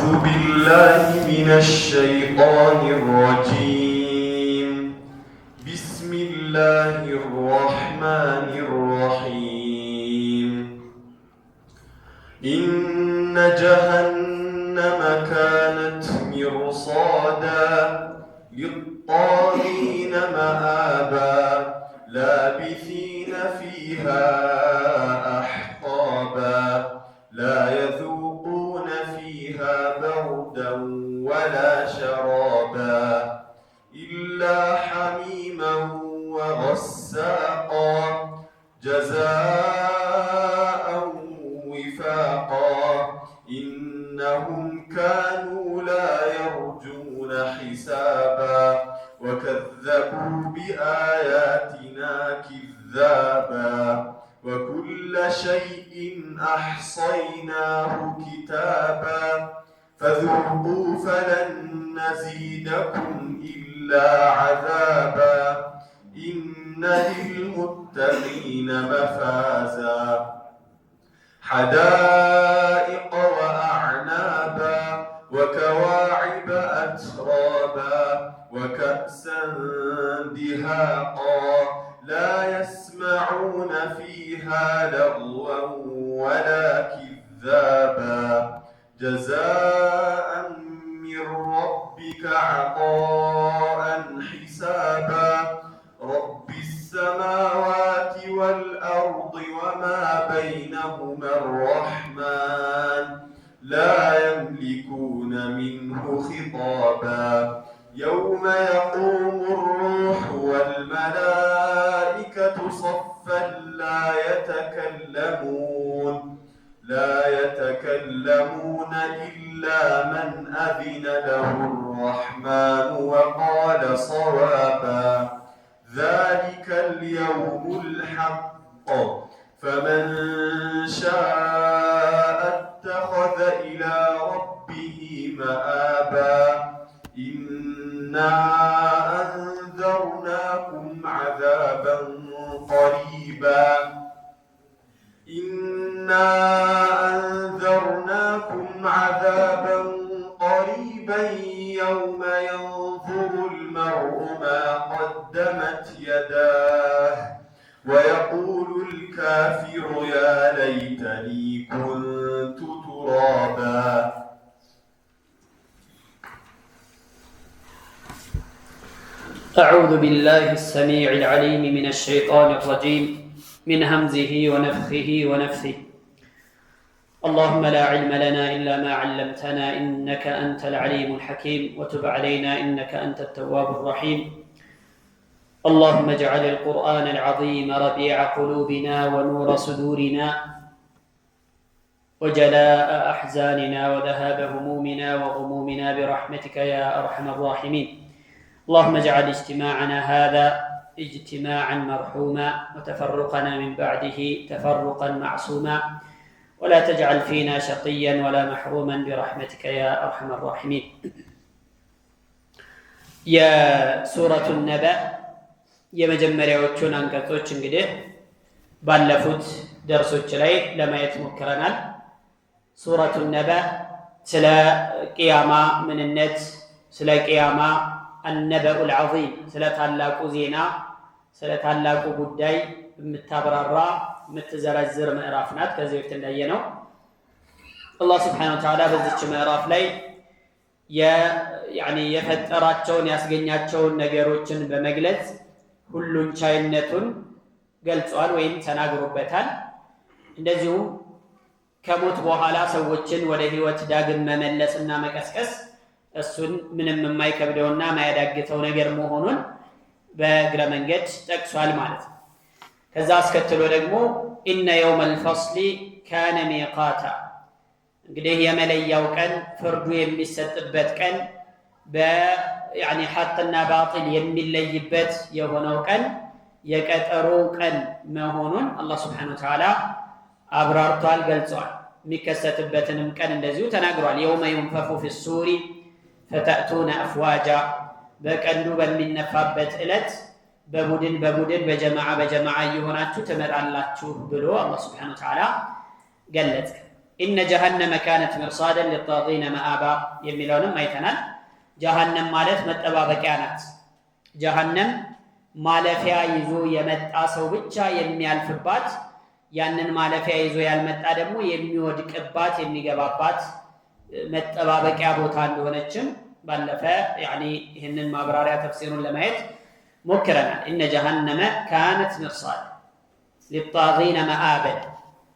أعوذ بالله من الشيطان الرجيم. بسم الله الرحمن الرحيم. إن جهنم كانت مرصادا للطاغين مآبا لابثين فيها أحقابا لا يذوقون فيها بردا ولا شرابا إلا حميما وغساقا جزاء وفاقا إنهم كانوا لا يرجون حسابا وكذبوا بآياتنا كذابا وكل شيء أحصيناه كتابا فذوقوا فلن نزيدكم إلا عذابا إن للمتقين مفازا حدائق وأعنابا وكواعب أترابا وكأسا دهاقا لا يسمعون فيها لغوا ولا كذابا جزاء من ربك عطاء حسابا رب السماوات والأرض وما بينهما الرحمن لا يملكون منه خطابا يوم يقوم الروح والملائكة صفا لا يتكلمون إلا من أذن له الرحمن وقال صوابا ذلك اليوم الحق فمن شاء اتخذ إلى ربه مآبا إنا أنذرناكم عذابا قريبا يوم ينظر المرء ما قدمت يداه ويقول الكافر يا ليتني كنت ترابا. أعوذ بالله السميع العليم من الشيطان الرجيم من همزه ونفخه ونفثه. اللهم لا علم لنا إلا ما علمتنا إنك أنت العليم الحكيم وتب علينا إنك أنت التواب الرحيم. اللهم اجعل القرآن العظيم ربيع قلوبنا ونور صدورنا وجلاء أحزاننا وذهاب همومنا وغمومنا برحمتك يا أرحم الراحمين. اللهم اجعل اجتماعنا هذا اجتماعا مرحوما وتفرقنا من بعده تفرقا معصوما ولا تجعل فينا شقيا ولا محروما برحمتك يا أرحم الراحمين. يا سورة النبأ የመጀመሪያዎቹን አንቀጾች እንግዲህ ባለፉት ደርሶች ላይ ለማየት ሞክረናል። ሱረቱ ነባእ ስለ ቂያማ ምንነት፣ ስለ ቂያማ አነበኡል ዐዚም ስለ ታላቁ ዜና፣ ስለ ታላቁ ጉዳይ የምታብራራ የምትዘረዝር ምዕራፍ ናት። ከዚህ በፊት እንዳየነው አላህ ሱብሓነሁ ወተዓላ በዚች ምዕራፍ ላይ የፈጠራቸውን ያስገኛቸውን ነገሮችን በመግለጽ ሁሉን ቻይነቱን ገልጿል ወይም ተናግሮበታል። እንደዚሁም ከሞት በኋላ ሰዎችን ወደ ህይወት ዳግም መመለስና መቀስቀስ እሱን ምንም የማይከብደውና ማያዳግተው ነገር መሆኑን በእግረ መንገድ ጠቅሷል ማለት ነው። ከዛ አስከትሎ ደግሞ ኢነ የውመል ፈስሊ ካነ ሚቃታ፣ እንግዲህ የመለያው ቀን ፍርዱ የሚሰጥበት ቀን ሐቅና ባጢል የሚለይበት የሆነው ቀን የቀጠሮ ቀን መሆኑን አላህ ሱብሓነሁ ወተዓላ አብራርቷል፣ ገልጿል። የሚከሰትበትንም ቀን እንደዚሁ ተናግሯል። የውመ ዩንፈኹ ፊሱሪ ፈተእቱነ አፍዋጃ፣ በቀንዱ በሚነፋበት ዕለት በቡድን በጀማዓ እየሆናችሁ ትመጣላችሁ ብሎ አላህ ሱብሓነሁ ወተዓላ ገለጸ። ኢነ ጀሃነመ ካነት ሚርሳደን ሊጣጊነ መአባ የሚለውንም አይተናል። ጀሃነም ማለት መጠባበቂያ ናት። ጀሃነም ማለፊያ ይዞ የመጣ ሰው ብቻ የሚያልፍባት፣ ያንን ማለፊያ ይዞ ያልመጣ ደግሞ የሚወድቅባት የሚገባባት መጠባበቂያ ቦታ እንደሆነችም ባለፈ ይህንን ማብራሪያ ተፍሲሩን ለማየት ሞክረናል። ኢነ ጀሃነመ ካነት ሚርሳድ ሊጣጊነ መአበን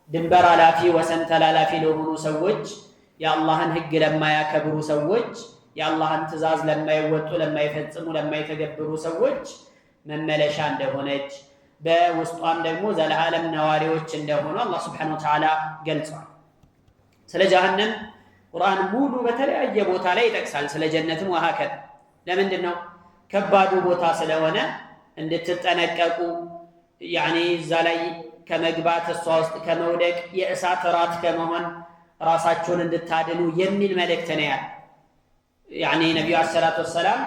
ድንበር አላፊ ወሰን ተላላፊ ለሆኑ ሰዎች፣ የአላህን ህግ ለማያከብሩ ሰዎች፣ የአላህን ትእዛዝ ለማይወጡ ለማይፈጽሙ ለማይተገብሩ ሰዎች መመለሻ እንደሆነች፣ በውስጧም ደግሞ ዘላለም ነዋሪዎች እንደሆኑ አላህ ሱብሓነሁ ወተዓላ ገልጿል። ስለ ጀሃነም ቁርአን ሙሉ በተለያየ ቦታ ላይ ይጠቅሳል። ስለ ጀነትም ወሀከዛ። ለምንድን ነው? ከባዱ ቦታ ስለሆነ እንድትጠነቀቁ እዛ ላይ ከመግባት እሷ ውስጥ ከመውደቅ የእሳት እራት ከመሆን ራሳቸውን እንድታድኑ የሚል መልእክት ነው ያለ ነቢዩ ዓለይሂ ሰላቱ ወሰላም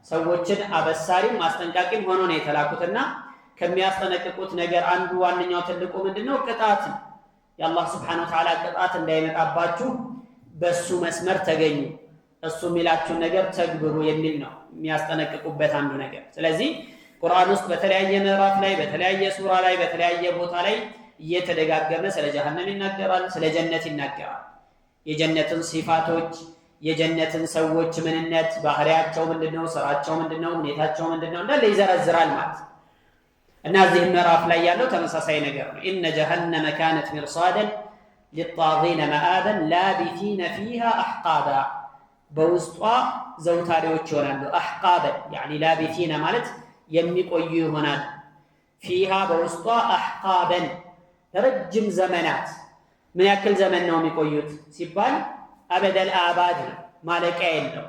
ሰዎችን አበሳሪም ማስጠንቃቂም ሆኖ ነው የተላኩትና ከሚያስጠነቅቁት ነገር አንዱ ዋነኛው ትልቁ ምንድነው? ቅጣት። የአላህ ሱብሓነሁ ወተዓላ ቅጣት እንዳይመጣባችሁ በሱ መስመር ተገኙ፣ እሱ የሚላችሁን ነገር ተግብሩ የሚል ነው የሚያስጠነቅቁበት አንዱ ነገር። ስለዚህ ቁርአን ውስጥ በተለያየ ምዕራፍ ላይ በተለያየ ሱራ ላይ በተለያየ ቦታ ላይ እየተደጋገመ ስለ ጀሃነም ይናገራል፣ ስለ ጀነት ይናገራል። የጀነትን ሲፋቶች፣ የጀነትን ሰዎች ምንነት፣ ባህሪያቸው ምንድነው፣ ስራቸው ምንድነው፣ ሁኔታቸው ምንድነው እንዳለ ይዘረዝራል ማለት ነው። እና እዚህ ምዕራፍ ላይ ያለው ተመሳሳይ ነገር ነው። ኢነ ጀሃነመ ካነት ሚርሳደን ሊጣጊነ መአበን ላቢቲነ ፊሃ አሕቃባ በውስጧ ዘውታሪዎች ይሆናሉ። አሕቃበን ላቢቲነ ማለት የሚቆዩ ይሆናል። ፊሃ በውስጧ አሕቃበን ረጅም ዘመናት። ምን ያክል ዘመን ነው የሚቆዩት ሲባል አበደል አባድ ነው፣ ማለቂያ የለው።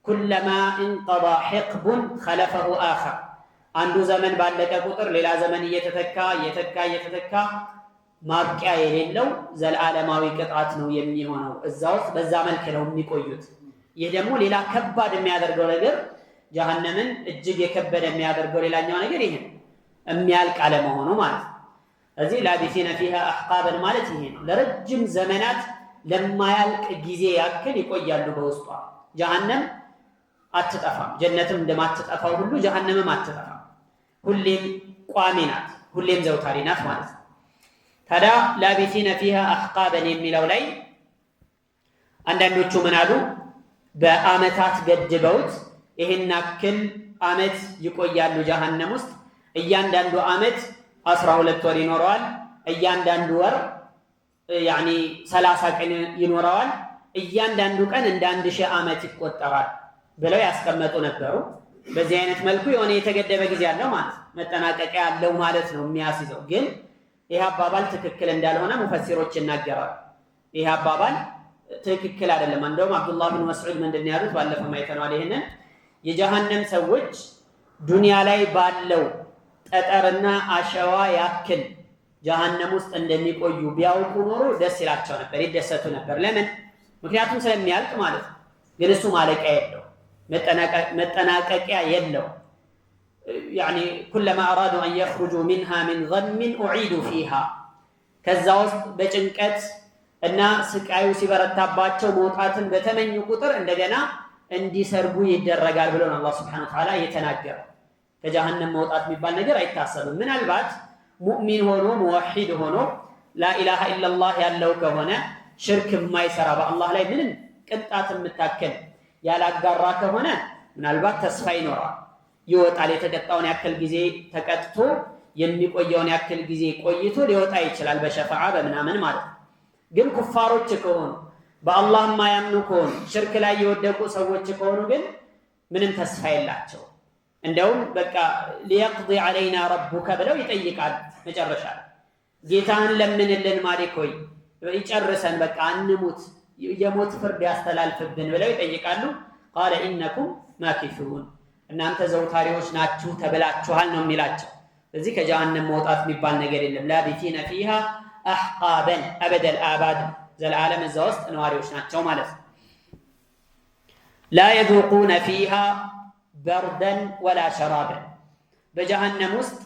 ኩለማ እንቀዳ ሕቅቡን ኸለፈሁ አኸር አንዱ ዘመን ባለቀ ቁጥር ሌላ ዘመን እየተካ ማብቂያ የሌለው ዘላለማዊ ቅጣት ነው የሚሆነው። እዛ ውስጥ በዛ መልክ ነው የሚቆዩት። ይህ ደግሞ ሌላ ከባድ የሚያደርገው ነገር ጀሃነምን እጅግ የከበደ የሚያደርገው ሌላኛው ነገር ይሄ የሚያልቅ አለመሆኑ ማለት ነው። እዚህ ላቢሲነ ፊሃ አሕቃበን ማለት ይሄ ነው። ለረጅም ዘመናት ለማያልቅ ጊዜ ያክል ይቆያሉ በውስጧ። ጀሃነም አትጠፋም። ጀነትም እንደማትጠፋው ሁሉ ጀሃነምም አትጠፋም። ሁሌም ቋሚ ናት፣ ሁሌም ዘውታሪ ናት ማለት ነው። ታዲያ ላቢሲነ ፊሃ አሕቃበን የሚለው ላይ አንዳንዶቹ ምን አሉ? በአመታት ገድበውት ይሄን ያክል አመት ይቆያሉ ጀሃነም ውስጥ። እያንዳንዱ አመት 12 ወር ይኖረዋል። እያንዳንዱ ወር 30 ቀን ይኖረዋል። እያንዳንዱ ቀን እንደ 1000 አመት ይቆጠራል ብለው ያስቀመጡ ነበሩ። በዚህ አይነት መልኩ የሆነ የተገደበ ጊዜ አለው ማለት መጠናቀቂያ ያለው ማለት ነው የሚያስይዘው። ግን ይህ አባባል ትክክል እንዳልሆነ ሙፈሲሮች ይናገራሉ። ይህ አባባል ትክክል አይደለም። እንደውም አብዱላህ ብን መስዑድ ምንድን ነው ያሉት? ባለፈው አይተነዋል። ይሄንን የጀሃነም ሰዎች ዱንያ ላይ ባለው ጠጠርና አሸዋ ያክል ጀሃነም ውስጥ እንደሚቆዩ ቢያውቁ ኖሮ ደስ ይላቸው ነበር፣ ይደሰቱ ነበር። ለምን? ምክንያቱም ስለሚያልቅ ማለት ነው። ግን እሱ ማለቂያ የለው፣ መጠናቀቂያ የለው። ኩለማ አራዱ አን የኽሩጁ ሚንሃ ሚን ገምን ኡዒዱ ፊሃ ከዛ ውስጥ በጭንቀት እና ስቃዩ ሲበረታባቸው መውጣትን በተመኙ ቁጥር እንደገና እንዲሰርጉ ይደረጋል ብሎ ነው አላህ ሱብሓነሁ ወተዓላ የተናገረው። ከጀሃነም መውጣት የሚባል ነገር አይታሰብም። ምናልባት ሙእሚን ሆኖ ሙወሒድ ሆኖ ላኢላሃ ኢለላህ ያለው ከሆነ ሽርክ የማይሰራ በአላህ ላይ ምንም ቅንጣት የምታክል ያላጋራ ከሆነ ምናልባት ተስፋ ይኖራል፣ ይወጣል። የተቀጣውን ያክል ጊዜ ተቀጥቶ የሚቆየውን ያክል ጊዜ ቆይቶ ሊወጣ ይችላል፣ በሸፋዓ በምናምን ማለት ነው። ግን ኩፋሮች ከሆኑ በአላህ የማያምኑ ከሆኑ ሽርክ ላይ የወደቁ ሰዎች ከሆኑ ግን ምንም ተስፋ የላቸው። እንደውም በቃ ሊየቅዲ ዐለይና ረቡከ ብለው ይጠይቃል። መጨረሻ ጌታህን ለምንልን ማሊክ ሆይ ይጨርሰን፣ በቃ አንሙት፣ የሞት ፍርድ ያስተላልፍብን ብለው ይጠይቃሉ። ቃለ ኢነኩም ማኪሱን እናንተ ዘውታሪዎች ናችሁ ተብላችኋል ነው የሚላቸው። እዚህ ከጀሃነም መውጣት የሚባል ነገር የለም። ላቢቲነ ፊሃ አሕቃበን አበደል አባድ ዘላለም እዛ ውስጥ ነዋሪዎች ናቸው ማለት ነው። ላ የذوቁነ ፊሃ በርደን ወላ ሸራበን በጀሃነም ውስጥ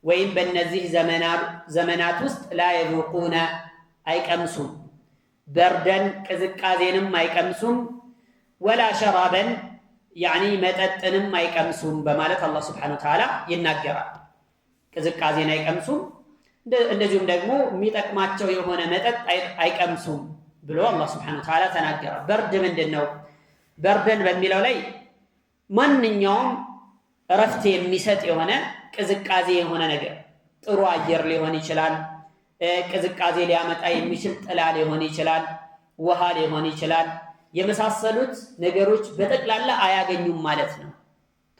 ወይም በእነዚህ ዘመናት ውስጥ ላ የذوቁነ አይቀምሱም፣ በርደን ቅዝቃዜንም አይቀምሱም ወላ ሸራበን ያኒ መጠጥንም አይቀምሱም በማለት አላህ Subhanahu Wa Ta'ala ይናገራል። ቅዝቃዜን አይቀምሱም እንደዚሁም ደግሞ የሚጠቅማቸው የሆነ መጠጥ አይቀምሱም ብሎ አላህ Subhanahu Wa Ta'ala ተናገረ። በርድ ምንድነው? በርደን በሚለው ላይ ማንኛውም እረፍት የሚሰጥ የሆነ ቅዝቃዜ የሆነ ነገር ጥሩ አየር ሊሆን ይችላል፣ ቅዝቃዜ ሊያመጣ የሚችል ጥላ ሊሆን ይችላል፣ ውሃ ሊሆን ይችላል። የመሳሰሉት ነገሮች በጠቅላላ አያገኙም ማለት ነው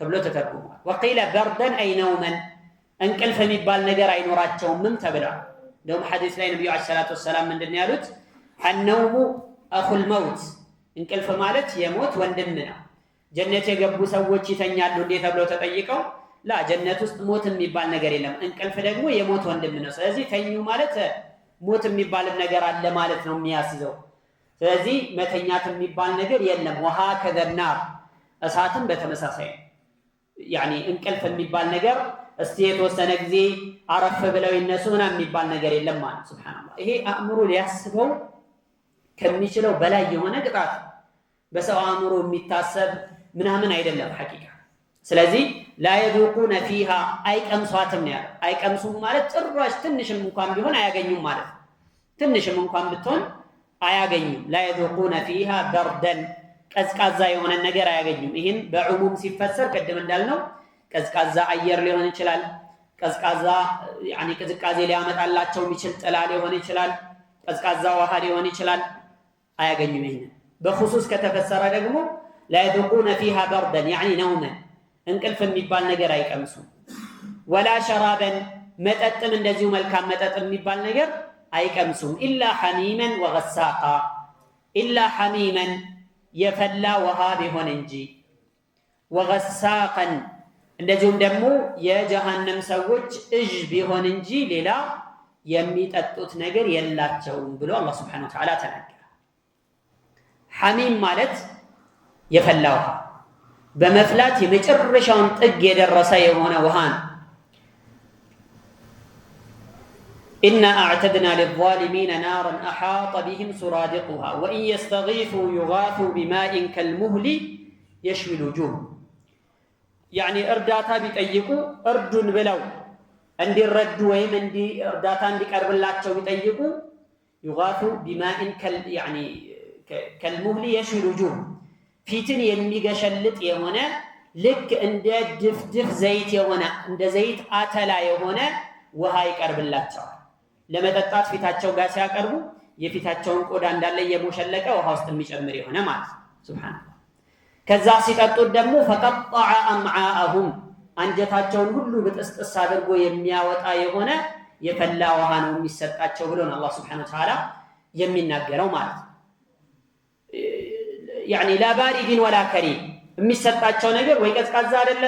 ተብሎ ተተርጉሟል። ወቂለ በርደን አይ ነውመን እንቅልፍ የሚባል ነገር አይኖራቸውም ተብሏል። እንደውም ሐዲስ ላይ ነብዩ አለይሂ ሰላቱ ወሰላም ምንድነው ያሉት? النوم اخو الموت እንቅልፍ ማለት የሞት ወንድም ነው። ጀነት የገቡ ሰዎች ይተኛሉ እንዴ ተብለው ተጠይቀው ላ ጀነት ውስጥ ሞት የሚባል ነገር የለም፣ እንቅልፍ ደግሞ የሞት ወንድም ነው። ስለዚህ ተኙ ማለት ሞት የሚባል ነገር አለ ማለት ነው የሚያስይዘው። ስለዚህ መተኛት የሚባል ነገር የለም። ወሃ ከዘናር እሳትም በተመሳሳይ ያኒ እንቅልፍ የሚባል ነገር እስቲ የተወሰነ ጊዜ አረፍ ብለው ይነሱና የሚባል ነገር የለም ማለት ሱብሃንአላህ። ይሄ አእምሮ ሊያስበው ከሚችለው በላይ የሆነ ቅጣት በሰው አእምሮ የሚታሰብ ምናምን አይደለም ሐቂቃ። ስለዚህ لا يذوقون فيها አይቀምሷትም ነው ያለው። አይቀምሱም ማለት ጭራሽ ትንሽም እንኳን ቢሆን አያገኙም ማለት ነው። ትንሽም እንኳን ብትሆን አያገኙም። لا يذوقون فيها بردا ቀዝቃዛ የሆነ ነገር አያገኙም። ይሄን በዑሙም ሲፈሰር ቀደም እንዳልነው ቀዝቃዛ አየር ሊሆን ይችላል፣ ቀዝቃዛ ያኒ ቅዝቃዜ ሊያመጣላቸው የሚችል ጥላ ሊሆን ይችላል፣ ቀዝቃዛ ውሃ ሊሆን ይችላል። አያገኙም። ይሄን በخصوص ከተፈሰረ ደግሞ لا يذوقون فيها بردا يعني نوما እንቅልፍ የሚባል ነገር አይቀምሱም። ወላ ሸራበን መጠጥም እንደዚሁ መልካም መጠጥ የሚባል ነገር አይቀምሱም። ኢላ ሐሚመን ወገሳቃ ኢላ ሐሚመን የፈላ ውሃ ቢሆን እንጂ ወገሳቀን እንደዚሁም ደግሞ የጀሃነም ሰዎች እጅ ቢሆን እንጂ ሌላ የሚጠጡት ነገር የላቸውም ብሎ አላህ Subhanahu Wa Ta'ala ተናገረ። ሐሚም ማለት የፈላ ውሃ በመፍላት የመጨረሻውን ጥግ የደረሰ የሆነ ውሃ ነው። إنا أعتدنا للظالمين نارا أحاط بهم سرادقها وإن يستغيثوا يغاثوا بماء كالمهل يشوي الوجوه يعني እርዳታ ቢጠይቁ እርዱን ብለው እንዲረዱ ወይም እርዳታ እንዲቀርብላቸው ቢጠይቁ يغاثوا بماء كالمهل يشوي الوجوه ፊትን የሚገሸልጥ የሆነ ልክ እንደ ድፍድፍ ዘይት የሆነ እንደ ዘይት አተላ የሆነ ውሃ ይቀርብላቸዋል። ለመጠጣት ፊታቸው ጋር ሲያቀርቡ የፊታቸውን ቆዳ እንዳለ የሞሸለቀ ውሃ ውስጥ የሚጨምር የሆነ ማለት ሱብሃንአላህ። ከዛ ሲጠጡት ደግሞ ፈቀጠዐ አምዓአሁም አንጀታቸውን ሁሉ ብጥስጥስ አድርጎ የሚያወጣ የሆነ የፈላ ውሃ ነው የሚሰጣቸው ብሎ ነው አላህ Subhanahu Wa Ta'ala የሚናገረው ማለት ነው። يعني لا بارد ولا كريم የሚሰጣቸው ነገር ወይ ቀዝቃዛ አይደለ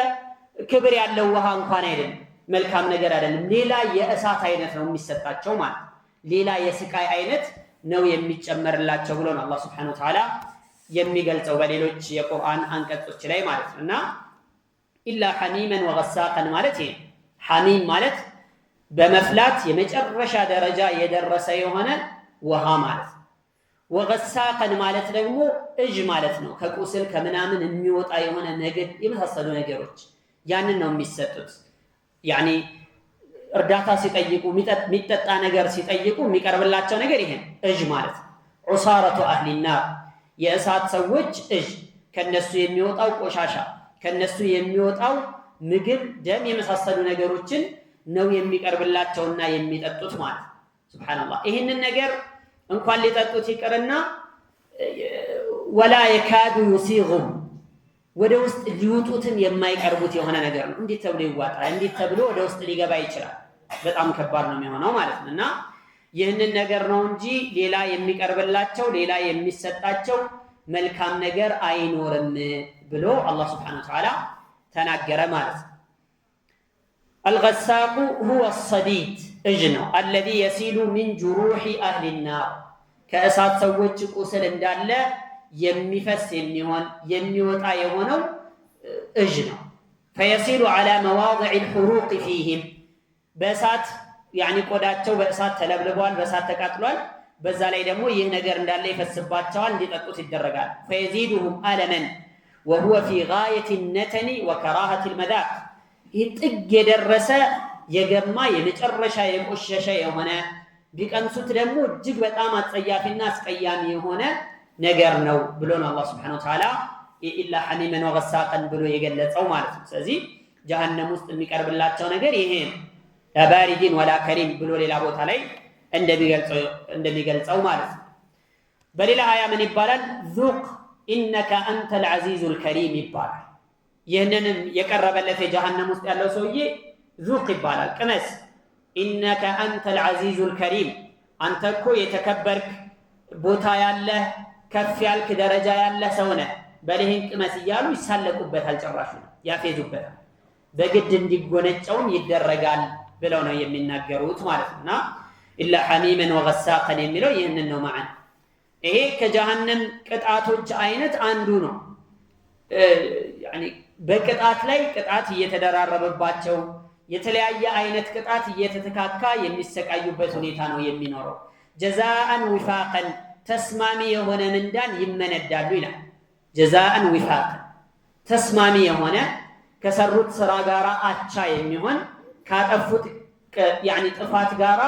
ክብር ያለው ውሃ እንኳን አይደለም፣ መልካም ነገር አይደለም፣ ሌላ የእሳት አይነት ነው የሚሰጣቸው ማለት ሌላ የስቃይ አይነት ነው የሚጨመርላቸው ብሎ ነው አላህ Subhanahu Wa Ta'ala የሚገልጸው በሌሎች የቁርአን አንቀጾች ላይ ማለት ነውና ኢላ ሐሚመን ወገሳቀን ማለት ይሄ ሐሚም ማለት በመፍላት የመጨረሻ ደረጃ የደረሰ የሆነ ውሃ ማለት ወገሳቀን ማለት ደግሞ እጅ ማለት ነው። ከቁስል ከምናምን የሚወጣ የሆነ ነገር የመሳሰሉ ነገሮች ያንን ነው የሚሰጡት። ያኒ እርዳታ ሲጠይቁ የሚጠጣ ነገር ሲጠይቁ የሚቀርብላቸው ነገር ይሄ እጅ ማለት ዑሳረቱ አህሊ النار የእሳት ሰዎች እጅ ከነሱ የሚወጣው ቆሻሻ ከነሱ የሚወጣው ምግብ ደም የመሳሰሉ ነገሮችን ነው የሚቀርብላቸውና የሚጠጡት ማለት ሱብሃንአላህ። ይሄንን ነገር እንኳን ሊጠጡት ይቀርና ወላ የካዱ ይሲጉም ወደ ውስጥ ሊውጡትን የማይቀርቡት የሆነ ነገር ነው። እንዴት ተብሎ ይዋጣል? እንዴት ተብሎ ወደ ውስጥ ሊገባ ይችላል? በጣም ከባድ ነው የሚሆነው ማለት ነውና ይህንን ነገር ነው እንጂ ሌላ የሚቀርብላቸው ሌላ የሚሰጣቸው መልካም ነገር አይኖርም ብሎ አላህ Subhanahu Wa Ta'ala ተናገረ ማለት ነው። الغساق هو الصديد እጅነው الذي يسيل من جروح اهل النار ከእሳት ሰዎች ቁስል እንዳለ የሚፈስ የሚሆን የሚወጣ የሆነው እጅ ነው። فيسيل على مواضع الحروق فيهم በእሳት يعني ቆዳቸው በእሳት ተለብልቧል፣ በእሳት ተቃጥሏል። በዛ ላይ ደግሞ ይህ ነገር እንዳለ ይፈስባቸዋል እንዲጠጡት ይደረጋል فيزيدهم ألما وهو في غاية النتن وكراهة المذاق ይህ ጥግ የደረሰ የገማ የመጨረሻ የቆሸሸ የሆነ ቢቀምሱት ደግሞ እጅግ በጣም አጸያፊና አስቀያሚ የሆነ ነገር ነው ብሎ ነው አላህ Subhanahu Wa Ta'ala ኢላ ሐሚመን ወገሳቀን ብሎ የገለጸው ማለት ነው ስለዚህ ጀሃነም ውስጥ የሚቀርብላቸው ነገር ይሄ ለባሪዲን ወላ ከሪም ብሎ ሌላ ቦታ ላይ እንደሚገልጸው ማለት ነው በሌላ አያ ምን ይባላል ذوق انك انت العزيز الكريم ይባላል ይሄንንም የቀረበለት የጀሃነም ውስጥ ያለው ሰውዬ ذوق ይባላል ቅመስ انك انت العزيز الكريم አንተ እኮ የተከበርክ ቦታ ያለህ ከፍ ያልክ ደረጃ ያለህ ሰው ነህ በልህን ቅመስ እያሉ ይሳለቁበታል ጭራሽ ያፌዙበታል በግድ እንዲጎነጨውም ይደረጋል ብለው ነው የሚናገሩት ማለት ነውና ኢላ ሐሚመን ወገሳቀን የሚለው ይሄንን ነው ማለት ይሄ ከጀሃነም ቅጣቶች አይነት አንዱ ነው يعني በቅጣት ላይ ቅጣት እየተደራረበባቸው የተለያየ አይነት ቅጣት እየተተካካ የሚሰቃዩበት ሁኔታ ነው የሚኖረው ጀዛአን ወፋቀን ተስማሚ የሆነ ምንዳን ይመነዳሉ ይላል ጀዛአን ወፋቀን ተስማሚ የሆነ ከሰሩት ስራ ጋራ አቻ የሚሆን ካጠፉት يعني ጥፋት ጋራ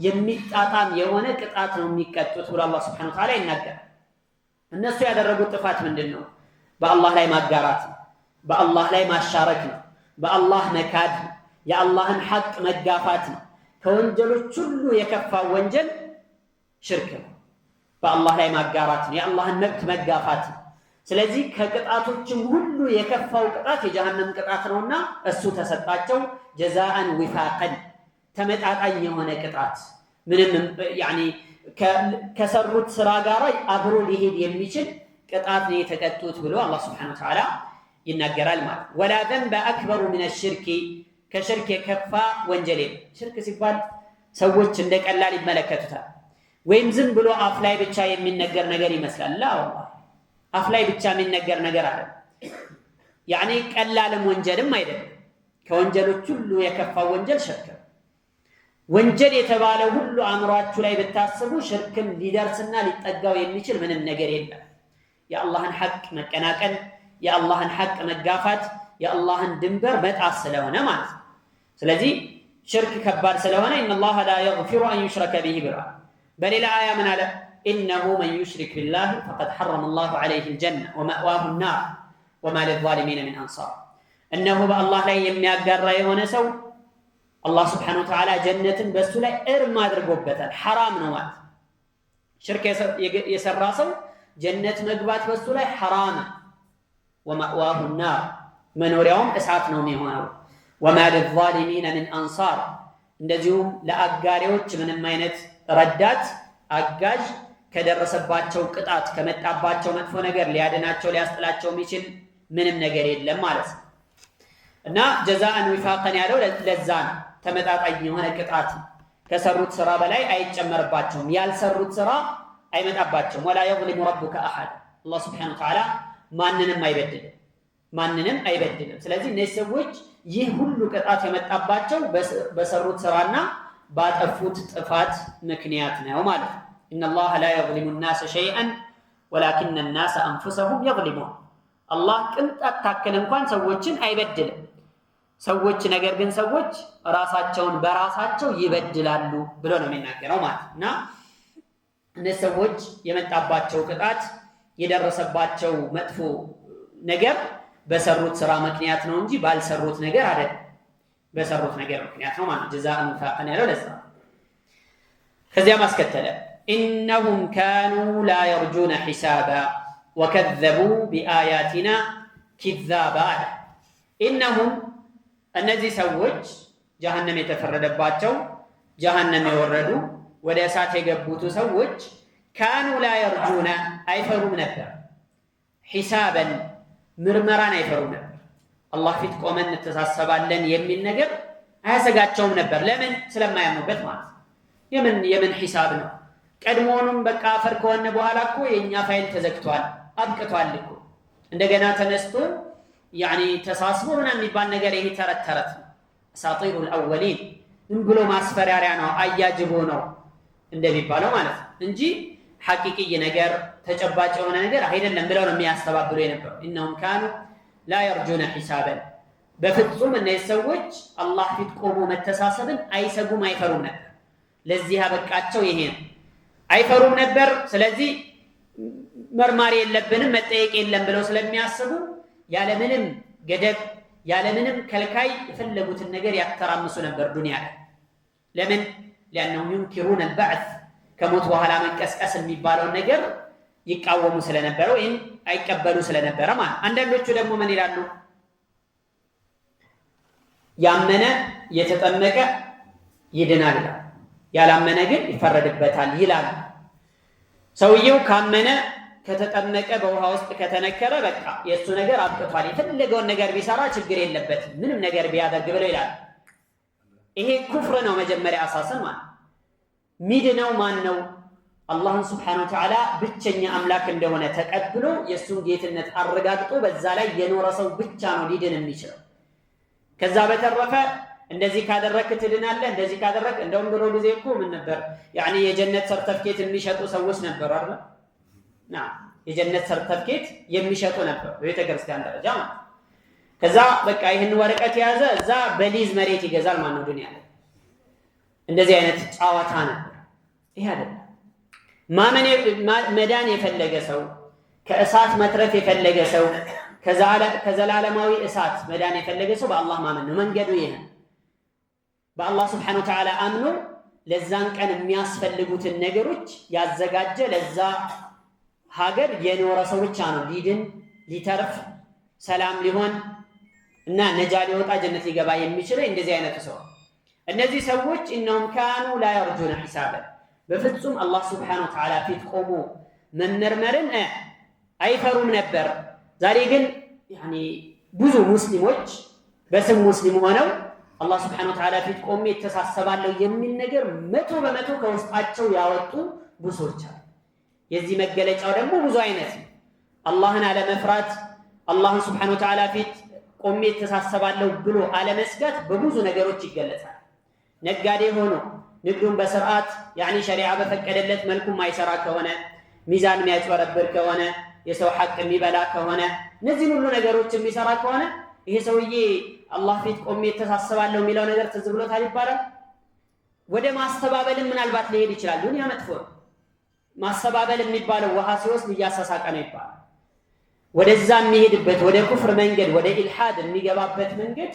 የሚጣጣም የሆነ ቅጣት ነው የሚቀጡት ብሎ አላህ Subhanahu Wa Ta'ala ይናገራል እነሱ ያደረጉት ጥፋት ምንድነው በአላህ ላይ ማጋራት በአላህ ላይ ማሻረክ ነው በአላህ መካድ የአላህን ሐቅ መጋፋት ነው ከወንጀሎች ሁሉ የከፋው ወንጀል ሽርክ ነው በአላህ ላይ ማጋራት ነው የአላህን መብት መጋፋት ነው ስለዚህ ከቅጣቶችም ሁሉ የከፋው ቅጣት የጀሃነም ቅጣት ነውና እሱ ተሰጣቸው ጀዛአን ወፋቀን ተመጣጣኝ የሆነ ቅጣት ምንም يعني ከሰሩት ስራ ጋር አብሮ ሊሄድ የሚችል ቅጣት ነው የተቀጡት ብሎ አላህ Subhanahu Wa Ta'ala ይናገራል ማለት ولا ذنب اكبر من الشرك ከሽርክ የከፋ ወንጀል ሽርክ ሲባል ሰዎች እንደቀላል ይመለከቱታል ወይም ዝም ብሎ አፍ ላይ ብቻ የሚነገር ነገር ይመስላል لا والله አፍ ላይ ብቻ የሚነገር ነገር አይደለም يعني ቀላልም ወንጀልም አይደለም ከወንጀሎች ሁሉ የከፋ ወንጀል ሽርክ ወንጀል የተባለ ሁሉ አምሯችሁ ላይ ብታስቡ ሽርክም ሊደርስና ሊጠጋው የሚችል ምንም ነገር የለም የአላህን ሐቅ መቀናቀን የአላህን ሐቅ መጋፋት የአላህን ድንበር መጣስ ስለሆነ ማለት ነው ስለዚህ ሽርክ ከባድ ስለሆነ ኢነላህ ላ يغفر ان يشرك به ብሏል በሌላ አያ ምን አለ انه من يشرك بالله فقد حرم الله عليه الجنه ومأواه النار وما للظالمين من انصار انه بالله ላይ የሚያጋራ የሆነ ሰው አላህ Subhanahu Wa Ta'ala ጀነትን በሱ ላይ እርም አድርጎበታል حرام ነው ማለት ሽርክ የሰራ ሰው ጀነት መግባት በሱ ላይ حرام ومأواه النار መኖሪያውም እሳት ነው የሚሆነው وما للظالمين من انصار እንደዚሁም ለአጋሪዎች ምንም አይነት ረዳት አጋዥ ከደረሰባቸው ቅጣት ከመጣባቸው መጥፎ ነገር ሊያድናቸው ሊያስጥላቸው የሚችል ምንም ነገር የለም ማለት ነው እና ጀዛአን ወፋቀን ያለው ለዛ ነው ተመጣጣኝ የሆነ ቅጣት ከሰሩት ስራ በላይ አይጨመርባቸውም ያልሰሩት ስራ አይመጣባቸውም ولا يظلم ربك احد الله سبحانه وتعالى ማንንም አይበድልም ስለዚህ እነዚህ ሰዎች ይህ ሁሉ ቅጣት የመጣባቸው በሰሩት ስራና ባጠፉት ጥፋት ምክንያት ነው ማለት ነው ان الله لا يظلم الناس شيئا ولكن الناس انفسهم يظلمون الله ቅንጣት ታከለ እንኳን ሰዎችን አይበድልም ሰዎች ነገር ግን ሰዎች ራሳቸውን በራሳቸው ይበድላሉ ብሎ ነው የሚናገረው ማለትና እነዚህ ሰዎች የመጣባቸው ቅጣት የደረሰባቸው መጥፎ ነገር በሰሩት ስራ ምክንያት ነው እንጂ ባልሰሩት ነገር አይደለም በሰሩት ነገር ምክንያት ነው ማለት ጀዛአን ወፋቀን ያለው ለዛ ከዚያ ማስከተለ انهم كانوا لا يرجون حسابا وكذبوا باياتنا كذابا انهم እነዚህ ሰዎች ጀሃነም የተፈረደባቸው ጀሃነም የወረዱ ወደ እሳት የገቡት ሰዎች كانوا لا يرجون አይፈሩም ነበር ሒሳበን ምርመራን አይፈሩም ነበር አላህ ፊት ቆመን ተሳሰባለን የሚል ነገር አያሰጋቸውም ነበር ለምን ስለማያምኑበት ማለት የምን ሒሳብ ነው ቀድሞውንም በቃ አፈር ከሆነ በኋላ እኮ የኛ ፋይል ተዘግቷል አብቅቷል እኮ እንደገና ተነስቶ يعني ተሳስቦ ምናምን የሚባል ነገር ይሄ ተረተረት አሳጢሩ الأولين ምን ብሎ ማስፈራሪያ ነው አያጅቦ ነው እንደሚባለው ማለት ነው እንጂ ሐቂቂ ነገር ተጨባጭ የሆነ ነገር አይደለም ብለው ነው የሚያስተባብሉ የነበረው። إنهم كانوا لا يرجون حسابا በፍጹም እነዚህ ሰዎች አላህ ፊት ቆሞ መተሳሰብን አይሰጉም አይፈሩም ነበር። ለዚህ ያበቃቸው ይሄ ነው። አይፈሩም ነበር። ስለዚህ መርማሪ የለብንም መጠየቅ የለም ብለው ስለሚያስቡ ያለምንም ገደብ ያለምንም ከልካይ የፈለጉትን ነገር ያተራምሱ ነበር ዱንያ ላይ። ለምን? لأنهم ينكرون البعث ከሞት በኋላ መቀስቀስ የሚባለው ነገር ይቃወሙ ስለነበረ ወይም አይቀበሉ ስለነበረ ማለት። አንዳንዶቹ ደግሞ ምን ይላሉ? ያመነ የተጠመቀ ይድናል ይላል፣ ያላመነ ግን ይፈረድበታል ይላል። ሰውየው ካመነ ከተጠመቀ በውሃ ውስጥ ከተነከረ በቃ የሱ ነገር አብቅቷል፣ የፈለገውን ነገር ቢሰራ ችግር የለበትም ምንም ነገር ቢያደርግ ብለው ይላል። ይሄ ኩፍር ነው መጀመሪያ አሳሰን ማለት። ሚድነው ማን ነው? አላህን ሱብሓነሁ ወተዓላ ብቸኛ አምላክ እንደሆነ ተቀብሎ የሱን ጌትነት አረጋግጦ በዛ ላይ የኖረ ሰው ብቻ ነው ሊድን የሚችለው። ከዛ በተረፈ እንደዚህ ካደረክ ትድናለህ፣ እንደዚህ ካደረክ እንደውም ድሮ ጊዜ እኮ ምን ነበር ያኒ የጀነት ሰርተፍኬት የሚሸጡ ሰዎች ነበሩ አይደል? የጀነት ሰርተፍኬት የሚሸጡ ነበሩ በቤተ ክርስቲያን ደረጃ ማለት። ከዛ በቃ ይህን ወረቀት የያዘ እዛ በሊዝ መሬት ይገዛል ማለት ነው ዱንያ ላይ። እንደዚህ አይነት ጫዋታ ነበር። ይሄ አይደለም መዳን የፈለገ ሰው፣ ከእሳት መትረፍ የፈለገ ሰው፣ ከዘላለማዊ እሳት መዳን የፈለገ ሰው በአላህ ማመን ነው። መንገዱ ይሄ ነው። በአላህ ሱብሓነሁ ወተዓላ አምኖ ለዛን ቀን የሚያስፈልጉትን ነገሮች ያዘጋጀ ለዛ ሀገር የኖረ ሰው ብቻ ነው ሊድን ሊተርፍ ሰላም ሊሆን እና ነጃ ሊወጣ ጀነት ሊገባ የሚችለው እንደዚህ አይነት ሰው። እነዚህ ሰዎች إنهم كانوا لا يرجون حسابا በፍጹም አላህ ሱብሓነሁ ወተዓላ ፊት ቆሞ መመርመርን አይፈሩም ነበር። ዛሬ ግን ያኒ ብዙ ሙስሊሞች በስም ሙስሊም ሆነው አላህ ሱብሓነሁ ወተዓላ ፊት ቆሜ ተሳሰባለሁ የሚል ነገር 100% ከውስጣቸው ያወጡ ብዙዎች አሉ። የዚህ መገለጫው ደግሞ ብዙ አይነት ነው። አላህን አለመፍራት፣ አላህን ሱብሓነሁ ወተዓላ ፊት ቆሜ ተሳሰባለሁ ብሎ አለመስጋት በብዙ ነገሮች ይገለጻል። ነጋዴ ሆኖ ንግዱን በስርዓት ያኒ ሸሪዓ በፈቀደለት መልኩ ማይሰራ ከሆነ፣ ሚዛን የሚያጭበረብር ከሆነ፣ የሰው ሐቅ የሚበላ ከሆነ፣ እነዚህ ሁሉ ነገሮች የሚሰራ ከሆነ ይሄ ሰውዬ አላህ ፊት ቆሜ ተሳሰባለሁ የሚለው ነገር ትዝ ብሎታል ይባላል። ወደ ማስተባበልም ምናልባት ሊሄድ ይችላል። ዱንያ መጥፎ ነው። ማስተባበል የሚባለው ውሃ ሲወስድ እያሳሳቀ ነው ይባላል። ወደዛ የሚሄድበት ወደ ኩፍር መንገድ ወደ ኢልሃድ የሚገባበት መንገድ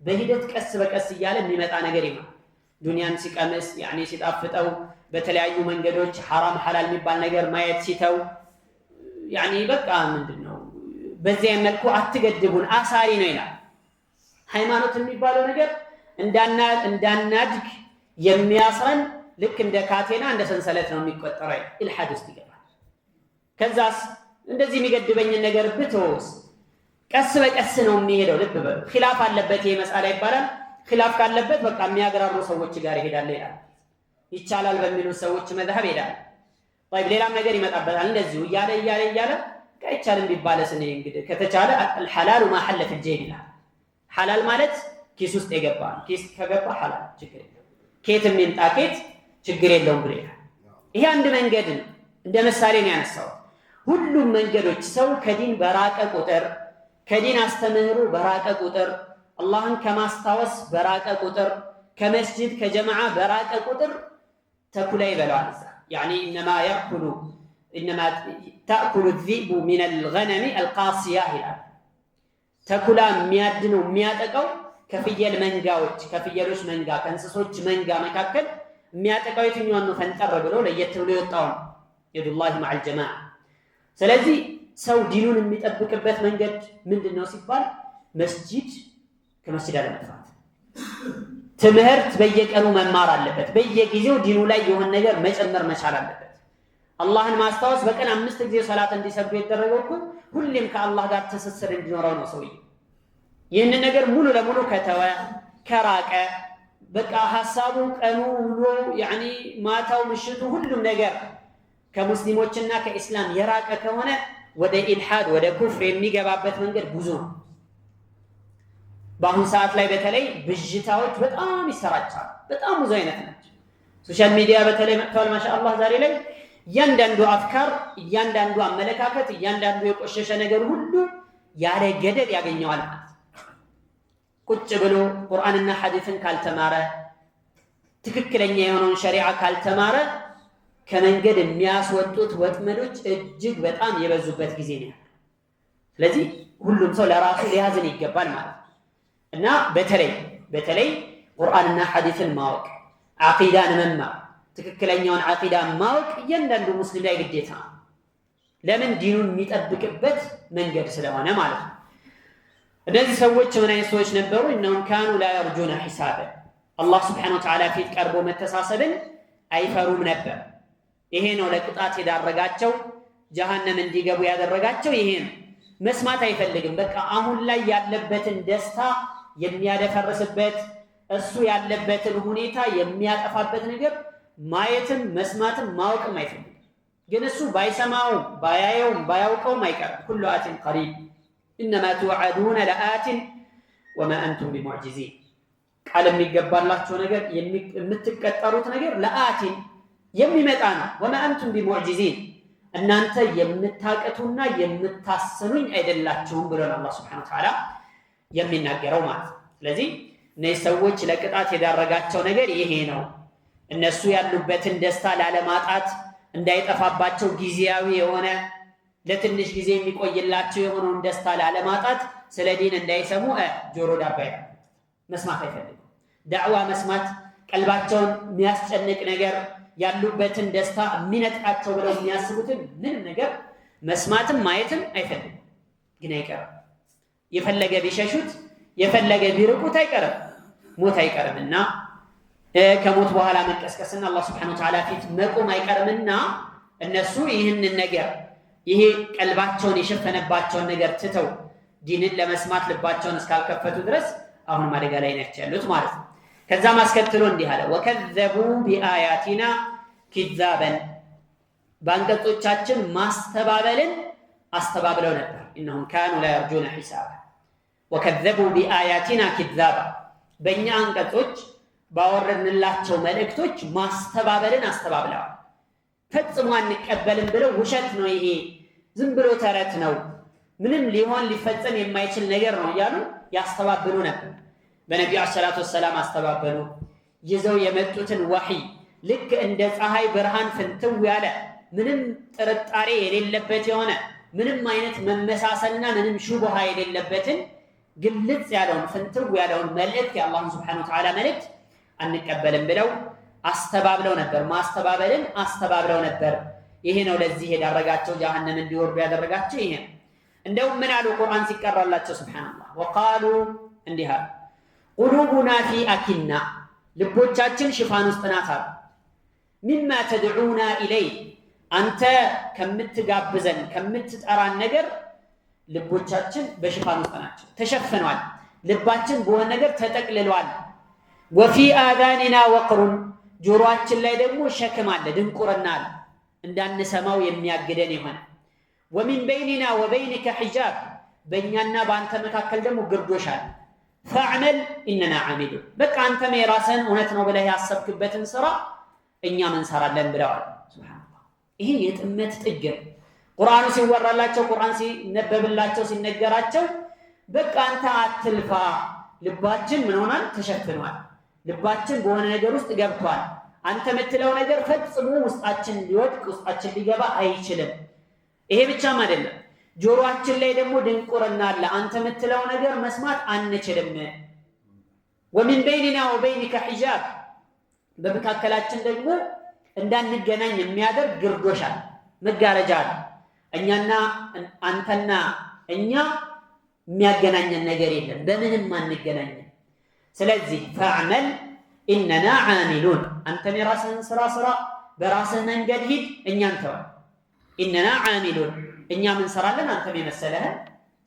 በሂደት ቀስ በቀስ እያለ የሚመጣ ነገር ይሆናል። ዱንያን ሲቀምስ ያኒ ሲጣፍጠው በተለያዩ መንገዶች ሐራም ሐላል የሚባል ነገር ማየት ሲተው ያኒ በቃ ምንድነው በዚያ መልኩ አትገድቡን አሳሪ ነው ይላል። ሃይማኖት የሚባለው ነገር እንዳናድግ የሚያስረን ልክ እንደ ካቴና እንደ ሰንሰለት ነው የሚቆጠረው። ኢልሃድ ውስጥ ይገባል። ከዛስ እንደዚህ የሚገድበኝን ነገር ብትወስ ቀስ በቀስ ነው የሚሄደው። ልብ በሉ ኺላፍ አለበት ይሄ መስአላ ይባላል። ኺላፍ ካለበት በቃ የሚያገራሩ ሰዎች ጋር ይሄዳል ይላል። ይቻላል በሚሉ ሰዎች መዝሐብ ይሄዳል። طيب ሌላም ነገር ይመጣበታል። እንደዚሁ እያለ ከይቻልም ቢባለስ ነው እንግዲህ ከተቻለ الحلال ما حل في الجيب ይላል። ሐላል ማለት ኪስ ውስጥ የገባ ኪስ ከገባ ሐላል ችግር የለም፣ ኬትም ይምጣ ኬት ችግር የለውም ብሎ ይላል። ይሄ አንድ መንገድ ነው፣ እንደ ምሳሌ ነው ያነሳው። ሁሉም መንገዶች ሰው ከዲን በራቀ ቁጥር ከዲን አስተምህሮ በራቀ ቁጥር አላህን ከማስታወስ በራቀ ቁጥር ከመስጂድ ከጀማዓ በራቀ ቁጥር ተኩላ ይበላዋል። يعني انما تاكل الذئب من الغنم القاصيه ይላል። ተኩላ የሚያድነው የሚያጠቃው ከፍየል መንጋዎች ከፍየሎች መንጋ ከእንስሶች መንጋ መካከል የሚያጠቃው የትኛውን ነው ፈንጠር ብሎ ለየት ብሎ የወጣው ነው የዱላህ مع الجماعه። ስለዚህ ሰው ዲኑን የሚጠብቅበት መንገድ ምንድነው ሲባል መስጂድ ከመስጂድ አለመጥፋት፣ ትምህርት በየቀኑ መማር አለበት። በየጊዜው ዲኑ ላይ የሆነ ነገር መጨመር መቻል አለበት። አላህን ማስታወስ በቀን 5 ጊዜ ሶላት እንዲሰግዱ የተደረገው እኮ ሁሌም ከአላህ ጋር ትስስር እንዲኖረው ነው ሰውዬ። ይህን ነገር ሙሉ ለሙሉ ከተወ ከራቀ በቃ ሐሳቡ ቀኑ ውሎ ያኒ ማታው ምሽቱ ሁሉም ነገር ከሙስሊሞችና ከኢስላም የራቀ ከሆነ ወደ ኢልሃድ ወደ ኩፍር የሚገባበት መንገድ ብዙ ነው። በአሁን ሰዓት ላይ በተለይ ብዥታዎች በጣም ይሰራጫሉ። በጣም ብዙ አይነት ናቸው። ሶሻል ሚዲያ በተለይ መጥቷል ማሻአላህ ዛሬ ላይ እያንዳንዱ አፍካር እያንዳንዱ አመለካከት እያንዳንዱ የቆሸሸ ነገር ሁሉ ያለ ገደብ ያገኘዋል ማለት ቁጭ ብሎ ቁርአንና ሐዲስን ካልተማረ ትክክለኛ የሆነውን ሸሪዓ ካልተማረ ከመንገድ የሚያስወጡት ወጥመዶች እጅግ በጣም የበዙበት ጊዜ ነው። ስለዚህ ሁሉም ሰው ለራሱ ሊያዝን ይገባል ማለት ነው እና በተለይ ቁርአንና ሐዲስን ማወቅ ዓቂዳን መማር ትክክለኛውን ዓቂዳ ማወቅ እያንዳንዱ ሙስሊም ላይ ግዴታ ነው። ለምን ዲኑን የሚጠብቅበት መንገድ ስለሆነ ማለት ነው። እነዚህ ሰዎች ምን አይነት ሰዎች ነበሩ? እነሁም ካኑ ላ የርጁነ ሒሳበን አላህ ስብሓነሁ ወተዓላ ፊት ቀርቦ መተሳሰብን አይፈሩም ነበር። ይሄ ነው ለቅጣት የዳረጋቸው ጀሃነም እንዲገቡ ያደረጋቸው ይሄ ነው። መስማት አይፈልግም። በቃ አሁን ላይ ያለበትን ደስታ የሚያደፈርስበት እሱ ያለበትን ሁኔታ የሚያጠፋበት ነገር ማየትም መስማትም ማወቅም አይፈልግም። ግን እሱ ባይሰማውም ባያየውም ባያውቀውም አይቀርም። ኩሉ አቲን ቀሪብ ኢነማ ቱዐዱነ ለአቲን ወማ አንቱም ቢሙዕጂዚን። ቃል የሚገባላቸው ነገር የምትቀጠሩት ነገር ለአቲን የሚመጣ ነው። ወማ አንቱም ቢሙዕጂዚን እናንተ የምታቀቱና የምታሰኑኝ አይደላችሁም ብሎ አላህ ሱብሓነሁ ወተዓላ የሚናገረው ማለት ነው። ስለዚህ እነዚህ ሰዎች ለቅጣት የዳረጋቸው ነገር ይሄ ነው። እነሱ ያሉበትን ደስታ ላለማጣት እንዳይጠፋባቸው ጊዜያዊ የሆነ ለትንሽ ጊዜ የሚቆይላቸው የሆነውን ደስታ ላለማጣት ስለ ዲን እንዳይሰሙ ጆሮ ዳባ መስማት አይፈልጉም። ዳዕዋ መስማት ቀልባቸውን የሚያስጨንቅ ነገር ያሉበትን ደስታ የሚነጥቃቸው ብለው የሚያስቡትን ምንም ነገር መስማትም ማየትም አይፈልጉም። ግን አይቀርም የፈለገ ቢሸሹት የፈለገ ቢርቁት አይቀርም ሞት አይቀርምና ከሞት በኋላ መቀስቀስና አላህ Subhanahu Wa Ta'ala ፊት መቆም አይቀርምና እነሱ ይህንን ነገር ይሄ ቀልባቸውን የሸፈነባቸውን ነገር ትተው ዲንን ለመስማት ልባቸውን እስካልከፈቱ ድረስ አሁን አደጋ ላይ ናቸው ያሉት ማለት ነው። ከዛም አስከትሎ እንዲህ አለ ወከዘቡ ቢአያቲና ኪዛበን ባንቀጾቻችን ማስተባበልን አስተባብለው ነበር። እነሁም ካኑ ላ የርጁነ ሒሳባ ወከዘቡ ቢአያቲና ኪዛባ በእኛ አንቀጾች ባወረድንላቸው መልእክቶች ማስተባበልን አስተባብለዋል። ፈጽሞ አንቀበልም ብለው ውሸት ነው ይሄ ዝም ብሎ ተረት ነው ምንም ሊሆን ሊፈጸም የማይችል ነገር ነው እያሉ ያስተባብሉ ነበር። በነቢዩ ሰለላሁ ዐለይሂ ወሰለም አስተባበሉ። ይዘው የመጡትን ወህይ ልክ እንደ ፀሐይ ብርሃን ፍንትው ያለ ምንም ጥርጣሬ የሌለበት የሆነ ምንም አይነት መመሳሰልና ምንም ሹብሃ የሌለበትን ግልጽ ያለውን ፍንትው ያለውን መልእክት የአላህን ሱብሓነሁ ወተዓላ መልእክት አንቀበልም ብለው አስተባብለው ነበር። ማስተባበልን አስተባብለው ነበር። ይሄ ነው ለዚህ የዳረጋቸው ጀሃነም እንዲወርዱ ያደረጋቸው ይሄ ነው። እንደውም ምን አሉ ቁርአን ሲቀራላቸው ሱብሃንአላህ ወቃሉ እንዲህ አሉ ቁሉቡና ፊ አኪና ልቦቻችን ሽፋን ውስጥ ናት አሉ ሚማ ተድዑና ኢለይ አንተ ከምትጋብዘን ከምትጠራን ነገር ልቦቻችን በሽፋን ውስጥ ናቸው ተሸፍነዋል። ልባችን በሆነ ነገር ተጠቅልሏል። ወፊ አዛኒና ወቅሩን ጆሮአችን ላይ ደግሞ ሸክም አለ ድንቁርና አለ እንዳንሰማው የሚያግደን የሆነ ወሚን በይኒና ወበይኒከ ሒጃብ በእኛና በአንተ መካከል ደግሞ ግርዶሽ አለ ፈዕመል ኢነና ዓሚሉን በቃ አንተም የራስህን እውነት ነው ብለህ ያሰብክበትን ስራ እኛም እንሰራለን ብለዋል። ሱብሃንአላህ ይሄ የጥመት ጥግ ቁርአኑ ሲወራላቸው ቁርአን ሲነበብላቸው ሲነገራቸው በቃ አንተ አትልፋ ልባችን ምን ሆናል ተሸፍኗል። ልባችን በሆነ ነገር ውስጥ ገብቷል። አንተ የምትለው ነገር ፈጽሞ ውስጣችን ሊወድቅ ውስጣችን ሊገባ አይችልም። ይሄ ብቻም አይደለም ጆሮአችን ላይ ደግሞ ድንቁርና አለ። አንተ የምትለው ነገር መስማት አንችልም። ወሚን በይኒና ወበይኒከ ሒጃብ በመካከላችን ደግሞ እንዳንገናኝ የሚያደርግ ግርዶሽ አለ መጋረጃ አለ። እኛና አንተና እኛ የሚያገናኘን ነገር የለም በምንም አንገናኝም። ስለዚህ ፈዕመል ኢነና ዓሚሉን አንተም የራስህን ስራ በራስህ መንገድ ሂድ እኛን ተወን። ኢነና ዓሚሉን እኛ ምን ሰራለን አንተም የመሰለህን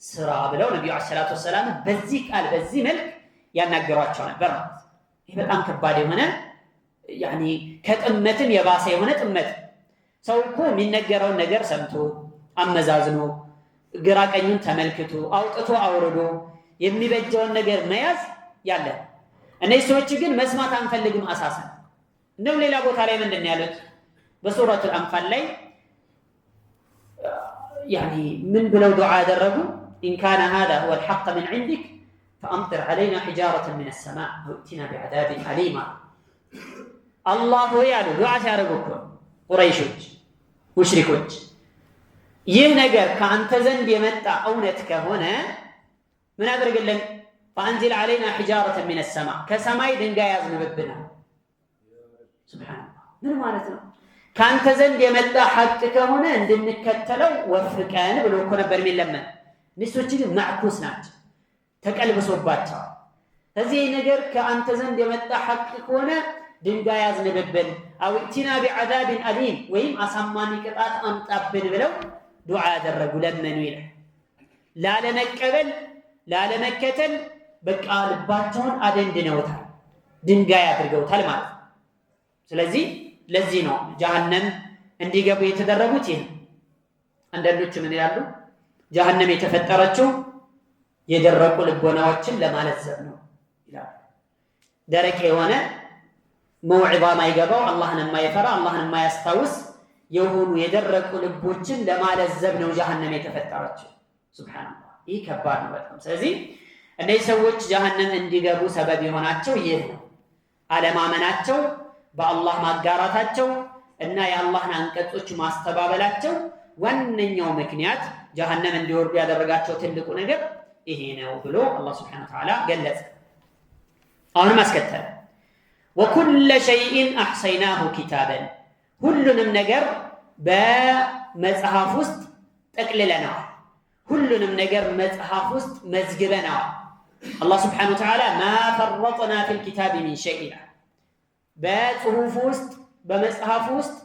ስራ ብለው ነቢዩ ሰለላሁ ዐለይሂ ወሰለም በዚህ ቃል በዚህ መልክ ያናገሯቸው ነበር ማለት ነው። ይህ በጣም ከባድ የሆነ ያኒ ከጥመትም የባሰ የሆነ ጥመት። ሰው እኮ የሚነገረውን ነገር ሰምቶ አመዛዝኖ ግራ ቀኙን ተመልክቶ አውጥቶ አውርዶ የሚበጀውን ነገር መያዝ ያለ። እነዚህ ሰዎች ግን መስማት አንፈልግም አሳሰን እንደውም ሌላ ቦታ ላይ ምንድን ያሉት በሱረቱል አንፋል ላይ من بلو دعاء دربوا إن كان هذا هو الحق من عندك فأمطر علينا حجارة من السماء أو ائتنا بعذاب أليم الله يعلو دعاء شاربكم قريشوች ሙሽሪኮች ይህ ነገር ከአንተ ዘንድ የመጣ እውነት ከሆነ ምን አድርግልን فأنزل علينا حجارة من السماء ከሰማይ ድንጋይ ያዝንብብና ሱብሃንአላህ ምን ማለት ነው ካንተ ዘንድ የመጣ ሐቅ ከሆነ እንድንከተለው ወፍቀን ብሎ እኮ ነበር የሚለመን ንሶች ግን ማዕኩስ ናቸው ተቀልብሶባቸው እዚህ ነገር ከአንተ ዘንድ የመጣ ሐቅ ከሆነ ድንጋይ ያዝንብብን አው ኢቲና ቢዓዛብ አሊም ወይም አሳማሚ ቅጣት አምጣብን ብለው ዱዓ ያደረጉ ለመኑ ይላል ላለመቀበል ላለመከተል በቃ ልባቸውን አደንድነውታል ድንጋይ አድርገውታል ማለት ነው ስለዚህ ለዚህ ነው ጀሃነም እንዲገቡ የተደረጉት ይሄ አንዳንዶች ምን ይላሉ ጀሃነም የተፈጠረችው የደረቁ ልቦናዎችን ለማለዘብ ነው ይላሉ ደረቅ የሆነ መውዒዛ ማይገባው አላህን የማይፈራ አላህን የማያስታውስ የሆኑ የደረቁ ልቦችን ለማለዘብ ነው ጀሃነም የተፈጠረችው ሱብሃንአላህ ይህ ከባድ ነው በጣም ስለዚህ እነዚህ ሰዎች ጀሃነም እንዲገቡ ሰበብ የሆናቸው ይህ ነው አለማመናቸው በአላህ ማጋራታቸው እና የአላህን አንቀጾች ማስተባበላቸው ዋነኛው ምክንያት ጀሃነም እንዲወርዱ ያደረጋቸው ትልቁ ነገር ይሄ ነው ብሎ አላህ Subhanahu Wa Ta'ala ገለጸ አሁንም አስከተለ وكل شيء احصيناه كتابا ሁሉንም ነገር በመጽሐፍ ውስጥ ጠቅልለናል ሁሉንም ነገር መጽሐፍ ውስጥ መዝግበናል አላህ Subhanahu Wa Ta'ala ما فرطنا في الكتاب من شيء በጽሁፍ ውስጥ በመጽሐፍ ውስጥ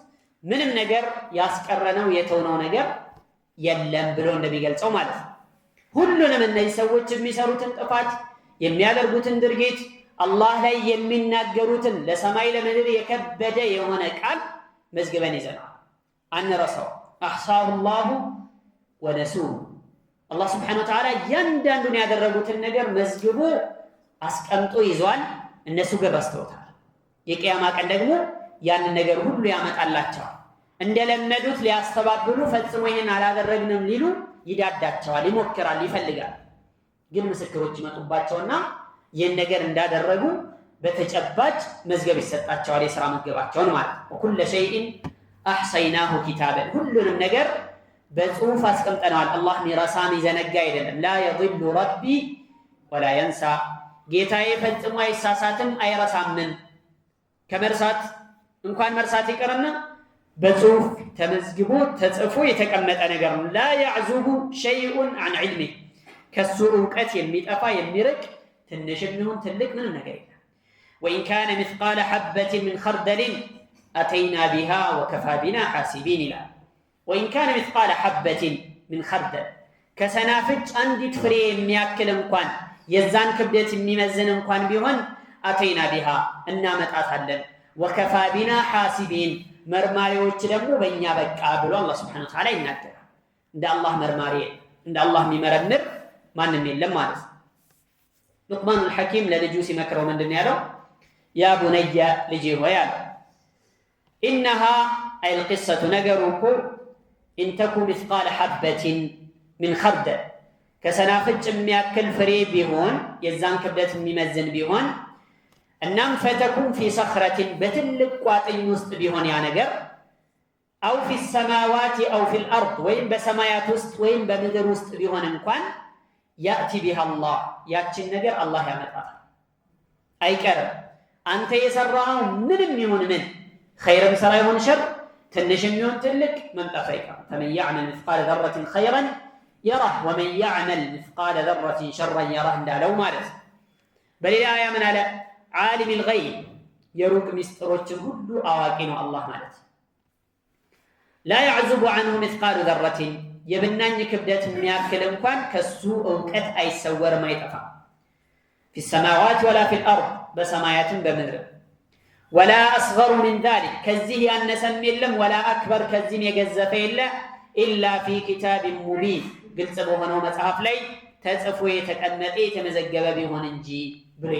ምንም ነገር ያስቀረነው የተውነው ነገር የለም ብሎ እንደሚገልጸው ማለት ነው ሁሉንም እነዚህ ሰዎች የሚሰሩትን ጥፋት የሚያደርጉትን ድርጊት አላህ ላይ የሚናገሩትን ለሰማይ ለምድር የከበደ የሆነ ቃል መዝግበን ይዘናል አንረሳው አህሳሁ الله ونسوه አላህ Subhanahu Wa Ta'ala ያንዳንዱን ያደረጉትን ነገር መዝግቦ አስቀምጦ ይዟል እነሱ ግን ረስተውታል የቂያማ ቀን ደግሞ ያን ነገር ሁሉ ያመጣላቸዋል እንደለመዱት ሊያስተባብሉ ፈጽሞ ይሄን አላደረግንም ሊሉ ይዳዳቸዋል ይሞክራል ይፈልጋል ግን ምስክሮች ይመጡባቸውና ይሄን ነገር እንዳደረጉ በተጨባጭ መዝገብ ይሰጣቸዋል የሥራ መዝገባቸውን ማለት ነው وكل شيء احصيناه كتابا ሁሉንም ነገር በጽሁፍ አስቀምጠናል አላህ ሚራሳም ይዘነጋ አይደለም لا يضل ربي ولا ينسى ጌታዬ ፈጽሞ አይሳሳትም አይረሳም ከመርሳት እንኳን መርሳት ይቀርና በጽሁፍ ተመዝግቦ ተጽፎ የተቀመጠ ነገር ነው لا يعزب شيء عن علمه ከሱ ዕውቀት የሚጠፋ የሚርቅ ትንሽም ይሁን ትልቅ ምንም ነገር የለም وإن كان مثقال حبة من خردل أتينا بها وكفى بنا حاسبين إلى وإن كان مثقال حبة من خردل كسنافج أندت فري የሚያክል እንኳን የዛን ክብደት የሚመዝን እንኳን ቢሆን أتينا بها النامت أتعلم وكفى بنا حاسبين مرماريوች ደግሞ በእኛ በቃ ብሎ አላህ Subhanahu Wa Ta'ala ይናገራል እንደ አላህ መርማሪ እንደ አላህ የሚመረምር ማንንም የለም ማለት ነው ሉቅማን الحكيم ለልጁ ሲመክረው ምንድነው ያለው ያ ቡነየ ልጄ ሆይ አለ انها اي القصه ነገሩኮ ان تكن مثقال حبه من خردل ከሰናፍጭ የሚያክል ፍሬ ቢሆን የዛን ክብደት የሚመዝን ቢሆን እናም فتكون في صخرة በትልቅ ቋጥኝ ውስጥ ቢሆን ያ ነገር او في السماوات او في الارض ወይም በሰማያት ውስጥ ወይም በምድር ውስጥ ቢሆን እንኳን ياتي بها الله ያችን ነገር አላህ ያመጣታል አይቀርም አንተ የሰራው ምንም ይሁን ምን خيرም ሰራ ይሁን ሸር ትንሽም ይሁን ትልቅ መምጣት አይቀርም فمن يعمل مثقال ذرة خيرا يره ومن يعمل مثقال ذرة شرا يره እንዳለው ማለት በሌላ አያ ምን አለ عالم الغيب የሩቅ ምስጢሮችን ሁሉ አዋቂ ነው አላህ ማለት لا يعزب عنه مثقال ذرة የብናኝ ክብደት የሚያክል እንኳን ከሱ ዕውቀት አይሰወርም አይጠፋም في السماوات ولا في الأرض በሰማያትም በምድር ولا أصغر من ذلك ከዚህ ያነሰም የለም ولا أكبر ከዚህም የገዘፈ የለ إلا في كتاب مبين ግልጽ በሆነው መጽሐፍ ላይ ተጽፎ የተቀመጠ የተመዘገበ ቢሆን እንጂ ብሬ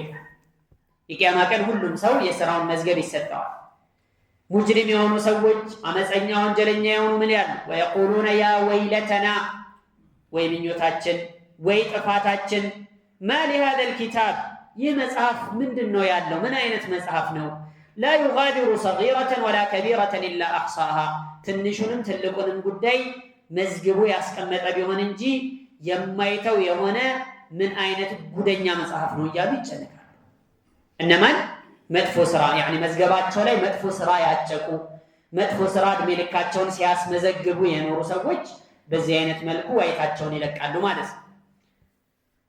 የቂያማ ቀን ሁሉም ሰው የሥራውን መዝገብ ይሰጣዋል ሙጅሪም የሆኑ ሰዎች አመፀኛ ወንጀለኛ የሆኑ ምን ያሉ ወየቁሉነ ያ ወይለተና ወይ ምኞታችን ወይ ጥፋታችን ማ لهذا الكتاب ይህ መጽሐፍ ምንድነው ያለው ምን አይነት መጽሐፍ ነው لا يغادر صغيرة ولا كبيرة إلا أحصاها ትንሹንም ትልቁንም ጉዳይ መዝግቦ ያስቀመጠ ቢሆን እንጂ የማይተው የሆነ ምን አይነት ጉደኛ መጽሐፍ ነው እያሉ ይጨነቃሉ። እነማን መጥፎ ስራ يعني መዝገባቸው ላይ መጥፎ ስራ ያጨቁ መጥፎ ስራ እድሜ ልካቸውን ሲያስመዘግቡ የኖሩ ሰዎች በዚህ አይነት መልኩ ዋይታቸውን ይለቃሉ ማለት ነው።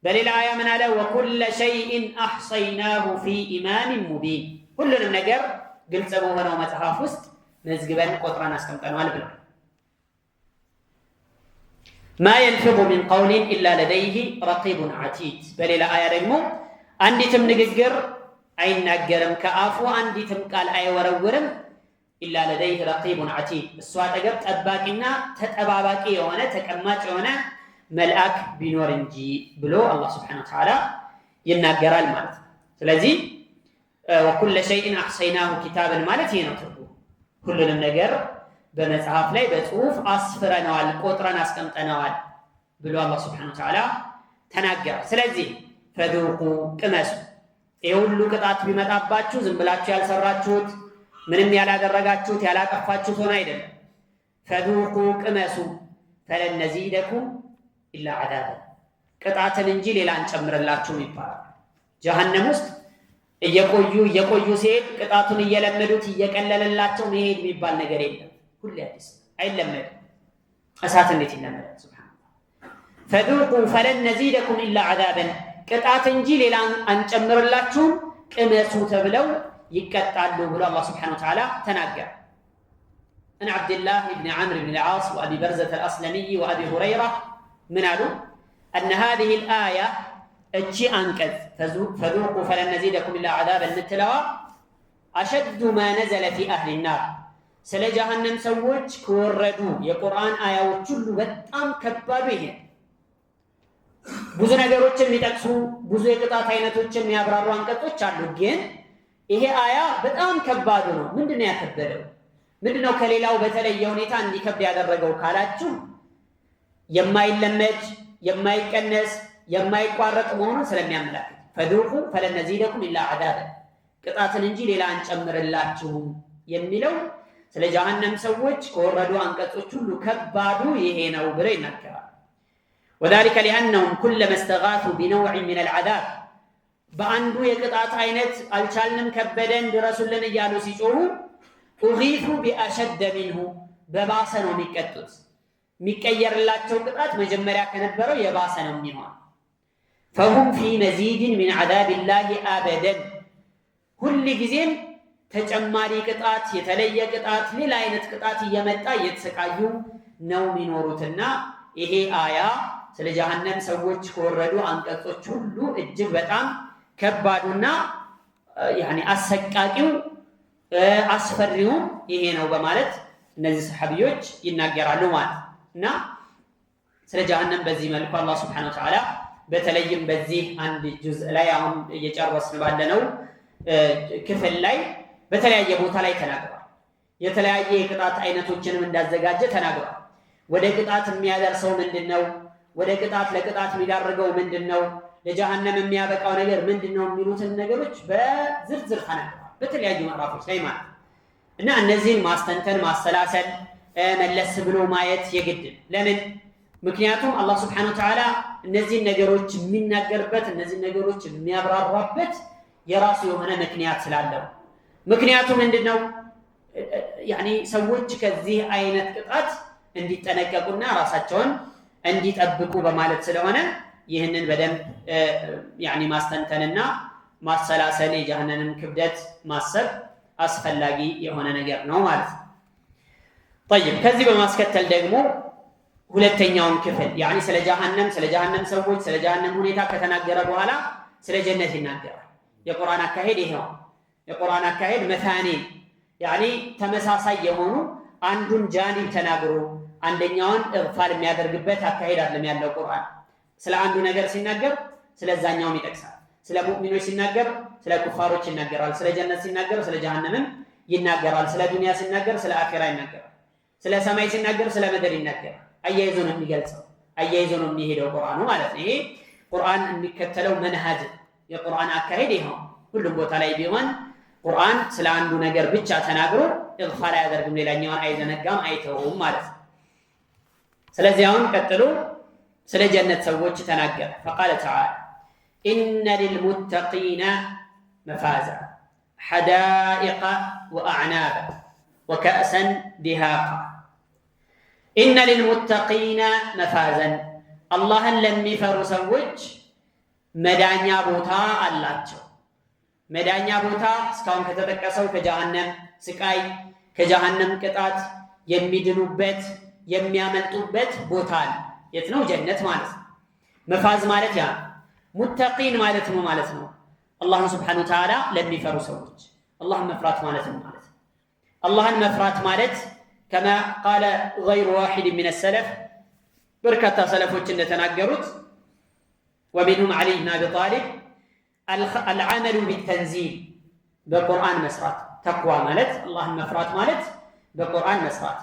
በሌላ አያ ምን አለ وكل شيء احصيناه في امام مبين ሁሉንም ነገር ግልጽ በሆነው መጽሐፍ ውስጥ መዝግበን ቆጥረን አስቀምጠናል ብለው ما يلفظ من قول الا لديه رقيب عتيد በሌላ አያ ደግሞ አንዲትም ንግግር አይናገርም ከአፉ አንዲትም ቃል አይወረውርም إلا لديه رقيب عتيد እሱ አጠገብ ጠባቂና ተጠባባቂ የሆነ ተቀማጭ የሆነ መልአክ ቢኖር እንጂ ብሎ አላህ Subhanahu Wa Ta'ala ይናገራል ማለት ነው። ስለዚህ وكل شيء احصيناه كتابا ማለት ይሄ ነው ትርጉሙ። ሁሉንም ነገር በመጽሐፍ ላይ በጽሁፍ አስፍረናል ቆጥረን አስቀምጠናል ብሎ አላህ Subhanahu Wa Ta'ala ተናገረ። ስለዚህ فذوقوا ቅመሱ ይሄ ሁሉ ቅጣት ቢመጣባችሁ ዝም ብላችሁ ያልሰራችሁት ምንም ያላደረጋችሁት ያላጠፋችሁት ሆነ አይደለም። فذوقوا ቅመሱ فلن نزيدكم إلا عذابا ቅጣትን እንጂ ሌላ አንጨምርላችሁም ይባላል። ጀሃነም ውስጥ እየቆዩ ሲሄድ ቅጣቱን እየለመዱት እየቀለለላቸው መሄድ የሚባል ነገር የለም። ሁሌ አዲስ አይለመድም። እሳት እንዴት ይለመዳል? ሱብሃንአላህ فذوقوا فلن نزيدكم إلا عذابا ቅጣት እንጂ ሌላ አንጨምርላችሁም ቅመሱ ተብለው ይቀጣሉ ብሎ አላህ Subhanahu Wa Ta'ala ተናገረ። عن عبد الله بن عمرو بن العاص وأبي برزة الأسلمي وأبي هريرة من قالوا أن هذه الآية أجي أنكذ فذوقوا فلن نزيدكم إلا عذابا مثلها أشد ما نزل في أهل النار سل جهنم سوج كوردوا የቁርአን አያዎች ሁሉ በጣም ከባድ ይሄ ብዙ ነገሮችን የሚጠቅሱ ብዙ የቅጣት አይነቶችን የሚያብራሩ አንቀጾች አሉ። ግን ይሄ አያ በጣም ከባድ ነው። ምንድነው ያከበደው? ምንድነው ከሌላው በተለየ ሁኔታ እንዲከብድ ያደረገው ካላችሁ የማይለመድ የማይቀነስ የማይቋረጥ መሆኑን ስለሚያመለክት فذوقوا فلن نزيدكم إلا عذابا ቅጣትን እንጂ ሌላ አንጨምርላችሁም የሚለው ስለ ጀሃነም ሰዎች ከወረዱ አንቀጾች ሁሉ ከባዱ ይሄ ነው ብለው ይናገራል። وذلك لأنهم كلما استغاثوا بنوع من العذاب በአንዱ የቅጣት አይነት አልቻልንም ከበደን ድረሱልን እያሉ ሲጮሁ أغيثوا بأشد منه በባሰ ነው የሚቀጡት። የሚቀየርላቸው ቅጣት መጀመሪያ ከነበረው የባሰ ነው የሚሆነው። فهم في مزيد من عذاب الله أبدا ሁሉ ጊዜም ተጨማሪ ቅጣት የተለየ ቅጣት ሌላ አይነት ቅጣት እየመጣ እየተሰቃዩ ነው የሚኖሩትና ይሄ አያ ስለ ጀሃነም ሰዎች ከወረዱ አንቀጾች ሁሉ እጅግ በጣም ከባዱና يعني አሰቃቂው አስፈሪው ይሄ ነው በማለት እነዚህ ሰሃቢዎች ይናገራሉ ማለት እና ስለ ጀሃነም በዚህ መልኩ አላህ Subhanahu Wa Ta'ala በተለይም በዚህ አንድ ጁዝ ላይ አሁን እየጨረስን ባለነው ክፍል ላይ በተለያየ ቦታ ላይ ተናግሯል። የተለያየ የቅጣት አይነቶችንም እንዳዘጋጀ ተናግሯል። ወደ ቅጣት የሚያደርሰው ምንድነው? ወደ ቅጣት ለቅጣት የሚዳርገው ምንድነው? ለጀሃነም የሚያበቃው ነገር ምንድነው? የሚሉትን ነገሮች በዝርዝር ተናግሯል በተለያዩ ምዕራፎች ላይ ማለት እና እነዚህን ማስተንተን ማሰላሰል መለስ ብሎ ማየት የግድ ለምን? ምክንያቱም አላህ Subhanahu Wa Ta'ala እነዚህን ነገሮች የሚናገርበት እነዚህን ነገሮች የሚያብራራበት የራሱ የሆነ ምክንያት ስላለው ምክንያቱ ምንድነው? يعني ሰዎች ከዚህ አይነት ቅጣት እንዲጠነቀቁና ራሳቸውን እንዲጠብቁ በማለት ስለሆነ ይህንን በደንብ يعني ማስተንተንና ማሰላሰል የጀሃነምን ክብደት ማሰብ አስፈላጊ የሆነ ነገር ነው ማለት ነው። طيب ከዚህ በማስከተል ደግሞ ሁለተኛውን ክፍል يعني ስለ ጀሃነም ሰዎች ስለ ጀሃነም ሁኔታ ከተናገረ በኋላ ስለ ጀነት ይናገራል። የቁርአን አካሄድ ይሄው የቁርአን አካሄድ መታኒ يعني ተመሳሳይ የሆኑ አንዱን ጃኒብ ተናግሮ አንደኛውን እግፋል የሚያደርግበት አካሄድ አይደለም ያለው ቁርአን። ስለ አንዱ ነገር ሲናገር ስለዛኛው ይጠቅሳል። ስለ ሙእሚኖች ሲናገር ስለ ኩፋሮች ይናገራል። ስለ ጀነት ሲናገር ስለ ጀሃነምም ይናገራል። ስለ ዱንያ ሲናገር ስለ አኺራ ይናገራል። ስለ ሰማይ ሲናገር ስለ ምድር ይናገራል። አያይዞ ነው የሚገልጸው፣ አያይዞ ነው የሚሄደው ቁርአኑ ማለት ነው። ይሄ ቁርአን የሚከተለው መንሃጅ የቁርአን አካሄድ ይሄው። ሁሉም ቦታ ላይ ቢሆን ቁርአን ስለ አንዱ ነገር ብቻ ተናግሮ ኢግፋል አያደርግም፣ ሌላኛውን አይዘነጋም፣ አይተውም ማለት ነው። ስለዚህ አሁን ቀጥሎ ስለ ጀነት ሰዎች ተናገረ። فقال تعالى إن للمتقين مفازا حدائق وأعنابا وكأسا دهاقا إن للمتقين مفازا الله لم يفروا سوج مدانيا بوتا አላቸው። መዳኛ ቦታ እስካሁን ከተጠቀሰው ከጀሃነም ስቃይ ከጀሃነም ቅጣት የሚድኑበት የሚያመልጡበት ቦታ የት ነው? ጀነት ማለት ነው። መፋዝ ማለት ያ ሙተቂን ማለት ነው ማለት ነው። አላህ Subhanahu Wa Ta'ala ለሚፈሩ ሰዎች አላህን መፍራት ማለት ነው ማለት ነው። አላህን መፍራት ማለት كما قال غير واحد من السلف በርካታ ሰለፎች እንደተናገሩት ومنهم علي بن ابي طالب العمل بالتنزيل በቁርአን መስራት ተቅዋ ማለት አላህን መፍራት ማለት በቁርአን መስራት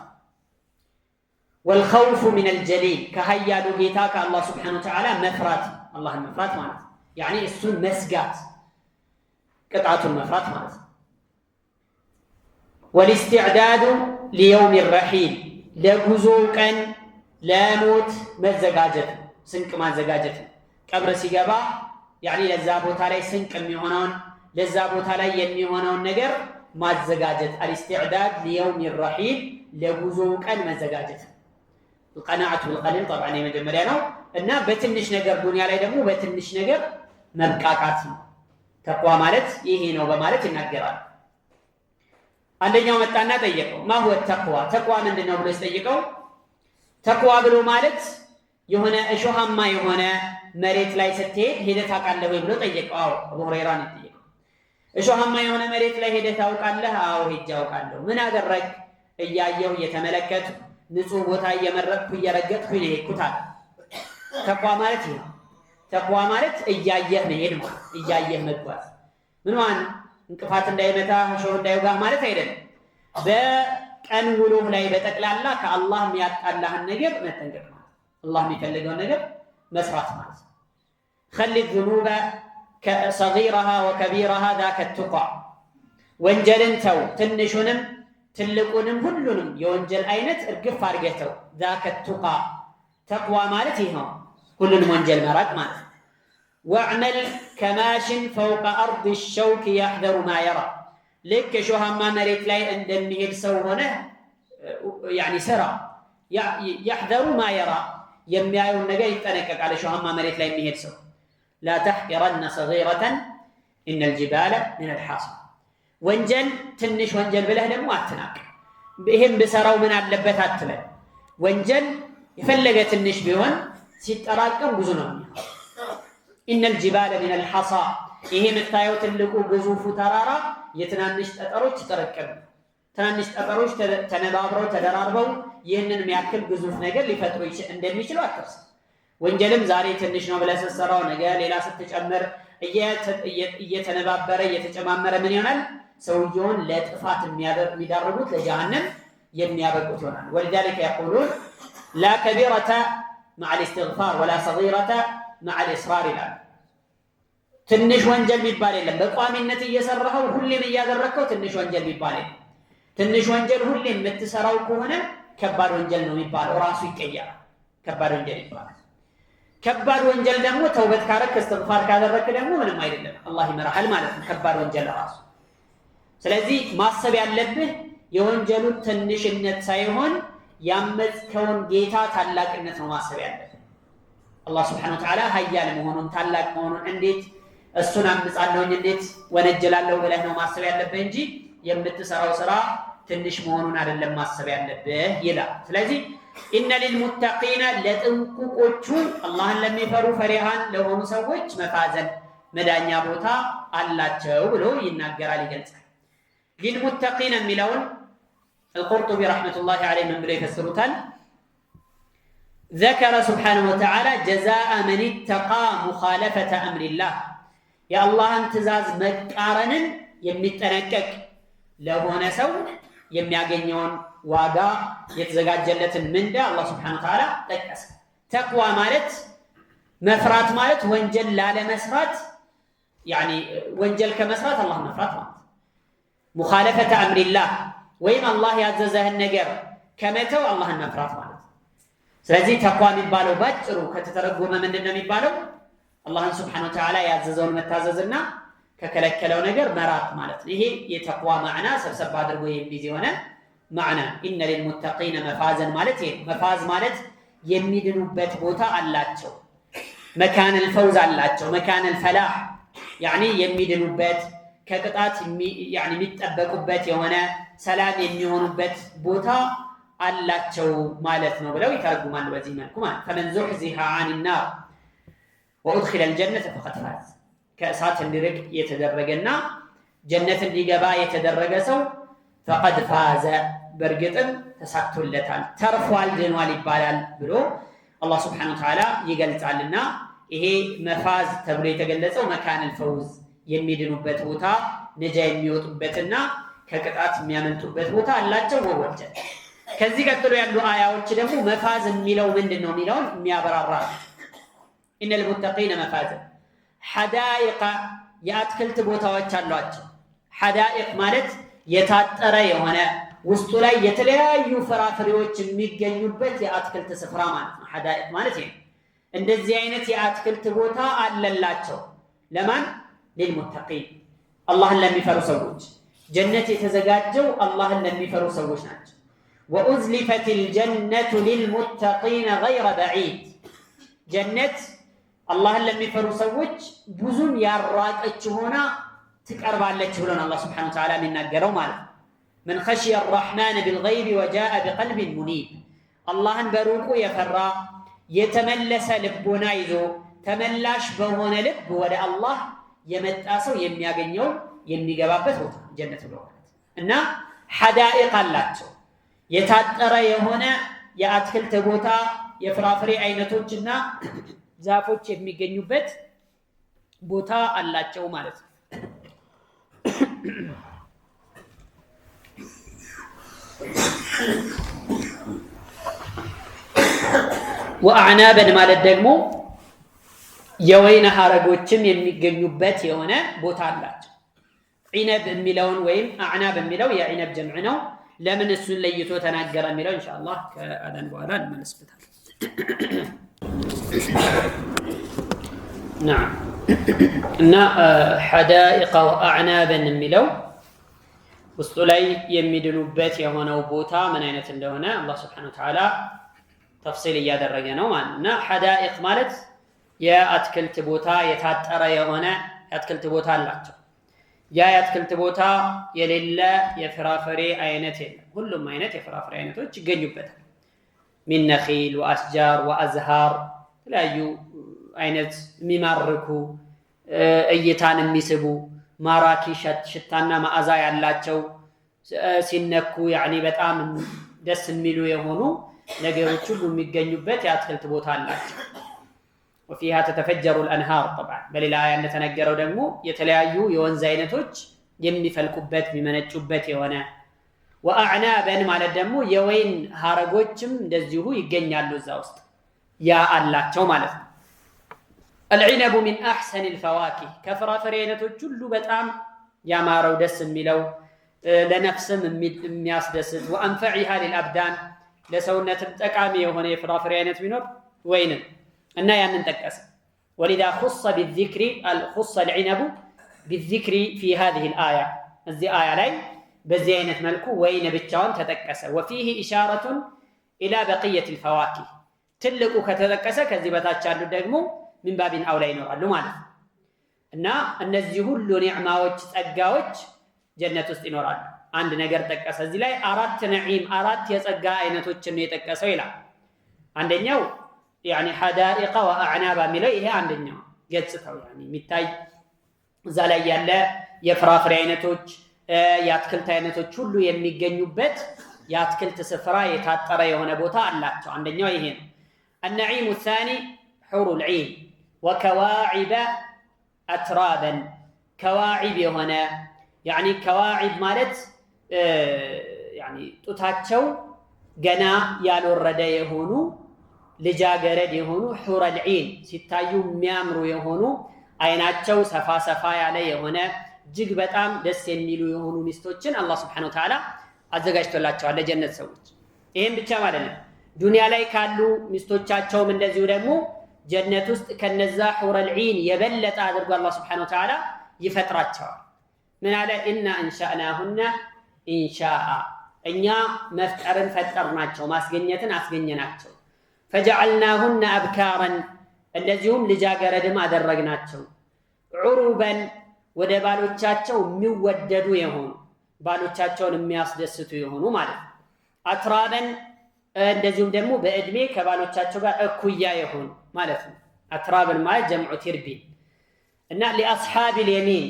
والخوف من الجليل كهيا ጌታ ከአላህ Subhanahu Wa Ta'ala መፍራት አላህን መፍራት ማለት يعني እሱን መስጋት ቅጣቱን መፍራት ማለት والاستعداد ليوم الرحيل ለጉዞ ቀን ለሞት መዘጋጀት ስንቅ ማዘጋጀት ቀብር ሲገባ يعني ለዛ ቦታ ላይ ስንቅ የሚሆነውን ለዛ ቦታ ላይ የሚሆነውን ነገር ማዘጋጀት الاستعداد ليوم الرحيل ለጉዞ ቀን መዘጋጀት القناعة بالقليل طبعا የመጀመሪያ ነው እና በትንሽ ነገር ዱንያ ላይ ደግሞ በትንሽ ነገር መብቃቃት ነው። ተቅዋ ማለት ይሄ ነው በማለት ይናገራል። አንደኛው መጣና ጠየቀው ما هو التقوى ተቅዋ ምንድነው ብሎ ሲጠይቀው ተቅዋ ብሎ ማለት የሆነ እሾሃማ የሆነ መሬት ላይ ስትሄድ ሄደህ ታውቃለህ ወይ ብሎ ጠየቀው። አዎ አቡ ሁረይራ ነው ጠየቀው። እሾሃማ የሆነ መሬት ላይ ሄደህ ታውቃለህ? አዎ ሄጄ አውቃለሁ። ምን አደረግ? እያየሁ እየተመለከቱ ንጹህ ቦታ እየመረጥኩ እየረገጥኩ ነው የሄድኩት። ተቅዋ ማለት ይሄ ነው። ተቅዋ ማለት እያየህ መሄድ ማለት እያየህ መጓዝ ምን ማለት እንቅፋት እንዳይመታ እሾህ እንዳይወጋ ማለት አይደለም። በቀን ውሎህ ላይ በጠቅላላ ከአላህ የሚያጣላህን ነገር መጠንቀቅ ማለት አላህ የሚፈልገውን ነገር መስራት ማለት خلي الذنوب كصغيرها وكبيرها ذاك التقى ወንጀልን ተው ትንሹንም ትልቁንም ሁሉንም የወንጀል አይነት እርግፍ አድርገው ذاك التقى ተቅዋ ማለት ይሄ ነው። ሁሉንም ወንጀል መራቅ ማለት واعمل كماش فوق ارض الشوك يحذر ما يرى لك شوهما مريت ላይ እንደሚሄድ ሰው ሆነ يعني ስራ يحذر ما يرى የሚያየውን ነገር ይጠነቀቃል። ሾሃማ መሬት ላይ የሚሄድ ሰው لا تحقرن صغيرة إن الجبال من الحاصى ወንጀል ትንሽ ወንጀል ብለህ ደግሞ አትናቅ። ይሄን በሰራው ምን አለበት አትበል። ወንጀል የፈለገ ትንሽ ቢሆን ሲጠራቀም ብዙ ነው። إن الجبال من الحصى ይሄ የምታየው ትልቁ ግዙፉ ተራራ የትናንሽ ጠጠሮች ተረከበ። ትናንሽ ጠጠሮች ተነባብረው ተደራርበው ይህንን የሚያክል ግዙፍ ነገር ሊፈጥሩ እንደሚችሉ አትርሳ። ወንጀልም ዛሬ ትንሽ ነው ብለህ ስትሰራው ነገ ሌላ ስትጨምር እየተነባበረ እየተጨማመረ ምን ይሆናል? ሰውየውን ለጥፋት የሚዳርጉት ለጀሃነም የሚያበቁት ይሆናል። ولذلك يقولون لا كبيرة مع الاستغفار ولا صغيرة مع الإصرار ይላል። ትንሽ ወንጀል የሚባል የለም። በቋሚነት እየሰራኸው ሁሌም እያደረከው ትንሽ ወንጀል የሚባል የለም። ትንሽ ወንጀል ሁሌም የምትሰራው ከሆነ ከባድ ወንጀል ነው የሚባለው፣ ራሱ ይቀየራል። ከባድ ወንጀል ይባላል። ከባድ ወንጀል ደግሞ ተውበት ካረክ እስትግፋር ካደረክ ደግሞ ምንም አይደለም፣ አላህ ይመራሃል ማለት ነው። ከባድ ወንጀል ራሱ። ስለዚህ ማሰብ ያለብህ የወንጀሉን ትንሽነት ሳይሆን ያመጽከውን ጌታ ታላቅነት ነው ማሰብ ያለብህ። አላህ Subhanahu Wa Ta'ala ኃያል መሆኑን ታላቅ መሆኑን እንዴት እሱን አምጻለሁኝ እንዴት ወነጀላለሁ ብለህ ነው ማሰብ ያለብህ እንጂ የምትሰራው ስራ ትንሽ መሆኑን አይደለም ማሰብ ያለብህ ይላል። ስለዚህ إن للمتقين ለጥንቁቆቹ አላህን ለሚፈሩ ፈሪሃን ለሆኑ ሰዎች መፋዘን መዳኛ ቦታ አላቸው ብሎ ይናገራል ይገልጻል። للمتقين የሚለውን القرطبي رحمة الله عليه من ብሎ ይፈስሩታል። ذكر سبحانه وتعالى جزاء من اتقى مخالفة أمر الله يا الله انتزاز مقارن የሚጠነቀቅ ለሆነ ሰው የሚያገኘውን ዋጋ የተዘጋጀለትን ምንዳ አላህ Subhanahu Wa Ta'ala ጠቀሰ። ተቅዋ ማለት መፍራት ማለት ወንጀል ላለመስራት يعني ወንጀል ከመስራት አላህ መፍራት ማለት ሙኻለፈተ አምሪላህ ወይም አላህ ያዘዘህን ነገር ከመተው አላህን መፍራት ማለት። ስለዚህ ተቅዋ የሚባለው ባጭሩ ከተተረጎመ ምንድነው የሚባለው? አላህን Subhanahu Wa Ta'ala ያዘዘውን መታዘዝና ከከለከለው ነገር መራቅ ማለት ነው። ይሄ የተቅዋ ማዕና ሰብሰብ አድርጎ የሚይዝ የሆነ ማዕና ኢነ ሊልሙተቂነ መፋዘን ማለት ይሄ መፋዝ ማለት የሚድኑበት ቦታ አላቸው፣ መካን الفوز አላቸው፣ መካን الفلاح يعني የሚድኑበት ከቅጣት يعني የሚጠበቁበት የሆነ ሰላም የሚሆኑበት ቦታ አላቸው ማለት ነው ብለው ይተረጉማሉ በዚህ መልኩ ማለት فمن زحزح عن النار وادخل الجنة فقد فاز ከእሳት እንዲርቅ የተደረገና ጀነት እንዲገባ የተደረገ ሰው فقد فاز በርግጥም ተሳክቶለታል ተርፏል ድኗል ይባላል ብሎ አላህ Subhanahu Wa Ta'ala ይገልጻልና ይሄ መፋዝ ተብሎ የተገለጸው መካን الفوز የሚድኑበት ቦታ ነጃ የሚወጡበትና ከቅጣት የሚያመልጡበት ቦታ አላቸው ወወጀ። ከዚህ ቀጥሎ ያሉ አያዎች ደግሞ መፋዝ የሚለው ምንድነው የሚለውን የሚያበራራ ኢነ الሙተቂነ መፋዝ ሐዳኢቅ የአትክልት ቦታዎች አሏቸው። ሐዳኢቅ ማለት የታጠረ የሆነ ውስጡ ላይ የተለያዩ ፍራፍሬዎች የሚገኙበት የአትክልት ስፍራ ማለት ነው። ሐዳኢቅ ማለት ይሄ እንደዚህ አይነት የአትክልት ቦታ አለላቸው ለማን? للمتقين አላህን ለሚፈሩ ሰዎች ጀነት የተዘጋጀው አላህን ለሚፈሩ ሰዎች ናቸው። وأزلفت الجنة للمتقين غير بعيد ጀነት አላህን ለሚፈሩ ሰዎች ብዙም ያራቀች ሆና ትቀርባለች ብሎ አላህ Subhanahu Wa Ta'ala የሚናገረው ማለት ነው። من خشي الرحمن بالغيب وجاء بقلب منيب አላህን በሩቁ የፈራ የተመለሰ ልቦና ይዞ ተመላሽ በሆነ ልብ ወደ አላህ የመጣ ሰው የሚያገኘው የሚገባበት ቦታ ጀነት ብሎ እና ሐዳኢቅ አላቸው የታጠረ የሆነ የአትክልት ቦታ የፍራፍሬ አይነቶችና ዛፎች የሚገኙበት ቦታ አላቸው ማለት ነው። ወአዕናበን ማለት ደግሞ የወይን ሐረጎችም የሚገኙበት የሆነ ቦታ አላቸው። ዒነብ የሚለውን ወይም አዕናብ የሚለው የዒነብ ጀምዕ ነው። ለምን እሱን ለይቶ ተናገረ የሚለው ኢንሻአላህ ከአዳን በኋላ እንመለስበታለን። نعم እና ሐዳኢቅ ወአዕናበን የሚለው ውስጡ ላይ የሚድኑበት የሆነው ቦታ ምን አይነት እንደሆነ አላህ Subhanahu Wa Ta'ala ተፍሲል እያደረገ ነው ማለት እና ሐዳኢቅ ማለት የአትክልት ቦታ የታጠረ የሆነ የአትክልት ቦታ አላቸው። ያ የአትክልት ቦታ የሌለ የፍራፍሬ አይነት የለም። ሁሉም አይነት የፍራፍሬ አይነቶች ይገኙበታል። ሚን ነኺል ወአስጃር ወአዝሃር የተለያዩ አይነት የሚማርኩ እይታን የሚስቡ ማራኪ ሽታና መዓዛ ያላቸው ሲነኩ ያኒ በጣም ደስ የሚሉ የሆኑ ነገሮች ሁሉ የሚገኙበት የአትክልት ቦታ አላቸው። وفيها تتفجر الانهار طبعا በሌላ አያ እንደተነገረው ደግሞ የተለያዩ የወንዝ አይነቶች የሚፈልቁበት የሚመነጩበት የሆነ ወአዕናበን ማለት ደግሞ የወይን ሐረጎችም እንደዚሁ ይገኛሉ እዛ ውስጥ ያ አላቸው ማለት ነው። العنب من احسن الفواكه ከፍራፍሬ አይነቶች ሁሉ በጣም ያማረው ደስ የሚለው ለነፍስም የሚያስደስት وانفعها للابدان ለሰውነትም ጠቃሚ የሆነ የፍራፍሬ አይነት ቢኖር ወይን እና ያንን ጠቀሰ። ولذا خص بالذكر خص العنب بالذكر في هذه الآية እዚህ አያ ላይ በዚህ አይነት መልኩ ወይን ብቻውን ተጠቀሰ። وفيه إشارة إلى بقية الفواكه ትልቁ ከተጠቀሰ ከዚህ በታች ያሉ ደግሞ من باب أولى ይኖራሉ ማለት ነው። እና እነዚህ ሁሉ ኒዕማዎች ጸጋዎች ጀነት ውስጥ ይኖራሉ። አንድ ነገር ጠቀሰ እዚህ ላይ አራት ነዒም አራት የጸጋ አይነቶችን ነው የጠቀሰው ይላል። አንደኛው يعني حدائق واعناب የሚለው ይሄ አንደኛው ገጽታው يعني የሚታይ እዛ ላይ ያለ የፍራፍሬ አይነቶች የአትክልት አይነቶች ሁሉ የሚገኙበት የአትክልት ስፍራ የታጠረ የሆነ ቦታ አላቸው። አንደኛው ይሄ ነው። النعيم الثاني حور العين وكواعب اترابا كواعب የሆነ يعني كواعب ማለት يعني ጡታቸው ገና ያልወረደ የሆኑ ልጃገረድ የሆኑ ሑረል ዒን ሲታዩ የሚያምሩ የሆኑ አይናቸው ሰፋ ሰፋ ያለ የሆነ እጅግ በጣም ደስ የሚሉ የሆኑ ሚስቶችን አላህ Subhanahu Wa Ta'ala አዘጋጅቶላቸዋል ለጀነት ሰዎች። ይሄን ብቻ ማለት ነው። ዱንያ ላይ ካሉ ሚስቶቻቸውም እንደዚሁ ደግሞ ጀነት ውስጥ ከነዛ ሑረል ዒን የበለጠ አድርጎ አላህ Subhanahu Wa Ta'ala ይፈጥራቸዋል። ምን አለ? ኢና እንሻእናሁነ ኢንሻአ እኛ መፍጠርን ፈጠርናቸው ማስገኘትን አስገኘናቸው። ፈጀዐልናሁነ አብካረን እንደዚሁም ልጃገረድም አደረግናቸው። ዑሩበን ወደ ባሎቻቸው የሚወደዱ የሆኑ ባሎቻቸውን የሚያስደስቱ የሆኑ ማለት ነው። አትራበን እንደዚሁም ደግሞ በእድሜ ከባሎቻቸው ጋር እኩያ የሆኑ ማለት ነው። አትራበን ማለት ጀምዑ ትርቢን እና ለአስሐቢል የሚን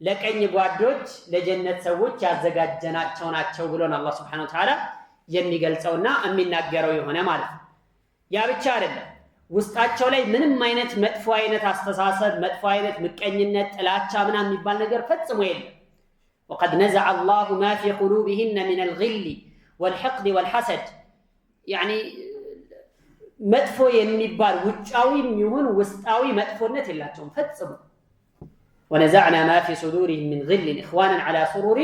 ለቀኝ ጓዶች ለጀነት ሰዎች ያዘጋጀናቸው ናቸው ብሎን አላህ Subhanahu Wa Ta'ala የሚገልጸውና የሚናገረው የሆነ ማለት ነው። ያ ብቻ አይደለም። ውስጣቸው ላይ ምንም አይነት መጥፎ አይነት አስተሳሰብ መጥፎ አይነት ምቀኝነት ጥላቻ ምናምን የሚባል ነገር ፈጽሞ የለም። وقد نزع الله ما في قلوبهن من الغل والحقد والحسد يعني መጥፎ የሚባል ውጫዊም ይሁን ውስጣዊ መጥፎነት የላቸውም ፈጽሞ። ونزعنا ما في صدورهم من غل إخوانا على سرور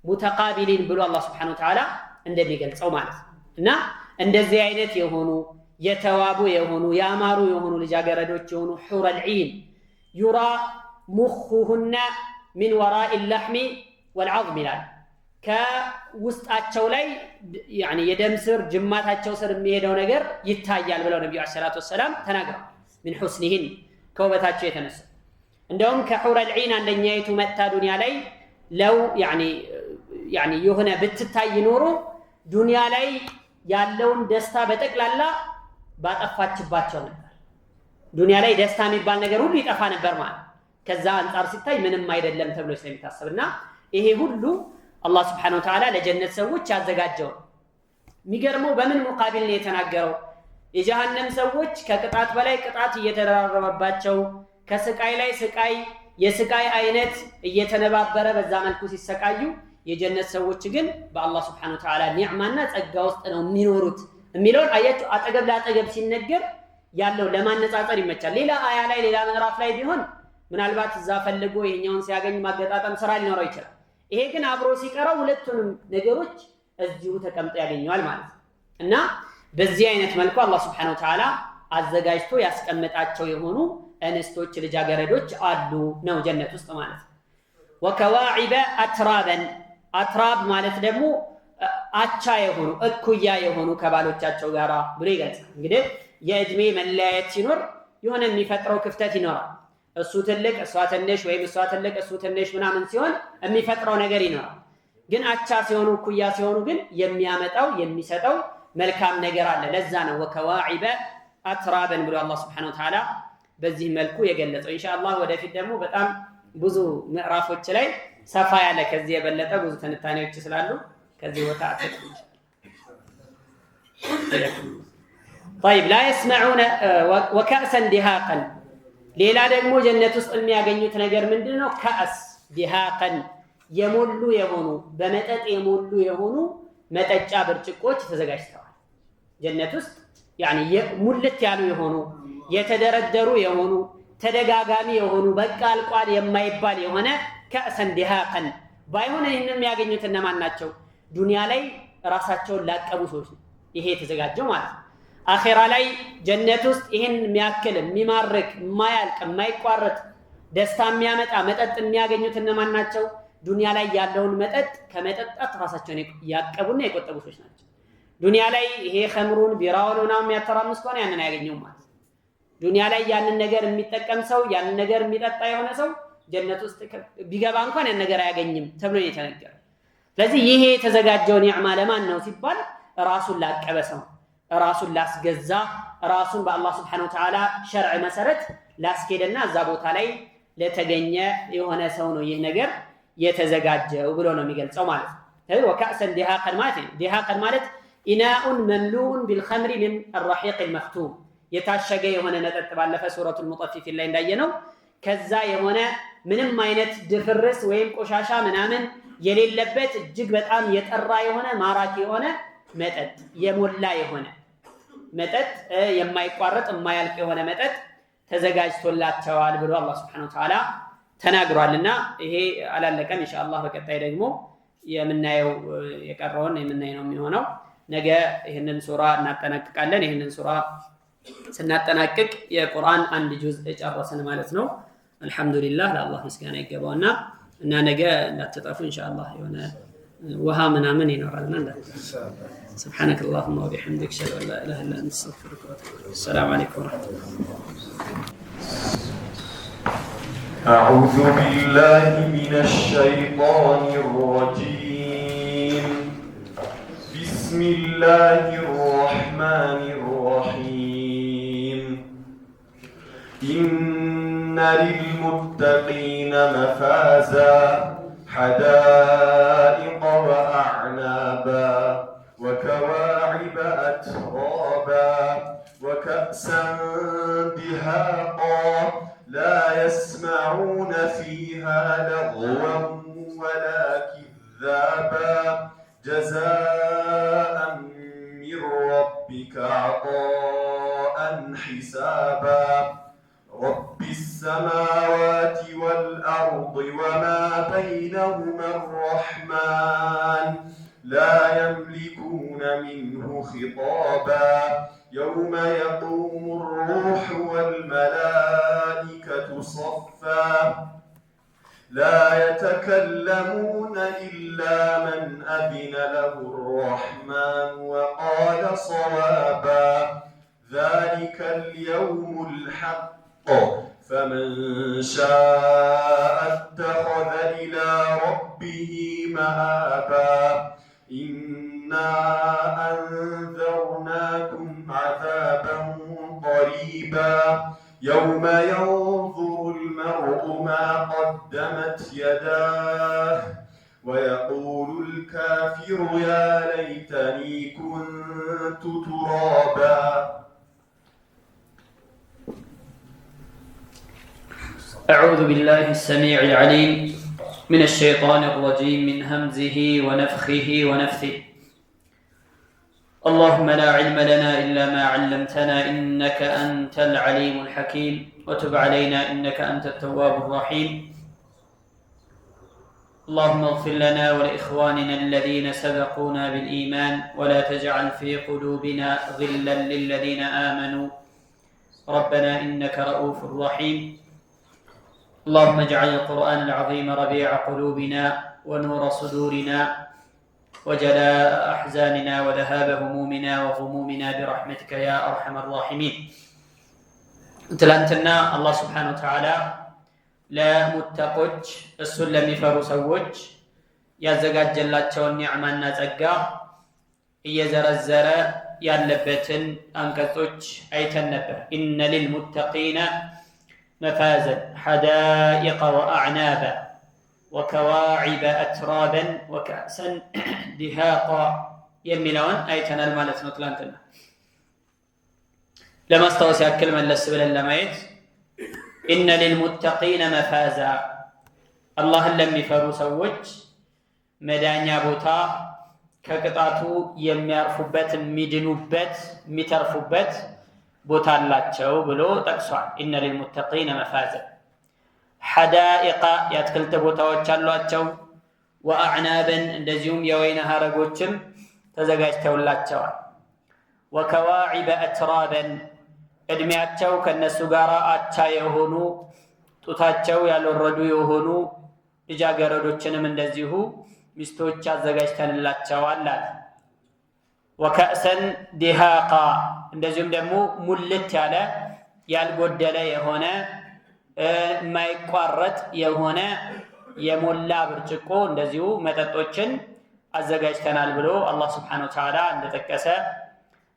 متقابلين ብሎ አላህ Subhanahu Wa Ta'ala እንደሚገልጸው ማለት ነው። እና እንደዚህ አይነት የሆኑ የተዋቡ የሆኑ ያማሩ የሆኑ ልጃገረዶች የሆኑ ሑረል ዒን ዩራ ሙኹሁነ ሚን ወራኢ اللحم والعظم ይላል። ከውስጣቸው ላይ يعني የደም ስር ጅማታቸው ስር የሚሄደው ነገር ይታያል ብለው ነብዩ ሰለላሁ ዐለይሂ ወሰለም ተናግረዋል። من حسنهن ከውበታቸው የተነሳ እንደውም ከሑረል ዒን አንደኛይቱ መጣ ዱንያ ላይ ለው يعني የሆነ ብትታይ ኖሮ ዱንያ ላይ ያለውን ደስታ በጠቅላላ ባጠፋችባቸው ነበር። ዱንያ ላይ ደስታ የሚባል ነገር ሁሉ ይጠፋ ነበር ማለት። ከዛ አንፃር ሲታይ ምንም አይደለም ተብሎ ስለሚታሰብና ይሄ ሁሉ አላህ Subhanahu Wa Ta'ala ለጀነት ሰዎች ያዘጋጀው። የሚገርመው በምን ሙቃቢል ነው የተናገረው? የጀሃነም ሰዎች ከቅጣት በላይ ቅጣት እየተደራረበባቸው ከስቃይ ላይ ስቃይ የስቃይ አይነት እየተነባበረ በዛ መልኩ ሲሰቃዩ የጀነት ሰዎች ግን በአላህ Subhanahu Wa Ta'ala ኒዕማና ጸጋ ውስጥ ነው የሚኖሩት የሚለውን አያችሁ። አጠገብ ለአጠገብ ሲነገር ያለው ለማነጻጸር ይመቻል። ሌላ አያ ላይ ሌላ ምዕራፍ ላይ ቢሆን ምናልባት እዛ ፈልጎ ይሄኛውን ሲያገኝ ማገጣጠም ስራ ሊኖረው ይችላል። ይሄ ግን አብሮ ሲቀራው ሁለቱንም ነገሮች እዚሁ ተቀምጠው ያገኘዋል ማለት ነው። እና በዚህ አይነት መልኩ አላህ Subhanahu Wa Ta'ala አዘጋጅቶ ያስቀመጣቸው የሆኑ እንስቶች ልጃገረዶች አሉ ነው ጀነት ውስጥ ማለት ነው። ወከዋዒበ አትራበን አትራብ ማለት ደግሞ አቻ የሆኑ እኩያ የሆኑ ከባሎቻቸው ጋር ብሎ ይገልጻል። እንግዲህ የእድሜ መለያየት ሲኖር የሆነ የሚፈጥረው ክፍተት ይኖራል። እሱ ትልቅ እሷ ትንሽ ወይም እሷ ትልቅ እሱ ትንሽ ምናምን ሲሆን የሚፈጥረው ነገር ይኖራል። ግን አቻ ሲሆኑ እኩያ ሲሆኑ ግን የሚያመጣው የሚሰጠው መልካም ነገር አለ። ለዛ ነው ወከዋዒበ አትራበን ብሎ አላህ Subhanahu Wa Ta'ala በዚህ መልኩ የገለጸው። ኢንሻአላህ ወደፊት ደግሞ በጣም ብዙ ምዕራፎች ላይ ሰፋ ያለ ከዚህ የበለጠ ብዙ ትንታኔዎች ስላሉ ከዚህ ወጣ አጥተን طيب لا يسمعون وكأسا دهاقا ሌላ ደግሞ ጀነት ውስጥ የሚያገኙት ነገር ምንድነው? ከአስ ዲሃቀን የሞሉ የሆኑ በመጠጥ የሞሉ የሆኑ መጠጫ ብርጭቆች ተዘጋጅተዋል ጀነት ውስጥ يعني ሙልት ያሉ የሆኑ የተደረደሩ የሆኑ ተደጋጋሚ የሆኑ በቃ አልቋል የማይባል የሆነ ከአሰን ዲሃቀን ባይሆን ይሄንን የሚያገኙት እነማን ናቸው? ዱንያ ላይ ራሳቸውን ላቀቡ ሰዎች ነው ይሄ የተዘጋጀው ማለት ነው። አኺራ ላይ ጀነት ውስጥ ይሄን የሚያክል የሚማርክ የማያልቅ የማይቋረጥ ደስታ የሚያመጣ መጠጥ የሚያገኙት እነማን ናቸው? ዱንያ ላይ ያለውን መጠጥ ከመጠጣት ራሳቸውን ያቀቡና የቆጠቡ ሰዎች ናቸው። ዱንያ ላይ ይሄ ኸምሩን ቢራውን ምናምን የሚያተራምስ ከሆነ ያንን አያገኘውም ማለት ነው። ዱንያ ላይ ያንን ነገር የሚጠቀም ሰው ያንን ነገር የሚጠጣ የሆነ ሰው ጀነት ውስጥ ቢገባ እንኳን ያን ነገር አያገኝም ተብሎ ነው የተነገረው። ስለዚህ ይሄ የተዘጋጀው ኒዕማ ለማን ነው ሲባል ራሱን ላቀበ ሰው ራሱን ላስገዛ ራሱን በአላህ Subhanahu Wa Ta'ala ሸርዕ መሰረት ላስኬደና እዛ ቦታ ላይ ለተገኘ የሆነ ሰው ነው ይህ ነገር የተዘጋጀው ብሎ ነው የሚገልጸው ማለት ነው። ወከأسን ዲሃቀን ማለት ነው። ዲሃቀን ማለት ኢናኡን መምሉኡን ቢልኸምሪ ሚን الرحيق المختوم የታሸገ የሆነ መጠጥ ባለፈ ሱረቱል ሙጠፊፊን ላይ እንዳየነው ከዛ የሆነ ምንም አይነት ድፍርስ ወይም ቆሻሻ ምናምን የሌለበት እጅግ በጣም የጠራ የሆነ ማራኪ የሆነ መጠጥ የሞላ የሆነ መጠጥ የማይቋረጥ የማያልቅ የሆነ መጠጥ ተዘጋጅቶላቸዋል ብሎ አላህ Subhanahu Wa Ta'ala ተናግሯልና ይሄ አላለቀም ኢንሻአላህ በቀጣይ ደግሞ የምናየው የቀረውን የምናየው ነው የሚሆነው ነገ ይሄንን ሱራ እናጠናቅቃለን ይሄንን ሱራ ስናጠናቅቅ የቁርአን አንድ ጁዝ ጨረስን ማለት ነው አልহামዱሊላህ ለአላህ ምስጋና ይገባውና እና ነገ እንዳትጠፉ ኢንሻአላህ የሆነ ውሃ ምናምን ይኖራልና سبحانك اللهم وبحمدك اشهد ان لا اله الا انت استغفرك واتوب اليك السلام عليكم ورحمه الله أعوذ بالله من الشيطان الرجيم بسم الله الرحمن الرحيم إن للمتقين مفازا حدائق وأعنابا وكواعب أترابا وكأسا دهاقا لا يسمعون فيها لغوا ولا كذابا جزاء من ربك عطاء حسابا رب السماوات والأرض وما بينهما الرحمن لا يملكون منه خطابا يوم يقوم الروح والملائكة صفا لا يتكلمون إلا من أذن له الرحمن وقال صوابا ذلك اليوم الحق فمن شاء اتخذ إلى ربه مآبا إنا أنذرناكم عذابا قريبا يوم ينظر المرء ما قدمت يداه ويقول الكافر يا ليتني كنت ترابا أعوذ بالله السميع العليم من الشيطان الرجيم من همزه ونفخه ونفثه اللهم لا علم لنا إلا ما علمتنا إنك أنت العليم الحكيم وتب علينا إنك أنت التواب الرحيم اللهم اغفر لنا ولإخواننا الذين سبقونا بالإيمان ولا تجعل في قلوبنا غلا للذين آمنوا ربنا إنك رؤوف رحيم اللهم اجعل القرآن العظيم ربيع قلوبنا ونور صدورنا وجلاء أحزاننا وذهاب همومنا وغمومنا برحمتك يا أرحم الراحمين تلانتنا الله سبحانه وتعالى لا متقج السلم فرسوج يزقاج جلاتشو النعمة نزقا يزرزر يالبتن أنكتوج أيتنبه إن للمتقين مفازا حدائق وأعنابا وكواعب أترابا وكأسا دهاقا يملون أيتنا المالة نطلانتنا لما استوسع كلمة للسبل اللميت إن للمتقين مفازا الله لم يفروا سوج مدانيا بوتا كقطعتو يميارفوبت ميدنوبت ميترفوبت ቦታ አላቸው ብሎ ጠቅሷል إن للمتقين مفازا حدائق የአትክልት ቦታዎች አሏቸው وأعنابا እንደዚሁም የወይን ሐረጎችም ተዘጋጅተውላቸዋል وكواعب أترابا እድሜያቸው ከነሱ ጋር አቻ የሆኑ ጡታቸው ያልወረዱ የሆኑ ልጃገረዶችንም እንደዚሁ ሚስቶች አዘጋጅተንላቸዋል አለ وكأسا دهاقا እንደዚሁም ደግሞ ሙልት ያለ ያልጎደለ የሆነ ማይቋረጥ የሆነ የሞላ ብርጭቆ እንደዚሁ መጠጦችን አዘጋጅተናል ብሎ አላህ Subhanahu Wa Ta'ala እንደተከሰ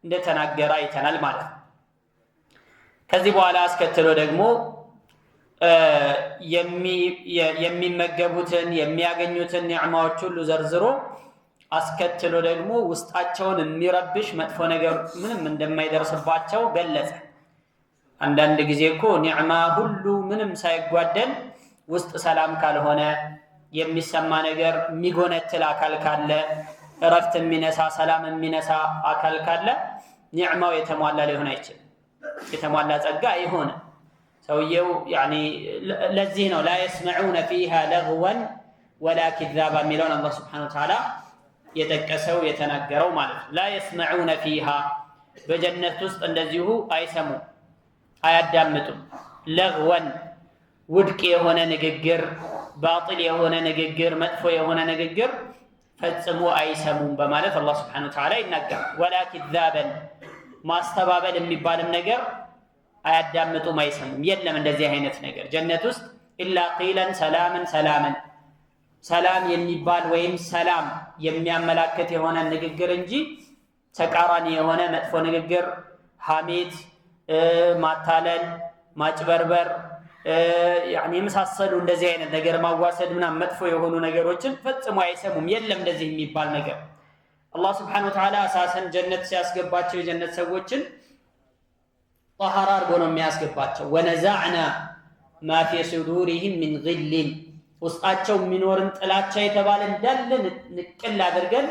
እንደተናገረ አይተናል ማለት ነው ከዚህ በኋላ አስከትሎ ደግሞ የሚመገቡትን የሚያገኙትን ኒዕማዎች ሁሉ ዘርዝሮ አስከትሎ ደግሞ ውስጣቸውን የሚረብሽ መጥፎ ነገር ምንም እንደማይደርስባቸው ገለጸ አንዳንድ ጊዜ እኮ ኒዕማ ሁሉ ምንም ሳይጓደል ውስጥ ሰላም ካልሆነ የሚሰማ ነገር የሚጎነትል አካል ካለ እረፍት የሚነሳ ሰላም የሚነሳ አካል ካለ ኒዕማው የተሟላ ሊሆን አይችልም። የተሟላ ጸጋ ይሆነ ሰውየው ያኒ ለዚህ ነው لا يسمعون فيها لغوا ولا كذابا የሚለውን አላህ Subhanahu Wa Ta'ala የጠቀሰው የተናገረው ማለት ነው። لا يسمعون فيها በጀነት ውስጥ እንደዚሁ አይሰሙ አያዳምጡም። ለግወን ውድቅ የሆነ ንግግር፣ ባጢል የሆነ ንግግር፣ መጥፎ የሆነ ንግግር ፈጽሞ አይሰሙም በማለት አላህ Subhanahu Wa Ta'ala ይናገራል። ወላ كذابا ማስተባበል የሚባልም ነገር አያዳምጡም አይሰሙም። የለም እንደዚህ አይነት ነገር ጀነት ውስጥ ኢላ ቂለን ሰላምን ሰላምን ሰላም የሚባል ወይም ሰላም የሚያመላክት የሆነ ንግግር እንጂ ተቃራኒ የሆነ መጥፎ ንግግር፣ ሐሜት፣ ማታለል፣ ማጭበርበር ያኒ የመሳሰሉ እንደዚህ አይነት ነገር ማዋሰድ ምናምን መጥፎ የሆኑ ነገሮችን ፈጽሞ አይሰሙም። የለም እንደዚህ የሚባል ነገር። አላህ Subhanahu Wa Ta'ala አሳሰን ጀነት ሲያስገባቸው የጀነት ሰዎችን ጣሃራ አድርጎ ነው የሚያስገባቸው። ወነዛዕና ማ ፊ ሱዱሪሂም ሚን ግልን ውስጣቸው የሚኖርን ጥላቻ የተባለ እንዳለ ንቅል አድርገን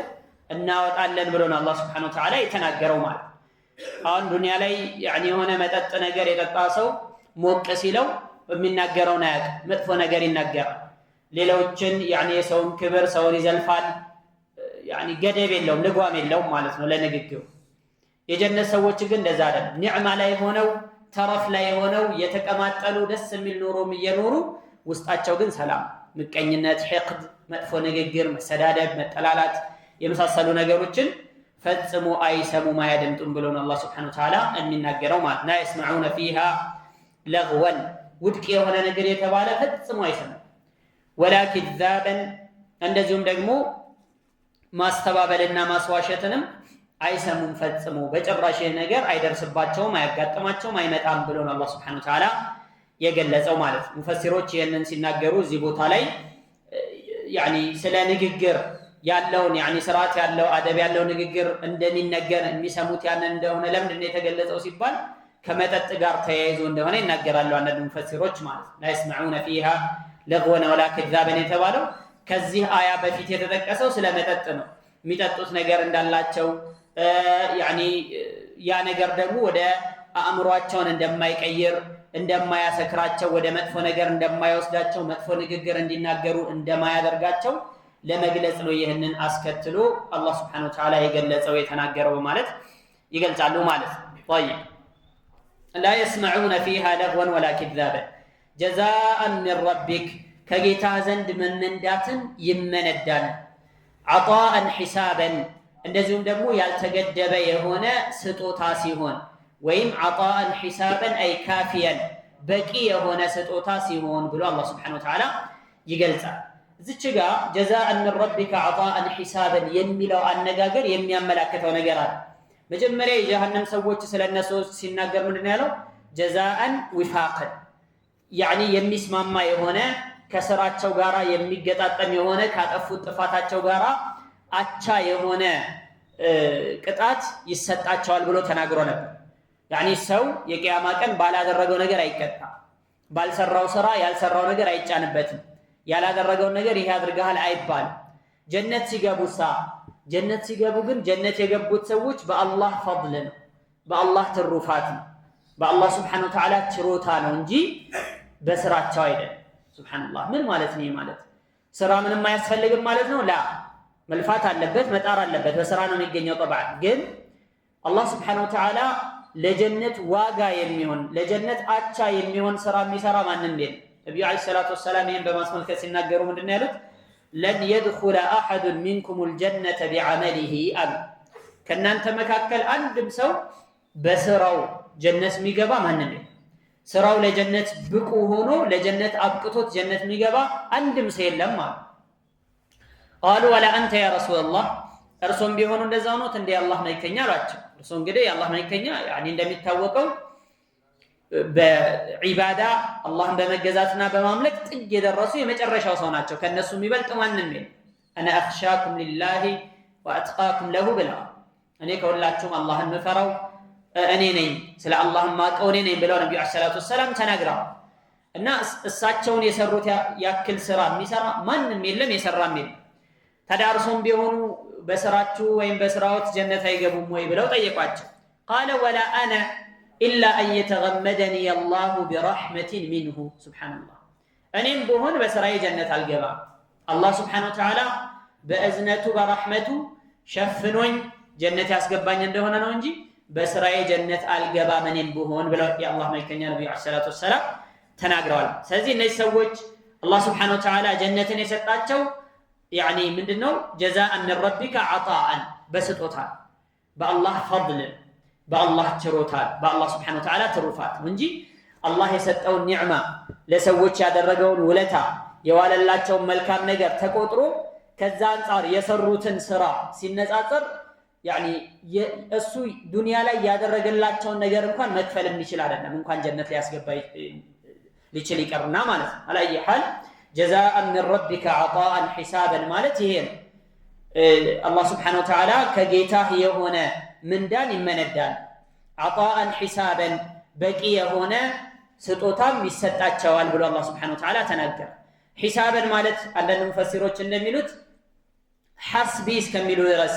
እናወጣለን ብሎ ነው አላህ Subhanahu Wa Ta'ala የተናገረው ማለት። አሁን ዱንያ ላይ ያኒ የሆነ መጠጥ ነገር የጠጣ ሰው ሞቅ ሲለው የሚናገረውን አያውቅም፣ መጥፎ ነገር ይናገራል። ሌሎችን ያኒ የሰውን ክብር ሰውን ይዘልፋል። ያኒ ገደብ የለውም ልጓም የለውም ማለት ነው ለንግግሩ። የጀነት ሰዎች ግን እንደዛ አይደለም። ኒዕማ ላይ ሆነው ተረፍ ላይ ሆነው የተቀማጠሉ ደስ የሚል ኑሮም እየኖሩ ውስጣቸው ግን ሰላም፣ ምቀኝነት፣ ሒቅድ፣ መጥፎ ንግግር፣ መሰዳደብ፣ መጠላላት የመሳሰሉ ነገሮችን ፈጽሞ አይሰሙም አያደምጡም ብሎ ነው አላህ Subhanahu Wa Ta'ala የሚናገረው ማለት ነው። يسمعون فيها لغوا ውድቅ የሆነ ነገር የተባለ ፈጽሞ አይሰሙም። ወላ كذابا እንደዚሁም ደግሞ ማስተባበልና ማስዋሸትንም አይሰሙም ፈጽሞ በጭራሽ ነገር አይደርስባቸውም፣ አያጋጥማቸውም፣ አይመጣም ብሎ ነው አላህ Subhanahu Wa Ta'ala የገለጸው ማለት ነው። ሙፈሲሮች ይህንን ሲናገሩ እዚህ ቦታ ላይ ያኒ ስለ ንግግር ያለውን ያኒ ስርዓት ያለው አደብ ያለው ንግግር እንደሚነገር የሚሰሙት ያንን እንደሆነ ለምንድን ነው የተገለጸው ሲባል ከመጠጥ ጋር ተያይዞ እንደሆነ ይናገራሉ አንዳንድ ሙፈሲሮች ማለት ነው። لا يسمعون فيها لغوا ولا كذابا የተባለው ከዚህ አያ በፊት የተጠቀሰው ስለ መጠጥ ነው። የሚጠጡት ነገር እንዳላቸው ያኒ ያ ነገር ደግሞ ወደ አእምሮአቸውን እንደማይቀይር እንደማያሰክራቸው ወደ መጥፎ ነገር እንደማይወስዳቸው መጥፎ ንግግር እንዲናገሩ እንደማያደርጋቸው ለመግለጽ ነው ይህንን አስከትሎ አላህ Subhanahu Wa Ta'ala የገለጸው የተናገረው ማለት ይገልጻሉ ማለት ነው። طيب لا يسمعون فيها لغوا ولا كذابا جزاء من ربك ከጌታ ዘንድ መመንዳትን ይመነዳል። عطاء حسابا እንደዚሁም ደግሞ ያልተገደበ የሆነ ስጦታ ሲሆን ወይም عطاء حسابا أي كافيا በቂ የሆነ ስጦታ ሲሆን ብሎ አላህ Subhanahu Wa Ta'ala ይገልጻል። እዚች ጋር جزاء من ربك عطاء حسابا የሚለው አነጋገር የሚያመላክተው ነገር አለ። መጀመሪያ የጀሃነም ሰዎች ስለነሱ ሲናገር ምንድን ነው ያለው? جزاء وفاقا ያኒ የሚስማማ የሆነ ከስራቸው ጋራ የሚገጣጠም የሆነ ካጠፉት ጥፋታቸው ጋራ አቻ የሆነ ቅጣት ይሰጣቸዋል ብሎ ተናግሮ ነበር። ያኒ ሰው የቂያማ ቀን ባላደረገው ነገር አይቀጣም፣ ባልሰራው ስራ ያልሰራው ነገር አይጫንበትም፣ ያላደረገው ነገር ይሄ አድርገሃል አይባልም። ጀነት ሲገቡ ግን ጀነት የገቡት ሰዎች በአላህ ፈضል ነው፣ በአላህ ትሩፋት ነው፣ በአላህ Subhanahu Wa Ta'ala ችሮታ ነው እንጂ በስራቸው አይደለም። ሱብሃንአላህ ምን ማለት ነው? ማለት ስራ ምንም አያስፈልግም ማለት ነው? ላ መልፋት አለበት፣ መጣር አለበት፣ በስራ ነው የሚገኘው። طبعا ግን አላህ Subhanahu Wa Ta'ala ለጀነት ዋጋ የሚሆን ለጀነት አቻ የሚሆን ስራ የሚሰራ ማንም የለም። ነብዩ አለይሂ ሰላቱ ወሰላም ይሄን በማስመልከት ሲናገሩ ምንድነው ያሉት? ለን يدخل احد منكم الجنه بعمله አሉ። ከናንተ መካከል አንድም ሰው በስራው ጀነት የሚገባ ማንም የለም። ስራው ለጀነት ብቁ ሆኖ ለጀነት አብቅቶት ጀነት የሚገባ አንድም ሰው የለም ማለት قالوا ولا انت يا رسول الله እርሶም ቢሆኑ እንደዛው ነው እንደ አላህ መልእክተኛ አሏቸው። እርሶ እንግዲህ የአላህ መልእክተኛ ያኒ እንደሚታወቀው በዒባዳ አላህን በመገዛትና በማምለክ ጥግ የደረሱ የመጨረሻው ሰው ናቸው። ከነሱ የሚበልጥ ማንም የለም። انا اخشاكم لله واتقاكم له ብለዋል። እኔ ከሁላችሁም አላህን ምፈራው እኔ ነኝ ስለ አላህ ማቀው እኔ ነኝ ብለው ነብዩ ሰለላሁ ዐለይሂ ወሰለም ተናግረዋል። እና እሳቸውን የሰሩት ያክል ስራ የሚሰራ ማንም የለም የሰራም የለም። ተዳርሶም ቢሆኑ በስራችሁ ወይም በስራዎት ጀነት አይገቡም ወይ ብለው ጠየቋቸው። ቃለ ወላ አነ ኢላ አን የተገመደኒ አላሁ ቢረሕመቲን ሚንሁ ሱብሓነላህ። እኔም ብሆን በስራዬ ጀነት አልገባም፣ አላህ ሱብሓነሁ ወተዓላ በእዝነቱ በረሕመቱ ሸፍኖኝ ጀነት ያስገባኝ እንደሆነ ነው እንጂ በስራዬ ጀነት አልገባም እኔም ብሆን ብለው የአላህ መልእክተኛ ነብዩ ሰለላሁ ዐለይሂ ወሰለም ተናግረዋል። ስለዚህ እነዚህ ሰዎች አላህ ሱብሓነሁ ወተዓላ ጀነትን የሰጣቸው ያኒ ምንድነው ጀዛአን ሚን ረቢከ ዐጣአን በስጦታ በአላህ ፈድል በአላህ ችሮታ በአላህ ሱብሓነሁ ወተዓላ ትሩፋት እንጂ አላህ የሰጠውን ኒዕማ ለሰዎች ያደረገውን ውለታ የዋለላቸውን መልካም ነገር ተቆጥሮ ከዛ አንፃር የሰሩትን ስራ ሲነጻጸር ያኒ እሱ ዱንያ ላይ ያደረገላቸውን ነገር እንኳን መክፈል የሚችል አይደለም፣ እንኳን ጀነት ሊያስገባ ሊችል ይቀርና ማለት ነው። አላየ ሐል ጀዛአን ሚን ረቢከ ዐጣአን ሒሳበን ማለት ይሄ ነው። አላህ ሱብሓነሁ ወተዓላ ከጌታህ የሆነ ምንዳን ይመነዳል። ዐጣአን ሒሳበን በቂ የሆነ ስጦታም ይሰጣቸዋል ብሎ አላህ ሱብሓነሁ ወተዓላ ተናገረ። ሒሳበን ማለት አንዳንድ ሙፈሲሮች እንደሚሉት ሐስቢ እስከሚሉ ድረስ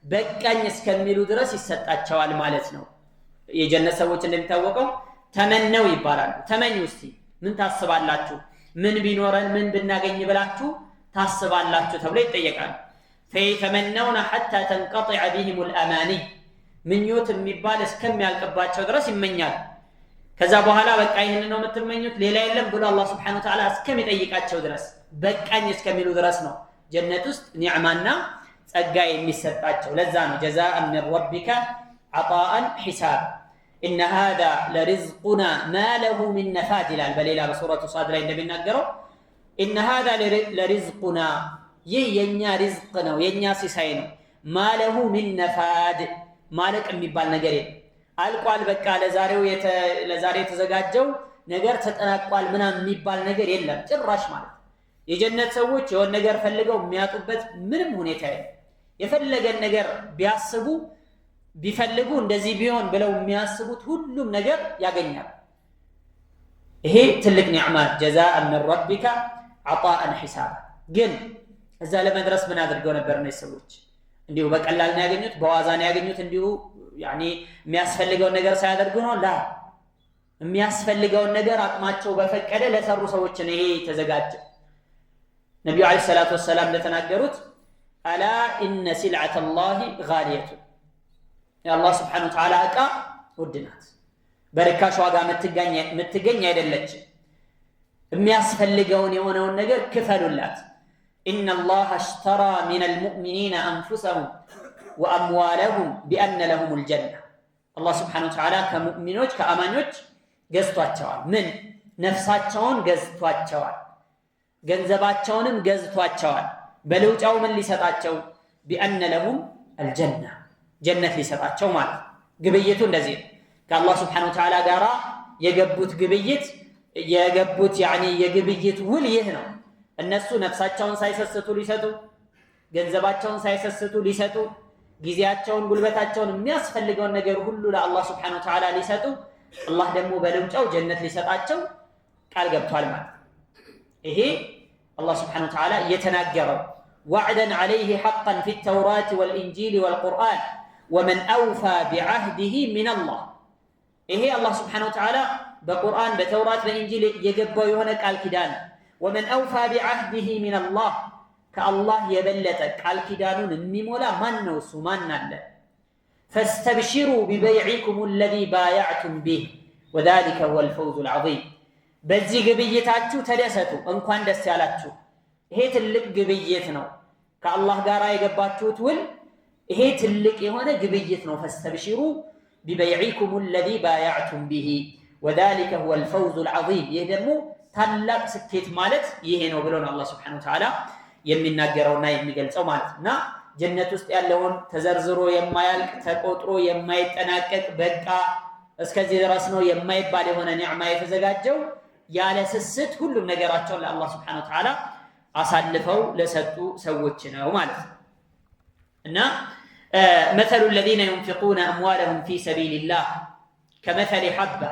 በቃኝ እስከሚሉ ድረስ ይሰጣቸዋል ማለት ነው። የጀነት ሰዎች እንደሚታወቀው ተመነው ይባላሉ። ተመኙ እስቲ ምን ታስባላችሁ? ምን ቢኖረን ምን ብናገኝ ብላችሁ ታስባላችሁ ተብሎ ይጠየቃል። ፈየተመነውነ ሐታ ተንቀጢዐ ቢሂም አልአማኒ ምኞት የሚባል እስከሚያልቅባቸው ድረስ ይመኛል። ከዛ በኋላ በቃ ይህን ነው የምትመኙት ሌላ የለም ብሎ አላህ ሱብሓነሁ ወተዓላ እስከሚጠይቃቸው ድረስ በቃኝ እስከሚሉ ድረስ ነው ጀነት ውስጥ ኒዕማና ጸጋ የሚሰጣቸው። ለዛ ነው ጀዛአን ሚን ረቢከ ዐጣአን ሒሳብ ኢነ ሃዛ ለሪዝቁና ማ ለሁ ሚን ነፋድ ይላል። በሌላ በሱረቱ ሷድ ላይ እንደሚናገረው ኢነ ሃዛ ለሪዝቁና ይህ የኛ ሪዝቅ ነው የኛ ሲሳይ ነው። ማ ለሁ ሚን ነፋድ ማለቅ የሚባል ነገር የለም። አልቋል በቃ ለዛሬ የተዘጋጀው ነገር ተጠናቋል ምናምን የሚባል ነገር የለም ጭራሽ ማለት። የጀነት ሰዎች የሆነ ነገር ፈልገው የሚያጡበት ምንም ሁኔታ የለም። የፈለገን ነገር ቢያስቡ ቢፈልጉ እንደዚህ ቢሆን ብለው የሚያስቡት ሁሉም ነገር ያገኛል። ይሄ ትልቅ ኒዕማ ጀዛአን ሚን ረቢከ ዐጣአን ሒሳባ። ግን እዛ ለመድረስ ምን አድርገው ነበር እነዚህ ሰዎች? እንዲሁ በቀላል ነው ያገኙት? በዋዛ ነው ያገኙት? እንዲሁ ያኒ የሚያስፈልገውን ነገር ሳያደርጉ ነው? ላ የሚያስፈልገውን ነገር አቅማቸው በፈቀደ ለሰሩ ሰዎች ነው ይሄ ተዘጋጀ። ነብዩ አለይሂ ሰላቱ ወሰላም እንደተናገሩት አላ ኢነ ሲልዐተላሂ ጋሊየቱን የአላህ ሱብሓነሁ ወተዓላ ዕቃ ውድ ናት፣ በርካሽ ዋጋ የምትገኝ አይደለችም። የሚያስፈልገውን የሆነውን ነገር ክፈሉላት። ኢነላህ አሽተራ ሚነል ሙእሚኒነ አንፉሰሁም ወአምዋለሁም ቢአነ ለሁሙል ጀና። አላህ ሱብሓነሁ ወተዓላ ከሙእሚኖች ከአማኞች ገዝቷቸዋል። ምን? ነፍሳቸውን ገዝቷቸዋል፣ ገንዘባቸውንም ገዝቷቸዋል። በልውጫው ምን ሊሰጣቸው? ቢአነ ለሁም አልጀና ጀነት ሊሰጣቸው ማለት። ግብይቱ እንደዚህ ነው። ከአላህ ሱብሓነሁ ወተዓላ ጋር የገቡት ግብይት የገቡት ያኒ የግብይት ውል ይህ ነው። እነሱ ነፍሳቸውን ሳይሰስቱ ሊሰጡ፣ ገንዘባቸውን ሳይሰስቱ ሊሰጡ፣ ጊዜያቸውን ጉልበታቸውን የሚያስፈልገውን ነገር ሁሉ ለአላህ ሱብሓነሁ ወተዓላ ሊሰጡ፣ አላህ ደግሞ በልውጫው ጀነት ሊሰጣቸው ቃል ገብቷል ማለት። ይሄ አላህ ሱብሓነሁ ወተዓላ እየተናገረው ወዕደን ዐለይሂ ሐቀን ፊ ተውራት ወልኢንጂል ወልቁርአን ወመን አውፋ ቢዐህዲሂ ሚነላህ። ይሄ አላህ ሱብሓነሁ ወተዓላ በቁርአን በተውራት በኢንጂል የገባው የሆነ ቃል ኪዳን። ወመን አውፋ ቢዐህዲሂ ሚነላህ ከአላህ የበለጠ ቃል ኪዳኑን የሚሞላ ማን ነው? እሱ ማን አለ? ፈስተብሽሩ ቢበይዒኩም አለዚ ባያዕቱም ቢህ ወዛሊከ ሁወል ፈውዙል ዐዚም። በዚህ ግብይታችሁ ተደሰቱ፣ እንኳን ደስ ያላችሁ። ይሄ ትልቅ ግብይት ነው። ከአላህ ጋር የገባችሁት ውል ይሄ ትልቅ የሆነ ግብይት ነው። ፈስተብሽሩ ቢበይዒኩም አለዚ ባያዕቱም ቢህ ወዛሊከ ሁወል ፈውዙል ዐዚም። ይህ ደግሞ ታላቅ ስኬት ማለት ይሄ ነው ብሎ ነው አላህ ሱብሓነሁ ወተዓላ የሚናገረውና የሚገልጸው ማለት እና ጀነት ውስጥ ያለውን ተዘርዝሮ የማያልቅ ተቆጥሮ የማይጠናቀቅ በቃ እስከዚህ ድረስ ነው የማይባል የሆነ ኒዕማ የተዘጋጀው ያለ ስስት ሁሉም ነገራቸውን ለአላህ ሱብሓነሁ ወተዓላ አሳልፈው ለሰጡ ሰዎች ነው ማለት ነው። እና مثل الذين ينفقون أموالهم في سبيل الله كمثل حبة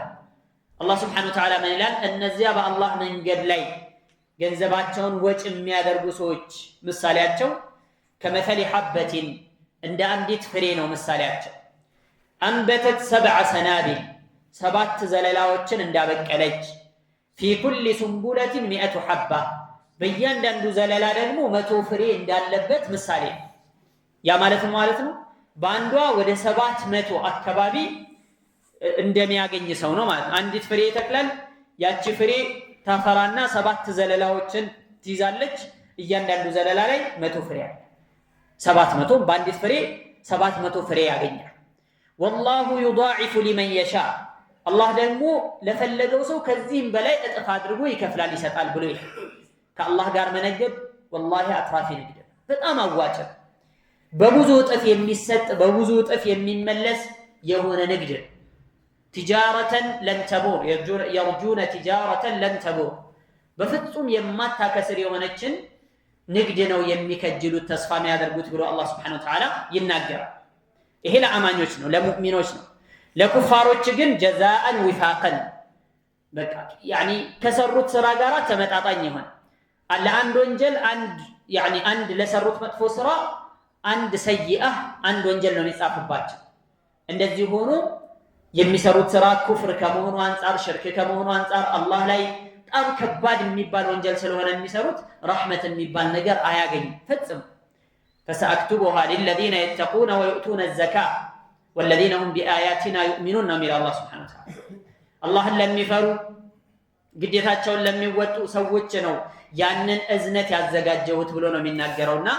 الله سبحانه وتعالى من الآن النزياب الله من قد لي ገንዘባቸውን ወጭ የሚያደርጉ ሰዎች ምሳሌያቸው ከመثل حبة እንደ አንዲት ፍሬ ነው ምሳሌያቸው አንበተት 7 ሰናቢል 7 ዘለላዎችን እንዳበቀለች في كل سنبلة 100 حبة በእያንዳንዱ ዘለላ ደግሞ 100 ፍሬ እንዳለበት ምሳሌ ያ ማለት ነው በአንዷ ወደ 700 አካባቢ እንደሚያገኝ ሰው ነው ማለት አንዲት ፍሬ ይተክላል ያቺ ፍሬ ታፈራና 7 ዘለላዎችን ትይዛለች እያንዳንዱ ዘለላ ላይ 100 ፍሬ አለ 700 በአንዲት ፍሬ 700 ፍሬ ያገኛል والله يضاعف لمن يشاء الله ደግሞ ለፈለገው ሰው ከዚህም በላይ እጥፍ አድርጎ ይከፍላል ይሰጣል ብሎ ይላል ከአላህ ጋር መነገድ والله አትራፊ ንግድ በጣም አዋጭ በብዙ እጥፍ የሚሰጥ በብዙ እጥፍ የሚመለስ የሆነ ንግድ تجارة لن تبور يرجون تجارة لن تبور بفتم يماتا كسر يونتشن نقدنو يميكجلو التصفى ما يدرقوت برو الله سبحانه وتعالى يناقر إيه لا أمانيوشنو لا مؤمنوشنو لا كفاروشجن جزاء وفاقا يعني كسرت سراغارات تمتعطاني هون اللي عند وانجل عند يعني عند لسرت مدفو سرا عند سيئة عند وانجل نصاف باج عند الزيهونو የሚሰሩት ስራ ኩፍር ከመሆኑ አንፃር ሽርክ ከመሆኑ አንፃር አላህ ላይ በጣም ከባድ የሚባል ወንጀል ስለሆነ የሚሰሩት ረህመት የሚባል ነገር አያገኙም ፈጽም فسأكتبها للذين يتقون ويؤتون الزكاة والذين هم بآياتنا يؤمنون من الله سبحانه وتعالى الله ለሚፈሩ ግዴታቸውን ለሚወጡ ሰዎች ነው ያንን እዝነት ያዘጋጀውት ብሎ ነው የሚናገረውና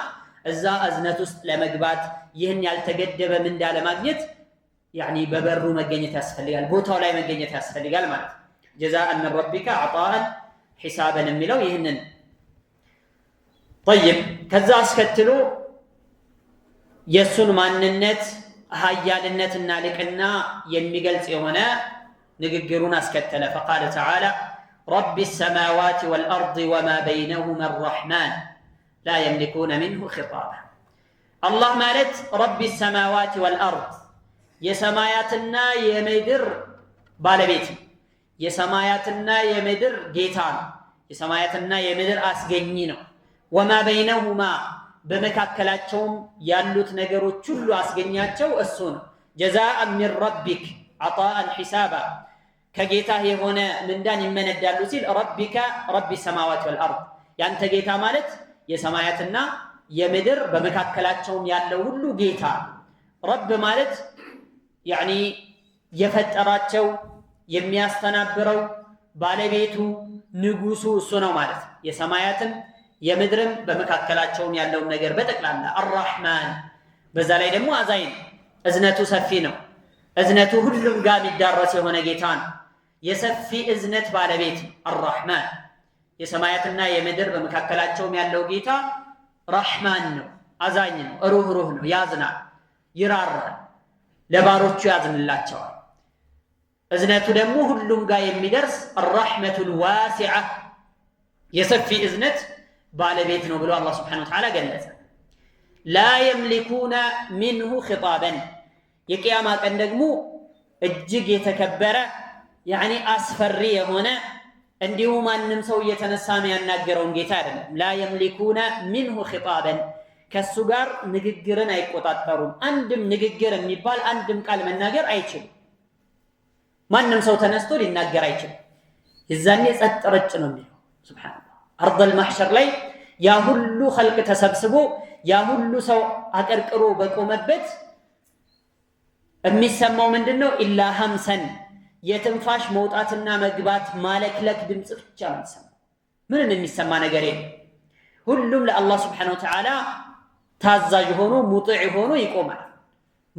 እዛ እዝነት ውስጥ ለመግባት ይህን ያልተገደበ ምን እንዳለ ማግኘት يعني ببرو مجنية أسفليال بوتو لا مجنية أسفليال مالت جزاء من ربك عطاء حسابا ملو يهنن طيب كذا اسكتلو يسون ماننت هيالنت النالكنا يميقلت هنا نققرون اسكتلا فقال تعالى رب السماوات والأرض وما بينهما الرحمن لا يملكون منه خطابا الله مالت رب السماوات والأرض የሰማያትና የምድር ባለቤት የሰማያትና የምድር ጌታ ነው የሰማያትና የምድር አስገኚ ነው ወማ በይነሁማ በመካከላቸውም ያሉት ነገሮች ሁሉ አስገኛቸው እሱ ነው جزاء من ربك عطاء حسابا ከጌታ የሆነ ምንዳን ይመነዳሉ ሲል ربك رب السماوات والارض ያንተ ጌታ ማለት የሰማያትና የምድር በመካከላቸውም ያለው ሁሉ ጌታ ረብ ማለት يعني يفتراتشو يمياستنابرو بالبيتو نغوسو እሱ ነው ማለት የሰማያትን የምድርም በመካከላቸውም ያለው ነገር በተክላላ الرحمن በዛ ላይ ደግሞ አዛይን እዝነቱ ሰፊ ነው እዝነቱ ሁሉም ጋር የሚዳረስ የሆነ ጌታ ነው የሰፊ እዝነት ባለቤት الرحمن የሰማያትና የምድር በመካከላቸውም ያለው ጌታ رحمن ነው አዛኝ ነው ሩህሩህ ነው ያዝናል ይራራል ለባሮቹ ያዝንላቸዋል እዝነቱ ደግሞ ሁሉም ጋር የሚደርስ الرحمة الواسعة የሰፊ እዝነት ባለቤት ነው ብሎ አላህ Subhanahu Wa Ta'ala ገለጸ لا يملكون منه خطابا የቂያማ ቀን ደግሞ እጅግ የተከበረ يعني አስፈሪ የሆነ እንዲሁ ማንንም ሰው እየተነሳ የሚያናገረውን ጌታ አይደለም لا يملكون منه خطابا ከሱ ጋር ንግግርን አይቆጣጠሩም አንድም ንግግር የሚባል አንድም ቃል መናገር አይችልም ማንንም ሰው ተነስቶ ሊናገር አይችልም እዛኔ ጸጥ ረጭ ነው የሚለው ሱብሃንአላህ አርض المحشر ላይ ያ ሁሉ خلق ተሰብስቦ ያ ሁሉ ሰው አቀርቅሮ በቆመበት የሚሰማው ምንድነው ኢላ ሀምሰን የትንፋሽ መውጣትና መግባት ማለክለክ ድምጽ ብቻ ነው የሚሰማው ምንም የሚሰማ ነገር የለም ሁሉም ለአላህ Subhanahu Wa Ta'ala ታዛዥ ሆኖ ሙጢዕ ሆኖ ይቆማል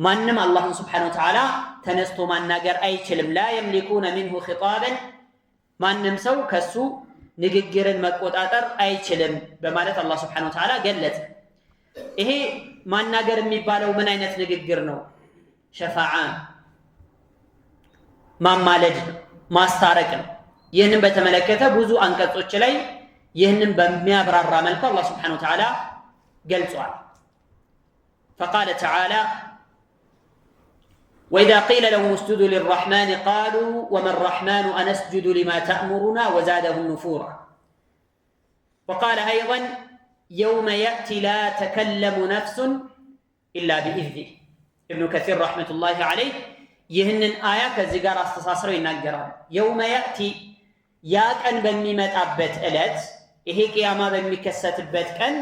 ማንንም አላህን Subhanahu Wa Ta'ala ተነስቶ ማናገር አይችልም لا يملكون منه خطابا ማንንም ሰው ከሱ ንግግርን መቆጣጠር አይችልም በማለት አላህ Subhanahu Wa Ta'ala ገለጸ ይሄ ማናገር የሚባለው ምን አይነት ንግግር ነው ሸፋዓ ማማለድ ማስታረቅ ነው ይህንን በተመለከተ ብዙ አንቀጾች ላይ ይህንን በሚያብራራ መልኩ አላህ Subhanahu Wa Ta'ala ገልጿል فقال تعالى وإذا قيل لهم اسجدوا للرحمن قالوا وما الرحمن أنسجد لما تأمرنا وزادهم نفورا وقال أيضا يوم يأتي لا تكلم نفس إلا بإذنه ابن كثير رحمة الله عليه ይህንን አያ ከዚህ ጋር አስተሳስረው ይናገራል። የውመ ያእቲ ያ ቀን በሚመጣበት ዕለት ይሄ ቅያማ በሚከሰትበት ቀን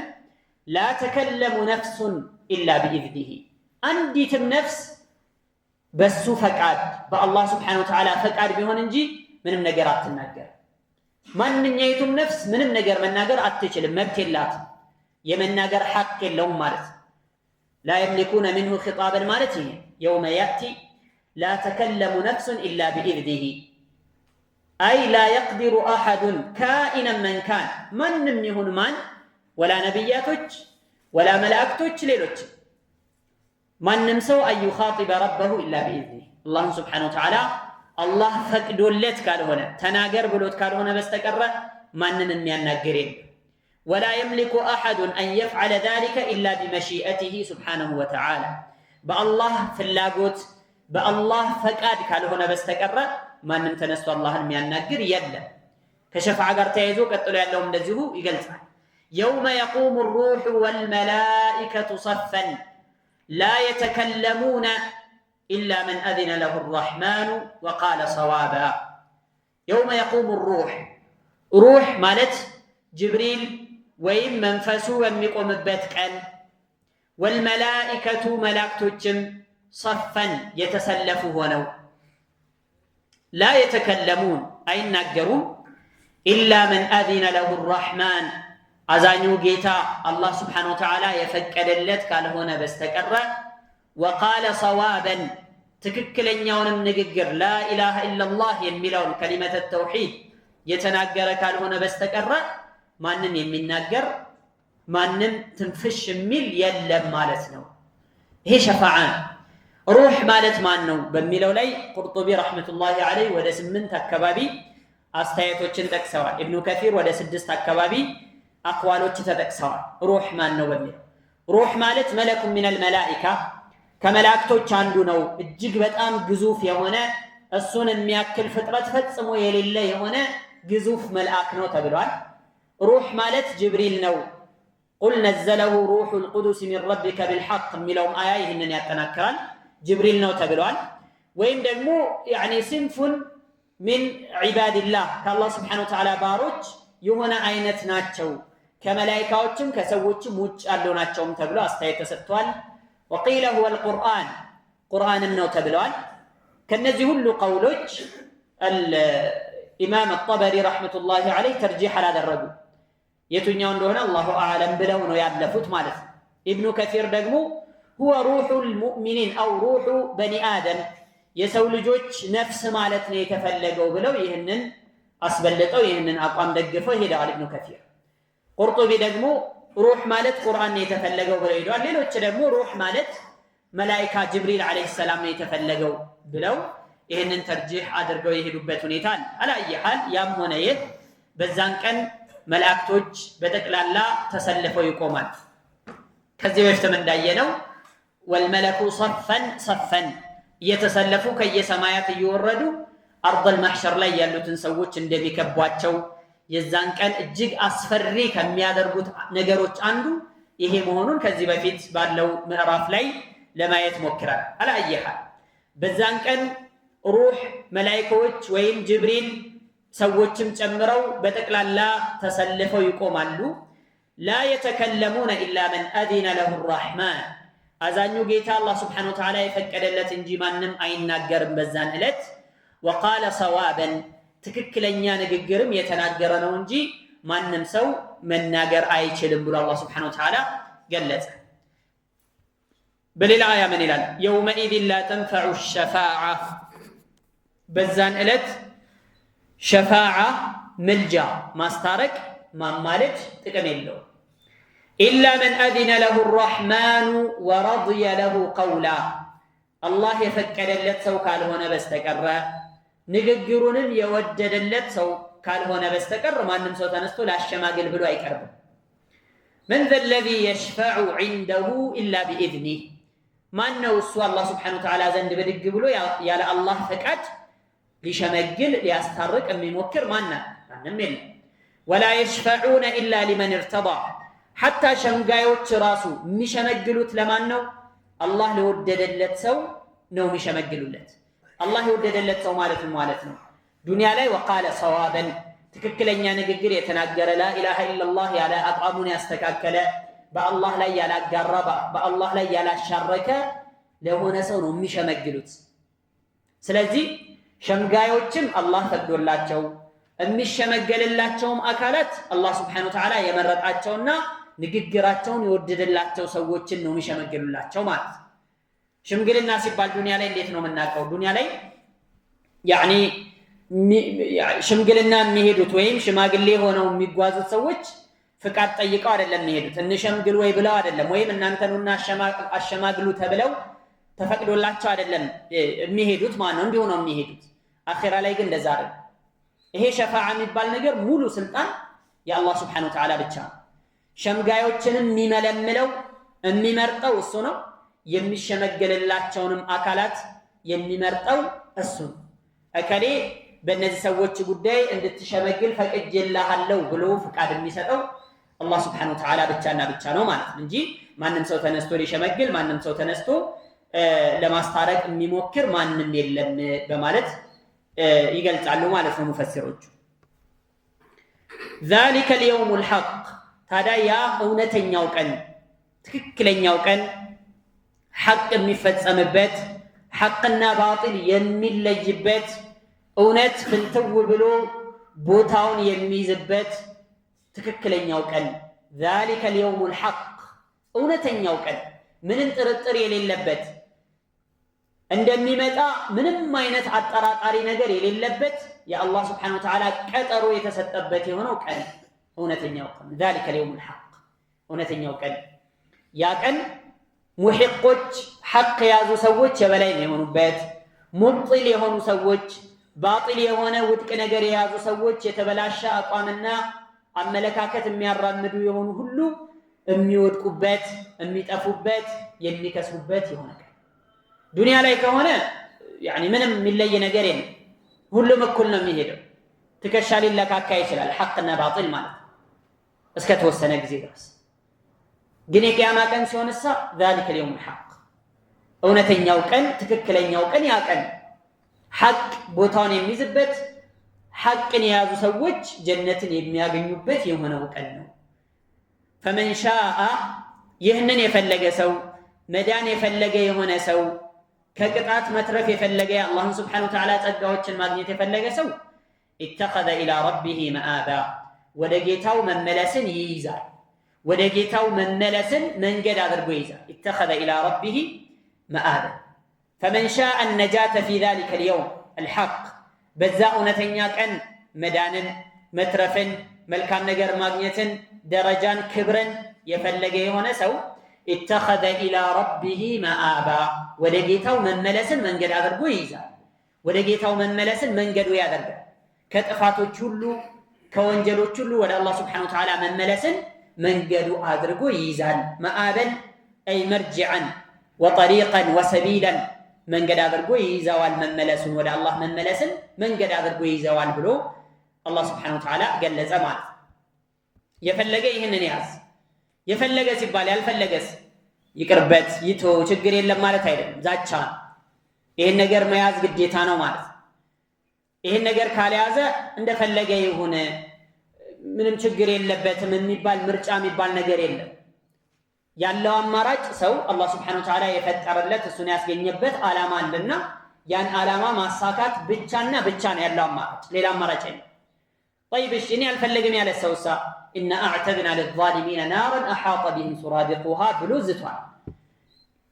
ላ ተከለሙ ነፍሱን ኢላ ቢኢዝኒሂ አንዲትም ነፍስ በሱ ፈቃድ በአላህ ስብሓነሁ ወተዓላ ፈቃድ ቢሆን እንጂ ምንም ነገር አትናገር። ማንኛይቱም ነፍስ ምንም ነገር መናገር አትችልም፣ መብት የላትም፣ የመናገር ሐቅ የለውም ማለት ላ የምሊኩነ ሚንሁ ኺጣበን ማለት ይሄ የውመ ያእቲ لا تكلم نفس إلا بإذنه أي لا يقدر أحد كائنا من كان من يهون من ولا نبياتك ولا ملائكتك ليلك من نمسو أن يخاطب ربه إلا بإذنه الله سبحانه وتعالى الله فقدولت قال هنا تناقر بلوت قال هنا بستقر من يناقرين ولا يملك أحد أن يفعل ذلك إلا بمشيئته سبحانه وتعالى بالله فلاقوت በአላህ ፈቃድ ካልሆነ በስተቀር ማንም ተነስቶ አላህን የሚያናግር የለም። ከሸፋዓ ጋር ተያይዞ ቀጥሎ ያለው እንደዚሁ ይገልጻል። የውመ የቁሙ الروح والملائكة صفا لا يتكلمون إلا من أذن له الرحمن وقال صوابا يوم يقوم الروح روح ማለት ጅብሪል ወይም መንፈሱ በሚቆምበት ቀን والملائكة መላእክቶችም صفا يتسلفوا ونو لا يتكلمون أي ناقرون إلا من أذن له الرحمن أزانيو جيتا الله سبحانه وتعالى يفكر اللت قال هنا بستقر وقال صوابا تككلن يوم نقر لا إله إلا الله يميلون كلمة التوحيد يتناقر قال هنا بستقر ما نم يمين ناقر ما نم تنفش ميل يلم مالتنا هي شفاعان روح مالت مانو بميلو لي قرطبي رحمة الله عليه ودا 8 አካባቢ አስተያየቶችን ተጠቅሰዋል። ኢብኑ ከሲር ወደ 6 አካባቢ አቅዋሎች ተጠቅሰዋል። روح ማነው በሚለው روح ማለት መለኩ ሚነል መላኢካ ከመላእክቶች አንዱ ነው። እጅግ በጣም ግዙፍ የሆነ እሱን የሚያክል ፍጥረት ፈጽሞ የሌለ የሆነ ግዙፍ መልአክ ነው ተብሏል። روح ማለት ጅብሪል ነው። قل نزله روح القدس من ربك بالحق ሚለውም አያ ይህንን ያጠናክራል። ጅብሪል ነው ተብሏል። ወይም ደግሞ يعني صنف من عباد الله ከአላህ Subhanahu Wa Ta'ala ባሮች የሆነ አይነት ናቸው ከመላእክቶችም ከሰዎችም ውጭ ያለው ናቸውም ተብሎ አስተያየት ተሰጥቷል። وقيل هو القرآن ቁርአንም ነው ተብሏል። ከነዚህ ሁሉ ቀውሎች الإمام الطبري رحمة الله عليه ترجيح አላደረጉ የቱኛው እንደሆነ አላሁ አዕለም ብለው ነው ያለፉት ማለት ነው። ኢብኑ ከሲር ደግሞ هو روح المؤمنين أو روح بني آدم የሰው ልጆች ነፍስ ማለት ነው የተፈለገው ብለው ይህንን አስበልጠው ይህንን አቋም ደግፈው ሄደዋል ኢብኑ ከሲር። ቁርጡቢ ደግሞ ሩህ ማለት ቁርአን ነው የተፈለገው ብለው ሄደዋል። ሌሎች ደግሞ ሩህ ማለት መላኢካ ጅብሪል አለይሂ ሰላም ነው የተፈለገው ብለው ይህንን ተርጂህ አድርገው የሄዱበት ሁኔታ አላየሃል። ያም ሆነ ይህ በዛን ቀን መላእክቶች በጠቅላላ ተሰልፈው ይቆማል። ከዚህ በፊትም እንዳየነው ወልመለኩ صفا صفا እየተሰለፉ ከየሰማያት እየወረዱ አርضል ማህሸር ላይ ያሉትን ሰዎች እንደሚከቧቸው የዛን ቀን እጅግ አስፈሪ ከሚያደርጉት ነገሮች አንዱ ይሄ መሆኑን ከዚህ በፊት ባለው ምዕራፍ ላይ ለማየት ሞክራል። አላየሃል በዛን ቀን ሩህ መላእክቶች ወይም ጅብሪል ሰዎችም ጨምረው በጠቅላላ ተሰልፈው ይቆማሉ። لا يتكلمون إلا من أذن له الرحمن አዛኙ ጌታ አላህ Subhanahu Wa Ta'ala የፈቀደለት እንጂ ማንም አይናገርም በዛን ዕለት። وقال صوابا ትክክለኛ ንግግርም የተናገረ ነው እንጂ ማንም ሰው መናገር አይችልም ብሎ አላህ Subhanahu Wa Ta'ala ገለጸ። በሌላ አያ ምን ይላል? يومئذ لا تنفع الشفاعة በዛን ዕለት ሸፋዓ ምልጃ ማስታረቅ ማማለድ ጥቅም የለውም። إلا من أذن له الرحمن ورضي له قولا الله يفكرلت سو قال هنا بستقر ንግግሩንም የወደደለት ሰው ካልሆነ በስተቀር ማንም ሰው ተነስቶ ላሸማግል ብሎ አይቀርብም። من ذا الذي يشفع عنده إلا بإذنه ማን ነው እሱ አላህ Subhanahu Wa Ta'ala ዘንድ ብድግ ብሎ ያለ አላህ ፈቃድ ሊሸመግል ሊያስታርቅ የሚሞክር ማንም የለም ولا يشفعون إلا لمن ارتضى حتى ሸምጋዮች ራሱ የሚሸመግሉት ለማን ነው አላህ ለወደደለት ሰው ነው የሚሸመግሉለት አላህ የወደደለት ሰው ማለት ነው ዱንያ ላይ وقال صوابا ትክክለኛ ንግግር የተናገረ لا إله إلا الله ያለ አቋሙን ያስተካከለ በአላህ ላይ ያላጋራ በአላህ ላይ ያላሻረከ ለሆነ ሰው ነው የሚሸመግሉት ስለዚህ ሸምጋዮችም አላህ ፈቅዶላቸው የሚሸመገልላቸውም አካላት አላህ Subhanahu Wa Ta'ala የመረጣቸውና ንግግራቸውን የወደደላቸው ሰዎችን ነው የሚሸመግሉላቸው ማለት ሽምግልና ሲባል ዱንያ ላይ እንዴት ነው የምናውቀው ዱንያ ላይ ያኒ ሽምግልና የሚሄዱት ወይም ሽማግሌ ሆነው የሚጓዙት ሰዎች ፍቃድ ጠይቀው አይደለም የሚሄዱት እንሸምግል ወይ ብለው አይደለም ወይም እናንተኑና አሸማግሉ ተብለው ተፈቅዶላቸው አይደለም የሚሄዱት ማለት ነው እንዲሁ ነው የሚሄዱት አኺራ ላይ ግን እንደዛ አይደለም ይሄ ሸፋዓ የሚባል ነገር ሙሉ ስልጣን የአላህ Subhanahu Wa Ta'ala ብቻ ነው ሸምጋዮችንም የሚመለምለው የሚመርጠው እሱ ነው የሚሸመገልላቸውንም አካላት የሚመርጠው እሱ ነው አከሌ በእነዚህ ሰዎች ጉዳይ እንድትሸመግል ፈቅጄልሃለሁ ብሎ ፍቃድ የሚሰጠው አላህ Subhanahu Wa Ta'ala ብቻ ነው ማለት እንጂ ማንንም ሰው ተነስቶ ሊሸመግል ማንንም ሰው ተነስቶ ለማስታረቅ የሚሞክር ማንንም የለም በማለት ይገልጻሉ ማለት ነው ሙፈሲሮቹ ذلك اليوم الحق ታዲያ ያ እውነተኛው ቀን ትክክለኛው ቀን ሐቅ የሚፈጸምበት ሐቅና ባጢል የሚለይበት እውነት ፍንትው ብሎ ቦታውን የሚይዝበት ትክክለኛው ቀን ذلك اليوم الحق እውነተኛው ቀን ምንም ጥርጥር የሌለበት እንደሚመጣ ምንም አይነት አጠራጣሪ ነገር የሌለበት የአላህ Subhanahu Wa Ta'ala ቀጠሮ የተሰጠበት የሆነው ቀን እውነተኛው ቀን ذلك اليوم الحق እውነተኛው ቀን ያ ቀን ሙሂቆች ሐቅ ያዙ ሰዎች የበላይ የሆኑበት ሙብጢል የሆኑ ሰዎች ባጢል የሆነ ውድቅ ነገር የያዙ ሰዎች የተበላሸ አቋምና አመለካከት የሚያራምዱ የሆኑ ሁሉ የሚወድቁበት የሚጠፉበት የሚከስቡበት የሆነ ቀን ዱንያ ላይ ከሆነ يعني ምንም የሚለይ ነገር የለም ሁሉም እኩል ነው የሚሄደው ትከሻ ሊለካካ ይችላል ሐቅና ባጢል ማለት እስከ ተወሰነ ጊዜ ድረስ ግን የቂያማ ቀን ሲሆንሳ ذلك اليوم الحق እውነተኛው ቀን ትክክለኛው ቀን ያ ቀን ሐቅ ቦታውን የሚይዝበት ሐቅን የያዙ ሰዎች ጀነትን የሚያገኙበት የሆነው ቀን ነው فمن شاء ይህንን የፈለገ ሰው መዳን የፈለገ የሆነ ሰው ከቅጣት መትረፍ የፈለገ አላህን Subhanahu Wa Ta'ala ጸጋዎችን ማግኘት የፈለገ ሰው اتخذ الى ربه مآبا ወደ ጌታው መመለስን ይይዛል ወደ ጌታው መመለስን መንገድ አድርጎ ይይዛል اتخذ الى ربه مآبا فمن شاء النجاة في ذلك اليوم الحق በዛ እውነተኛ ቀን መዳንን መትረፍን መልካም ነገር ማግኘትን ደረጃን ክብርን የፈለገ የሆነ ሰው اتخذ الى ربه مآبا ወደ ጌታው መመለስን መንገድ አድርጎ ይይዛል ወደ ጌታው መመለስን መንገዱ ያደርጋል ከጥፋቶች ሁሉ ከወንጀሎች ሁሉ ወደ አላህ Subhanahu Wa Ta'ala መመለስን መንገዱ አድርጎ ይይዛል مآبا اي مرجعا وطريقا وسبيلا መንገድ አድርጎ ይይዛዋል መመለሱን ወደ አላህ መመለስን መንገድ አድርጎ ይይዛዋል ብሎ አላህ Subhanahu Wa Ta'ala ገለጸ ማለት የፈለገ ይሄንን ያዝ የፈለገ ሲባል ያልፈለገስ ይቅርበት ይቶ ችግር የለም ማለት አይደለም ዛቻ ይሄን ነገር መያዝ ግዴታ ነው ማለት ይሄን ነገር ካልያዘ እንደፈለገ ይሁን ምንም ችግር የለበትም የሚባል ምርጫ የሚባል ነገር የለም ያለው አማራጭ ሰው አላህ Subhanahu Wa Ta'ala የፈጠረለት እሱን ያስገኘበት ዓላማ አለና ያን ዓላማ ማሳካት ብቻና ብቻ ነው ያለው አማራጭ ሌላ አማራጭ የለም طيب እሺ እኔ አልፈልግም ያለ ሰውሳ إن أعتدنا للظالمين نارا أحاط بهم سرادقها ብሎ ዝቷል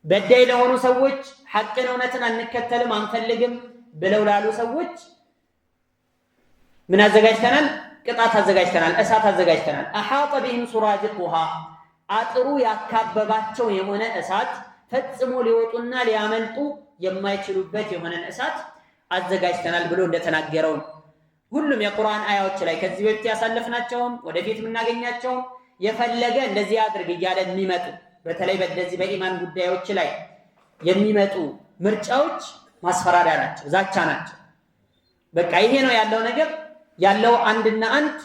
በዳይ ለሆኑ ሰዎች ሐቅን እውነትን አንከተልም አንፈልግም ብለው ላሉ ሰዎች ምን አዘጋጅተናል ቅጣት አዘጋጅተናል እሳት አዘጋጅተናል أحاط بهم سرادقها አጥሩ ያካበባቸው የሆነ እሳት ፈጽሞ ሊወጡና ሊያመልጡ የማይችሉበት የሆነ እሳት አዘጋጅተናል ብሎ እንደተናገረው ሁሉም የቁርአን አያዎች ላይ ከዚህ በፊት ያሳለፍናቸው ወደፊት የምናገኛቸው የፈለገ እንደዚህ አድርግ እያለ የሚመጡ በተለይ በእነዚህ በኢማን ጉዳዮች ላይ የሚመጡ ምርጫዎች ማስፈራሪያ ናቸው፣ ዛቻ ናቸው። በቃ ይሄ ነው ያለው ነገር ያለው አንድና አንድ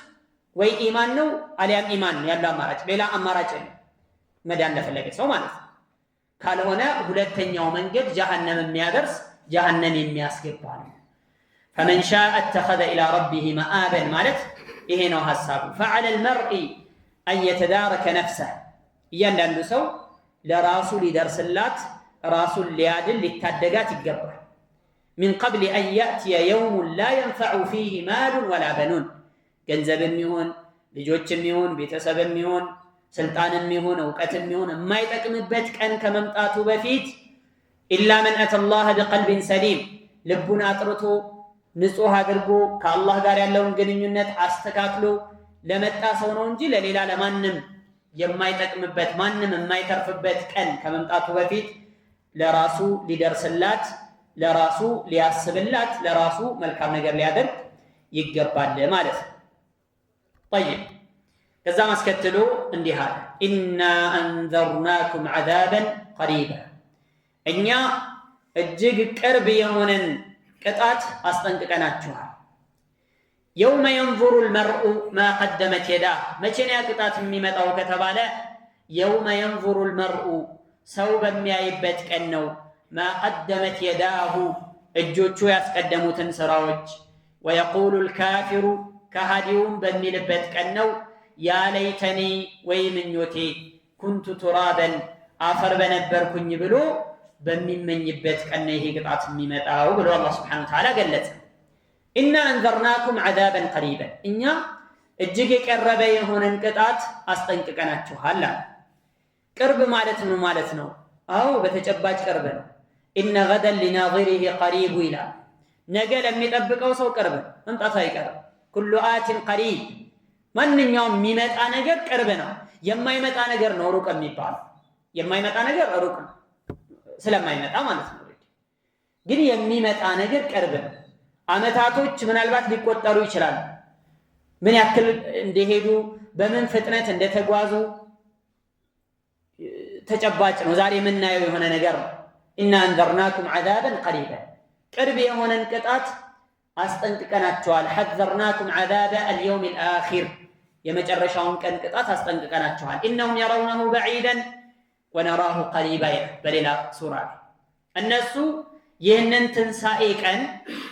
ወይ ኢማን ነው አሊያም ኢማን ነው ያለው አማራጭ፣ ሌላ አማራጭ የለም መዳን ለፈለገ ሰው ማለት ነው። ካልሆነ ሁለተኛው መንገድ ጀሃነም የሚያደርስ ጀሃነም የሚያስገባ ነው። فمن شاء اتخذ الى ربه مآبا ማለት ይሄ ነው ሐሳቡ። فعلى المرء ان يتدارك نفسه እያንዳንዱ ሰው ለራሱ ሊደርስላት ራሱን ሊያድን ሊታደጋት ይገባል። من قبل ان ياتي يوم لا ينفع فيه مال ولا بنون ገንዘብም ይሁን ልጆችም ይሁን ቤተሰብም ይሁን ስልጣንም ይሁን ዕውቀትም ይሁን የማይጠቅምበት ቀን ከመምጣቱ በፊት إلا من أتى الله بقلب سليم ልቡን አጥርቶ ንጹህ አድርጎ ከአላህ ጋር ያለውን ግንኙነት አስተካክሎ ለመጣ ሰው ነው እንጂ ለሌላ ለማንም የማይጠቅምበት ማንም የማይተርፍበት ቀን ከመምጣቱ በፊት ለራሱ ሊደርስላት ለራሱ ሊያስብላት ለራሱ መልካም ነገር ሊያደርግ ይገባል ማለት ነው። طيب ከዛ ማስከተሉ እንዲህ አለ إنا أنذرناكم عذابا قريبا እኛ እጅግ ቅርብ የሆነን ቅጣት አስጠንቅቀናችኋል። يوم ينظر المرء ما قدمت يداه መቼ ነው ቅጣት የሚመጣው ከተባለ يوم ينظر المرء ሰው በሚያይበት ቀን ነው። ما قدمت يداه እጆቹ ያስቀደሙትን ስራዎች ويقول الكافر ከሃዲውም በሚልበት ቀን ነው يا ليتني ወይ ምኞቴ كنت ترابا አፈር በነበርኩኝ ብሎ በሚመኝበት ቀን ይሄ ቅጣት የሚመጣው ብሎ አላህ Subhanahu Wa Ta'ala ገለጸ። إنا أنذرناكم عذابا قريبا እኛ እጅግ የቀረበ የሆነን ቅጣት አስጠንቅቀናችኋል። ቅርብ ማለት ምን ማለት ነው? አዎ በተጨባጭ ቅርብ ነው። إن غدا لناظره قريب ይላል። ነገ ለሚጠብቀው ሰው ቅርብ ነው፣ መምጣቱ አይቀርም። كل آت قريب ማንኛውም የሚመጣ ነገር ቅርብ ነው። የማይመጣ ነገር ነው ሩቅ የሚባለው። የማይመጣ ነገር ሩቅ ነው ስለማይመጣ ማለት ነው። ግን የሚመጣ ነገር ቅርብ ነው። አመታቶች ምናልባት ሊቆጠሩ ይችላል። ምን ያክል እንደሄዱ በምን ፍጥነት እንደተጓዙ ተጨባጭ ነው። ዛሬ የምናየው የሆነ ነገር ነው። إنا أنذرناكم عذابا قريبا ቅርብ የሆነን ቅጣት አስጠንቅቀናችኋል። حذرناكم عذاب اليوم الآخر የመጨረሻውን ቀን ቅጣት አስጠንቅቀናችኋል። إنهم يرونه بعيدا ونراه قريبا በሌላ ሱራ እነሱ ይህንን ትንሣኤ ቀን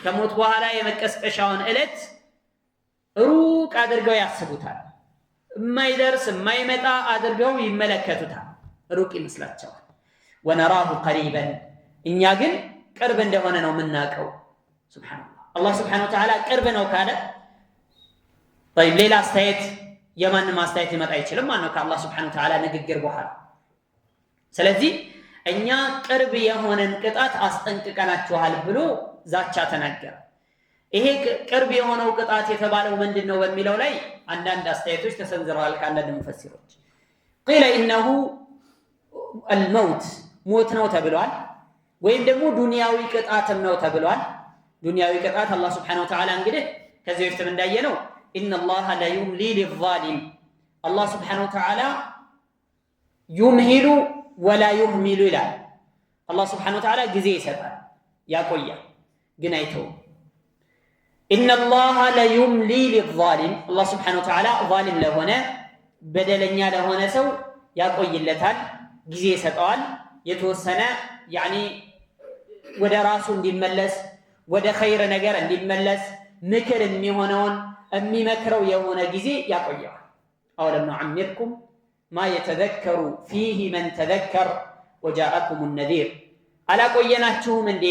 ከሞት በኋላ የመቀስቀሻውን ዕለት ሩቅ አድርገው ያስቡታል። የማይደርስ የማይመጣ አድርገው ይመለከቱታል። ሩቅ ይመስላቸዋል። ወነራሁ ቀሪበን እኛ ግን ቅርብ እንደሆነ ነው የምናውቀው። ሱብሃንአላህ አላህ ሱብሃነሁ ወተዓላ ቅርብ ነው ካለ طيب ሌላ አስተያየት የማንም አስተያየት ሊመጣ አይችልም ማለት ነው ከአላህ ሱብሃነሁ ወተዓላ ንግግር በኋላ። ስለዚህ እኛ ቅርብ የሆነን ቅጣት አስጠንቅቀናችኋል ብሎ ዛቻ ተናገረ። ይሄ ቅርብ የሆነው ቅጣት የተባለው ምንድነው በሚለው ላይ አንዳንድ አስተያየቶች ተሰንዝረዋል ከአንዳንድ ሙፈሲሮች። قيل انه الموت ሞት ነው ተብሏል፣ ወይም ደግሞ ዱንያዊ ቅጣትም ነው ተብሏል። ዱንያዊ ቅጣት አላህ Subhanahu Wa Ta'ala እንግዲህ ከዚህ በፊት እንዳየነው ان الله لا يملي للظالم አላህ Subhanahu Wa Ta'ala يمهل ولا يهمل ይላል። አላህ Subhanahu Wa Ta'ala ጊዜ ይሰጣል ያቆያል፣ ግን አይተውም። ان الله لا يملي للظالم አላህ Subhanahu Wa Ta'ala ዛሊም ለሆነ በደለኛ ለሆነ ሰው ያቆይለታል፣ ጊዜ ይሰጠዋል። የተወሰነ ወደ ራሱ እንዲመለስ ወደ ኸይር ነገር እንዲመለስ ምክር የሚሆነውን የሚመክረው የሆነ ጊዜ ያቆየዋል። አወለም ነዑሚርኩም ማ የተዘከሩ ፊህ መን ተዘከር ወጃአኩም ነዚር አላቆየናችሁም እንዴ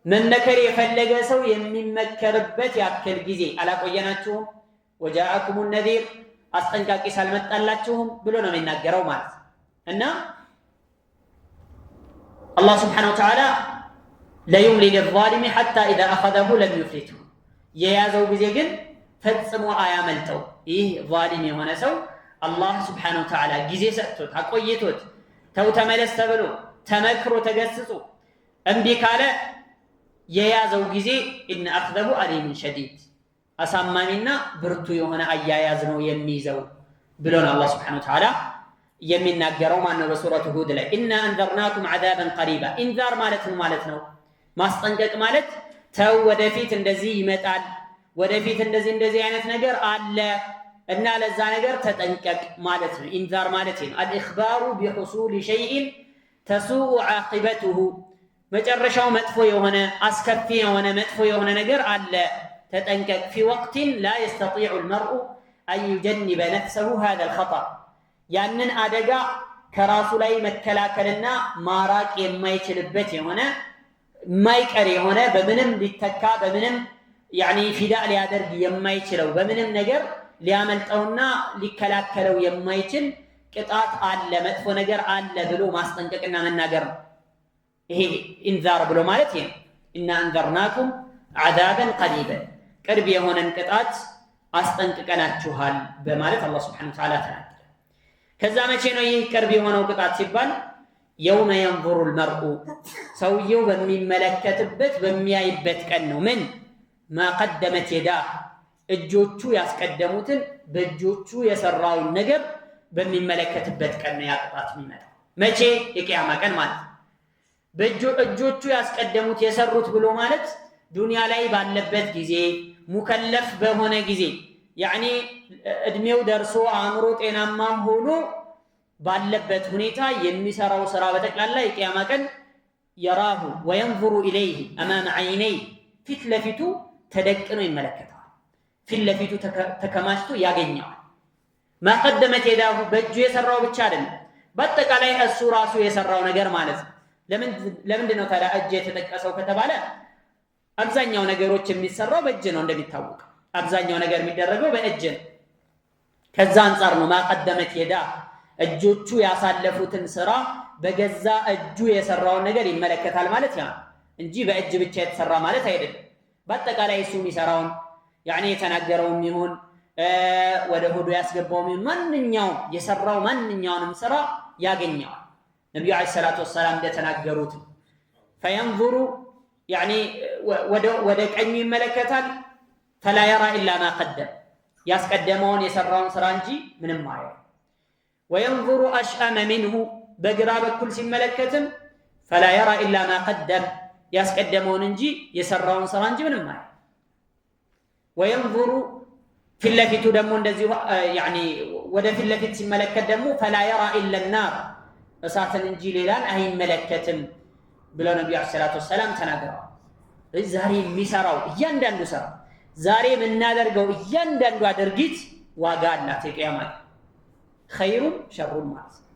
መመከር የፈለገ ሰው የሚመከርበት ያክል ጊዜ አላቆየናችሁም? ወጃአኩም ነዚር አስጠንቃቂ ሳልመጣላችሁም ብሎ ነው የሚናገረው ማለት ነው። እና አላህ Subhanahu Wa Ta'ala لا يملي للظالم حتى إذا أخذه لم يفلته የያዘው ጊዜ ግን ፈጽሞ አያመልጠው። ይህ ዛሊም የሆነ ሰው አላህ Subhanahu Wa Ta'ala ጊዜ ሰጥቶት አቆይቶት ተው ተመለስ ተብሎ ተመክሮ ተገስጾ እምቢ ካለ የያዘው ጊዜ إن أخذه أليم شديد አሳማሚና ብርቱ የሆነ አያያዝ ነው የሚይዘው ብሎን አላህ ሱብሓነሁ ወተዓላ የሚናገረው ማነው በሱረቱ ሁድ ላይ ኢና አንዘርናኩም ዐዛበን ቀሪባ። ኢንዛር ማለት ነው ማስጠንቀቅ ማለት ተው ወደፊት እንደዚህ ይመጣል፣ ወደፊት እንደዚህ አይነት ነገር አለ እና ለዛ ነገር ተጠንቀቅ ማለት ነው። ኢንዛር ማለት ነው አልኢኽባሩ ቢሑሱሊ ሸይኢን ተሱኡ ዓቂበቱሁ፣ መጨረሻው መጥፎ የሆነ አስከፊ የሆነ መጥፎ የሆነ ነገር አለ ተጠንቀቅ። ፊ ወቅቲን ላ የስተጢዑ ልመርኡ አን ዩጀንበ ነፍሰሁ ሃዛል ኸጠር፣ ያንን አደጋ ከራሱ ላይ መከላከልና ማራቅ የማይችልበት የሆነ የማይቀር የሆነ በምንም ሊተካ በምንም ፊዳ ሊያደርግ የማይችለው በምንም ነገር ሊያመልጠውና ሊከላከለው የማይችል ቅጣት አለ፣ መጥፎ ነገር አለ ብሎ ማስጠንቀቅና መናገር ነው። ይሄ ኢንዛር ብሎ ማለት ይሄ ኢና አንዘርናኩም ዐዛበን ቀሪበን፣ ቅርብ የሆነን ቅጣት አስጠንቅቀናችኋል በማለት አላህ ሱብሓነሁ ወተዓላ ተናገረ። ከዛ መቼ ነው ይህ ቅርብ የሆነው ቅጣት ሲባል የውመ የንዙሩ ልመርኡ፣ ሰውየው በሚመለከትበት በሚያይበት ቀን ነው። ምን ማ ቀደመት የዳህ፣ እጆቹ ያስቀደሙትን በእጆቹ የሰራውን ነገር በሚመለከትበት ቀን ነው ያ ቅጣት የሚመጣው። መቼ? የቂያማ ቀን ማለት ነው። እጆቹ ያስቀደሙት የሰሩት ብሎ ማለት ዱንያ ላይ ባለበት ጊዜ ሙከለፍ በሆነ ጊዜ እድሜው ደርሶ አእምሮ ጤናማ ሆኖ ባለበት ሁኔታ የሚሰራው ስራ በጠቅላላ የቂያማ ቀን የራሁ ወየንዙሩ ኢለይህ አማመ ዐይነይህ፣ ፊት ለፊቱ ተደቅኖ ይመለከተዋል፣ ፊት ለፊቱ ተከማችቶ ያገኘዋል። ማቀደመት የዳሁ በእጁ የሰራው ብቻ አይደለም፣ በአጠቃላይ እሱ ራሱ የሰራው ነገር ማለት ነው። ለምንድን ነው ታዲያ እጅ የተጠቀሰው ከተባለ አብዛኛው ነገሮች የሚሰራው በእጅ ነው። እንደሚታወቀው አብዛኛው ነገር የሚደረገው በእጅ ነው። ከዛ አንጻር ነው ማቀደመት የዳህ፣ እጆቹ ያሳለፉትን ስራ በገዛ እጁ የሰራውን ነገር ይመለከታል ማለት ያ እንጂ በእጅ ብቻ የተሰራ ማለት አይደለም። በአጠቃላይ እሱ የሚሰራውን የተናገረውም ይሁን ወደ ሆዱ ያስገባውም ይሁን ማንኛውም የሰራው ማንኛውንም ስራ ያገኘዋል። ነቢዩ ዓለይሂ ሰላቱ ወሰላም እንደተናገሩት ፈየንዙሩ ወደ ቀኙ ይመለከታል፣ ፈላ የራ ኢላ ማ ቀደም፣ ያስቀደመውን የሰራውን ስራ እንጂ ምንም አያየው። ወየንዙሩ አሽአመ ሚንሁ፣ በግራ በኩል ሲመለከትም ፈላ የራ ኢላ ማ ቀደም፣ ያስቀደመውን እንጂ የሰራውን ስራ እንጂ ምንም አያየው። ወየንዙሩ ፊት ለፊቱ ደግሞ እንደዚሁ ወደ ፊት ለፊት ሲመለከት ደግሞ ፈላ የራ ኢላ ናር፣ እሳትን እንጂ ሌላን አይመለከትም ብለው ነቢዩ ዓለይሂ ሰላቱ ወሰላም ተናግረዋል። ዛሬ የሚሰራው እያንዳንዱ ስራ፣ ዛሬ የምናደርገው እያንዳንዷ ድርጊት ዋጋ አላት የቂያማ ቀን፣ ኸይሩም ሸሩም ማለት ነው።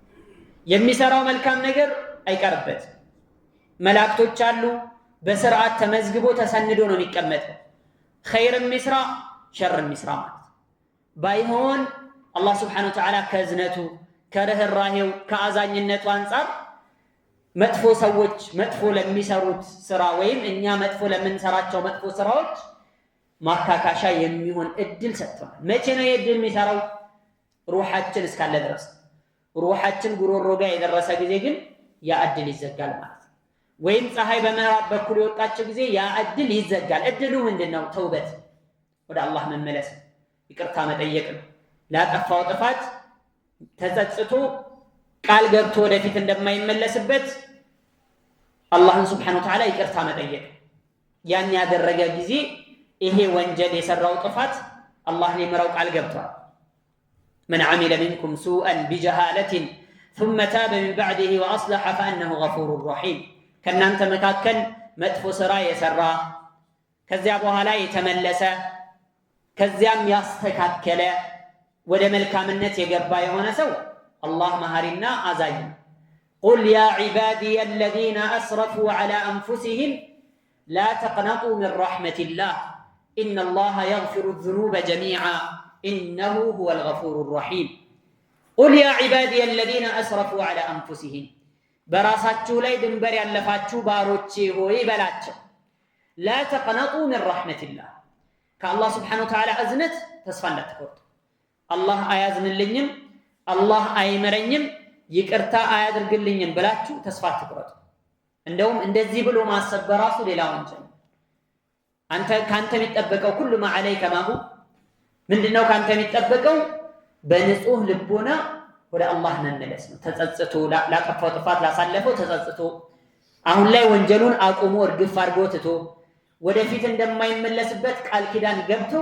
የሚሰራው መልካም ነገር አይቀርበትም። መላእክቶች አሉ፣ በስርዓት ተመዝግቦ ተሰንዶ ነው የሚቀመጠው። ኸይር የሚስራ ሸር የሚስራ ማለት ባይሆን አላህ ሱብሓነሁ ወተዓላ ከእዝነቱ ከርህራሄው ከአዛኝነቱ አንጻር መጥፎ ሰዎች መጥፎ ለሚሰሩት ስራ ወይም እኛ መጥፎ ለምንሰራቸው መጥፎ ስራዎች ማካካሻ የሚሆን እድል ሰጥቶናል። መቼ ነው የእድል የሚሰራው? ሩሓችን እስካለ ድረስ። ሩሓችን ጉሮሮ ጋር የደረሰ ጊዜ ግን ያ እድል ይዘጋል ማለት ነው። ወይም ፀሐይ በምዕራብ በኩል የወጣችው ጊዜ ያ እድል ይዘጋል። እድሉ ምንድን ነው? ተውበት፣ ወደ አላህ መመለስ፣ ይቅርታ መጠየቅ ነው። ላጠፋው ጥፋት ተጸጽቶ ቃል ገብቶ ወደፊት እንደማይመለስበት አላህን ሱብሓነሁ ወተዓላ ይቅርታ መጠየቅ። ያን ያደረገ ጊዜ ይሄ ወንጀል የሰራው ጥፋት አላህ ሊምረው ቃል ገብቷል። መን ዐሚለ ሚንኩም ሱአን ቢጀሃለትን ثم تاب من بعده وأصلح فأنه غفور رحيم። ከእናንተ መካከል መጥፎ ስራ የሰራ ከዚያ በኋላ የተመለሰ ከዚያም ያስተካከለ ወደ መልካምነት የገባ የሆነ ሰው አላህ መሐሪና አዛኝ። ቁል ያ ዒባዲየ አለዚነ አስረፉ ዐላ አንፉሲሂም ላ ተቅነጡ ሚን ረሕመቲላህ ኢነላሃ የግፊሩ ዙኑበ ጀሚዓ ኢነሁ ሁወል ገፉሩ ረሒም። ቁል ያ ዒባዲየ አለዚነ አስረፉ ዐላ አንፉሲሂም፣ በራሳችሁ ላይ ድንበር ያለፋችሁ ባሮቼ ሆይ በላቸው። ላ ተቅነጡ ሚን ረሕመቲላህ፣ ከአላህ ስብሓነሁ ወተዓላ እዝነት ተስፋ እንዳትቆርጡ። አላህ አያዝንልኝም፣ አላህ አይምረኝም፣ ይቅርታ አያድርግልኝም ብላችሁ ተስፋ አትቁረጡ። እንደውም እንደዚህ ብሎ ማሰብ በራሱ ሌላ ወንጀል። ካንተ የሚጠበቀው ኩሉ ማ ዐለይከ ማሁ፣ ምንድነው ካንተ የሚጠበቀው? በንጹህ ልቦና ወደ አላህ መመለስ ነው። ተጸጽቶ ላጠፋው ጥፋት ላሳለፈው ተጸጽቶ አሁን ላይ ወንጀሉን አቁሞ እርግፍ አድርጎ ትቶ ወደፊት እንደማይመለስበት ቃል ኪዳን ገብቶ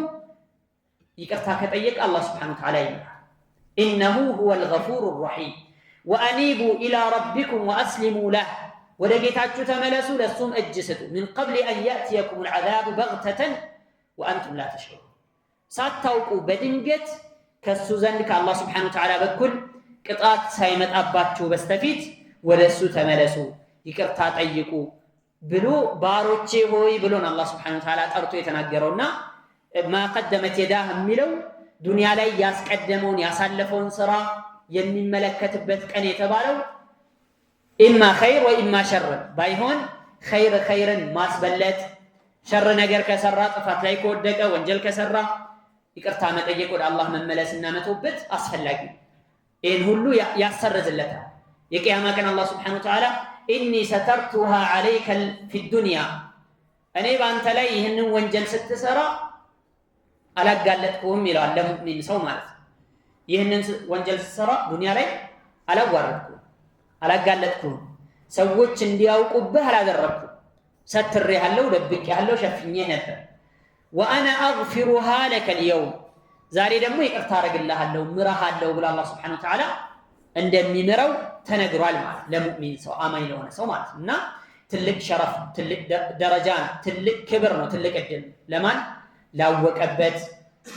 ይቅርታ ከጠየቀ አላህ Subhanahu Wa Ta'ala ይምራል። إنه هو الغفور الرحيم وأنيبوا إلى ربكم وأسلموا له ወደ ጌታችሁ ተመለሱ ለሱም እጅ ስጡ من قبل أن يأتيكم العذاب بغتة وأنتم لا تشعرون ሳታውቁ በድንገት ከሱ ዘንድ ከአላህ Subhanahu Wa Ta'ala በኩል ቅጣት ሳይመጣባችሁ በስተፊት ወደሱ ተመለሱ ይቅርታ ጠይቁ ብሎ ባሮቼ ሆይ ብሎን አላህ Subhanahu Wa Ta'ala ጠርቶ የተናገረውና ما قدمت يداه የሚለው ዱንያ ላይ ያስቀደመውን ያሳለፈውን ስራ የሚመለከትበት ቀን የተባለው ኢማ ኸይር ወኢማ ሸር ባይሆን ኸይርን ማስበለት ሸር ነገር ከሰራ ጥፋት ላይ ከወደቀ ወንጀል ከሰራ ይቅርታ መጠየቅ ወደ አላህ መመለስና መተውበት አስፈላጊ ይህን ሁሉ ያሰርዝለታል። የቂያማ ቀን አላህ Subhanahu Wa Ta'ala ኢኒ ሰተርቱሃ عليك في الدنيا እኔ ባንተ ላይ ይህንን ወንጀል ስትሰራ አላጋለጥኩም ይላል ለሙእሚን ሰው ማለት ይህንን ወንጀል ስትሰራ ዱንያ ላይ አላዋረድኩም አላጋለጥኩም ሰዎች እንዲያውቁብህ አላደረኩም ሰትሬሃለሁ ደብቄሃለሁ ሸፍኜህ ነበር وانا اغفرها لك اليوم ዛሬ ደግሞ ይቅርታ አረግልሃለሁ ምራሃለሁ ብሎ አላህ Subhanahu Wa Ta'ala እንደሚምረው ተነግሯል ማለት ለሙእሚን ሰው አማኝ ለሆነ ሰው ማለት እና ትልቅ ሸረፍ ትልቅ ደረጃ ትልቅ ክብር ነው ትልቅ እድል ለማን ላወቀበት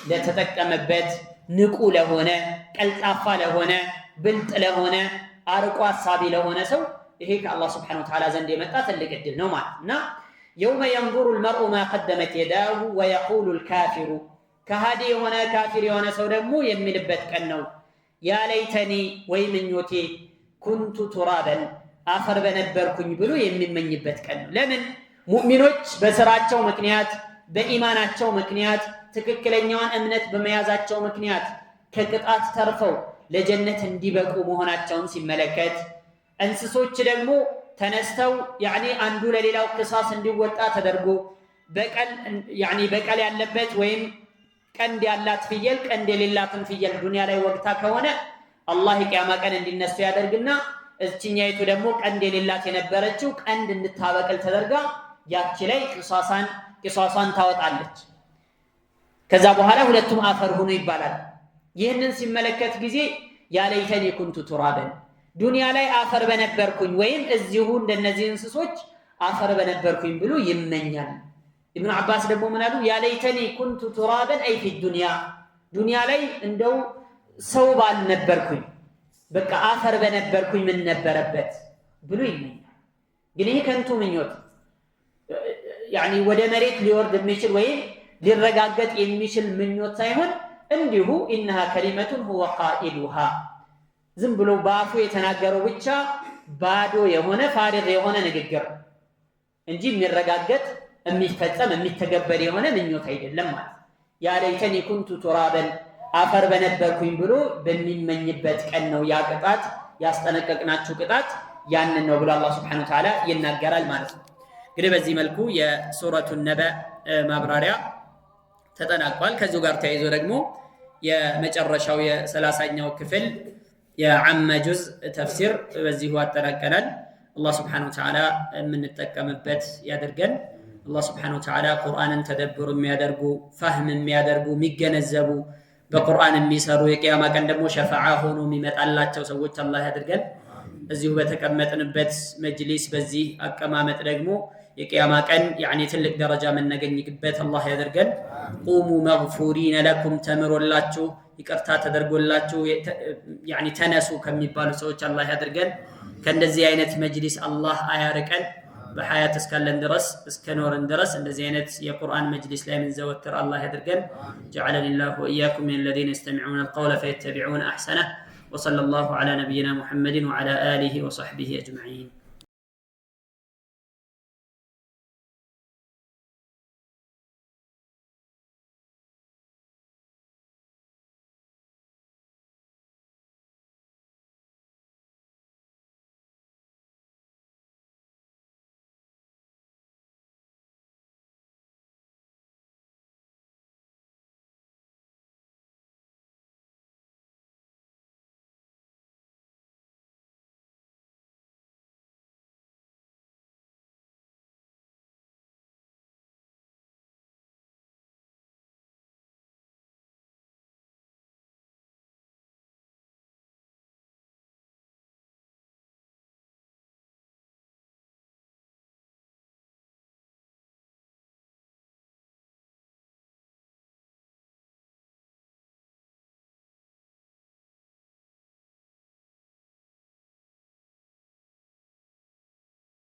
ለተጠቀመበት ንቁ ለሆነ ቀልጣፋ ለሆነ ብልጥ ለሆነ አርቆ አሳቢ ለሆነ ሰው ይሄ ከአላህ Subhanahu Wa Ta'ala ዘንድ የመጣ ትልቅ እድል ነው ማለት እና يوم ينظر المرء ما قدمت يداه ويقول الكافر كهادي هنا كافر هنا ሰው ደግሞ የሚልበት ቀን ነው يا ليتني ويمنيوتي كنت ترابا አፈር በነበርኩኝ ብሎ የሚመኝበት ቀን ነው። ለምን ሙእሚኖች በስራቸው ምክንያት በኢማናቸው ምክንያት ትክክለኛውን እምነት በመያዛቸው ምክንያት ከቅጣት ተርፈው ለጀነት እንዲበቁ መሆናቸውን ሲመለከት እንስሶች ደግሞ ተነስተው አንዱ ለሌላው ቅሳስ እንዲወጣ ተደርጎ በቀል ያለበት ወይም ቀንድ ያላት ፍየል ቀንድ የሌላትን ፍየል ዱንያ ላይ ወግታ ከሆነ አላህ የቂያማ ቀን እንዲነሱ ያደርግና እዚህኛይቱ ደግሞ ቀንድ የሌላት የነበረችው ቀንድ እንድታበቅል ተደርጋ ያቺ ላይ ቅሳሷን ታወጣለች። ከዛ በኋላ ሁለቱም አፈር ሆኖ ይባላል። ይህንን ሲመለከት ጊዜ ያለይተኒ ኩንቱ ቱራበን ዱንያ ላይ አፈር በነበርኩኝ ወይም እዚሁ እንደነዚህ እንስሶች አፈር በነበርኩኝ ብሎ ይመኛል። ኢብኑ አባስ ደግሞ ምን አሉ? ያለይተኒ ኩንቱ ቱራበን አይ ፊ ዱንያ ላይ እንደው ሰው ባልነበርኩኝ በቃ አፈር በነበርኩኝ ምን ነበረበት ብሎ ይመኛል። ግን ይሄ ከንቱ ምኞት ወደ መሬት ሊወርድ የሚችል ወይም ሊረጋገጥ የሚችል ምኞት ሳይሆን እንዲሁ ኢንሃ ከሊመቱን ሁወ ቃኢሉሃ ዝም ብሎ ባፉ የተናገረው ብቻ ባዶ የሆነ ፋሪግ የሆነ ንግግር እንጂ የሚረጋገጥ የሚፈጸም የሚተገበር የሆነ ምኞት አይደለም ማለት ያ ለይተኒ ኩንቱ ቱራበን አፈር በነበርኩኝ ብሎ በሚመኝበት ቀን ነው ያ ቅጣት ያስጠነቀቅናችሁ ቅጣት ያንን ነው ብሎ አላህ Subhanahu Wa Ta'ala ይናገራል ማለት ነው። እንግዲህ በዚህ መልኩ የሱረቱ ነበ ማብራሪያ ተጠናቋል። ከዚሁ ጋር ተያይዞ ደግሞ የመጨረሻው የ30ኛው ክፍል የዓመ ጁዝ ተፍሲር በዚሁ አጠናቀናል። አላህ Subhanahu Wa Ta'ala የምንጠቀምበት ያድርገን። አላህ Subhanahu Wa Ta'ala ቁርአንን ተደብሩ የሚያደርጉ ፈህም የሚያደርጉ የሚገነዘቡ በቁርአን የሚሰሩ የቂያማ ቀን ደግሞ ሸፋዓ ሆኖ የሚመጣላቸው ሰዎች አላህ ያድርገን። እዚሁ በተቀመጥንበት መጅሊስ በዚህ አቀማመጥ ደግሞ የቂያማ ቀን ትልቅ ደረጃ የምናገኝበት አላህ ያድርገን። ቁሙ መግፉሪነ ለኩም ተምሮላችሁ ይቅርታ ተደርጎላችሁ ተነሱ ከሚባሉ ሰዎች አላህ ያድርገን። ከእንደዚህ አይነት መጅሊስ አላህ አያርቀን። በሐያት እስካለን ድረስ እስከኖርን ድረስ እንደዚህ አይነት የቁርአን መጅሊስ ላይ ምንዘወትር አላህ ያድርገን። جعلني الله وإياكم من الذين يستمعون القول فيتبعون أحسنه وصلى الله على نبينا محمد وعلى آله وصحبه أجمعين.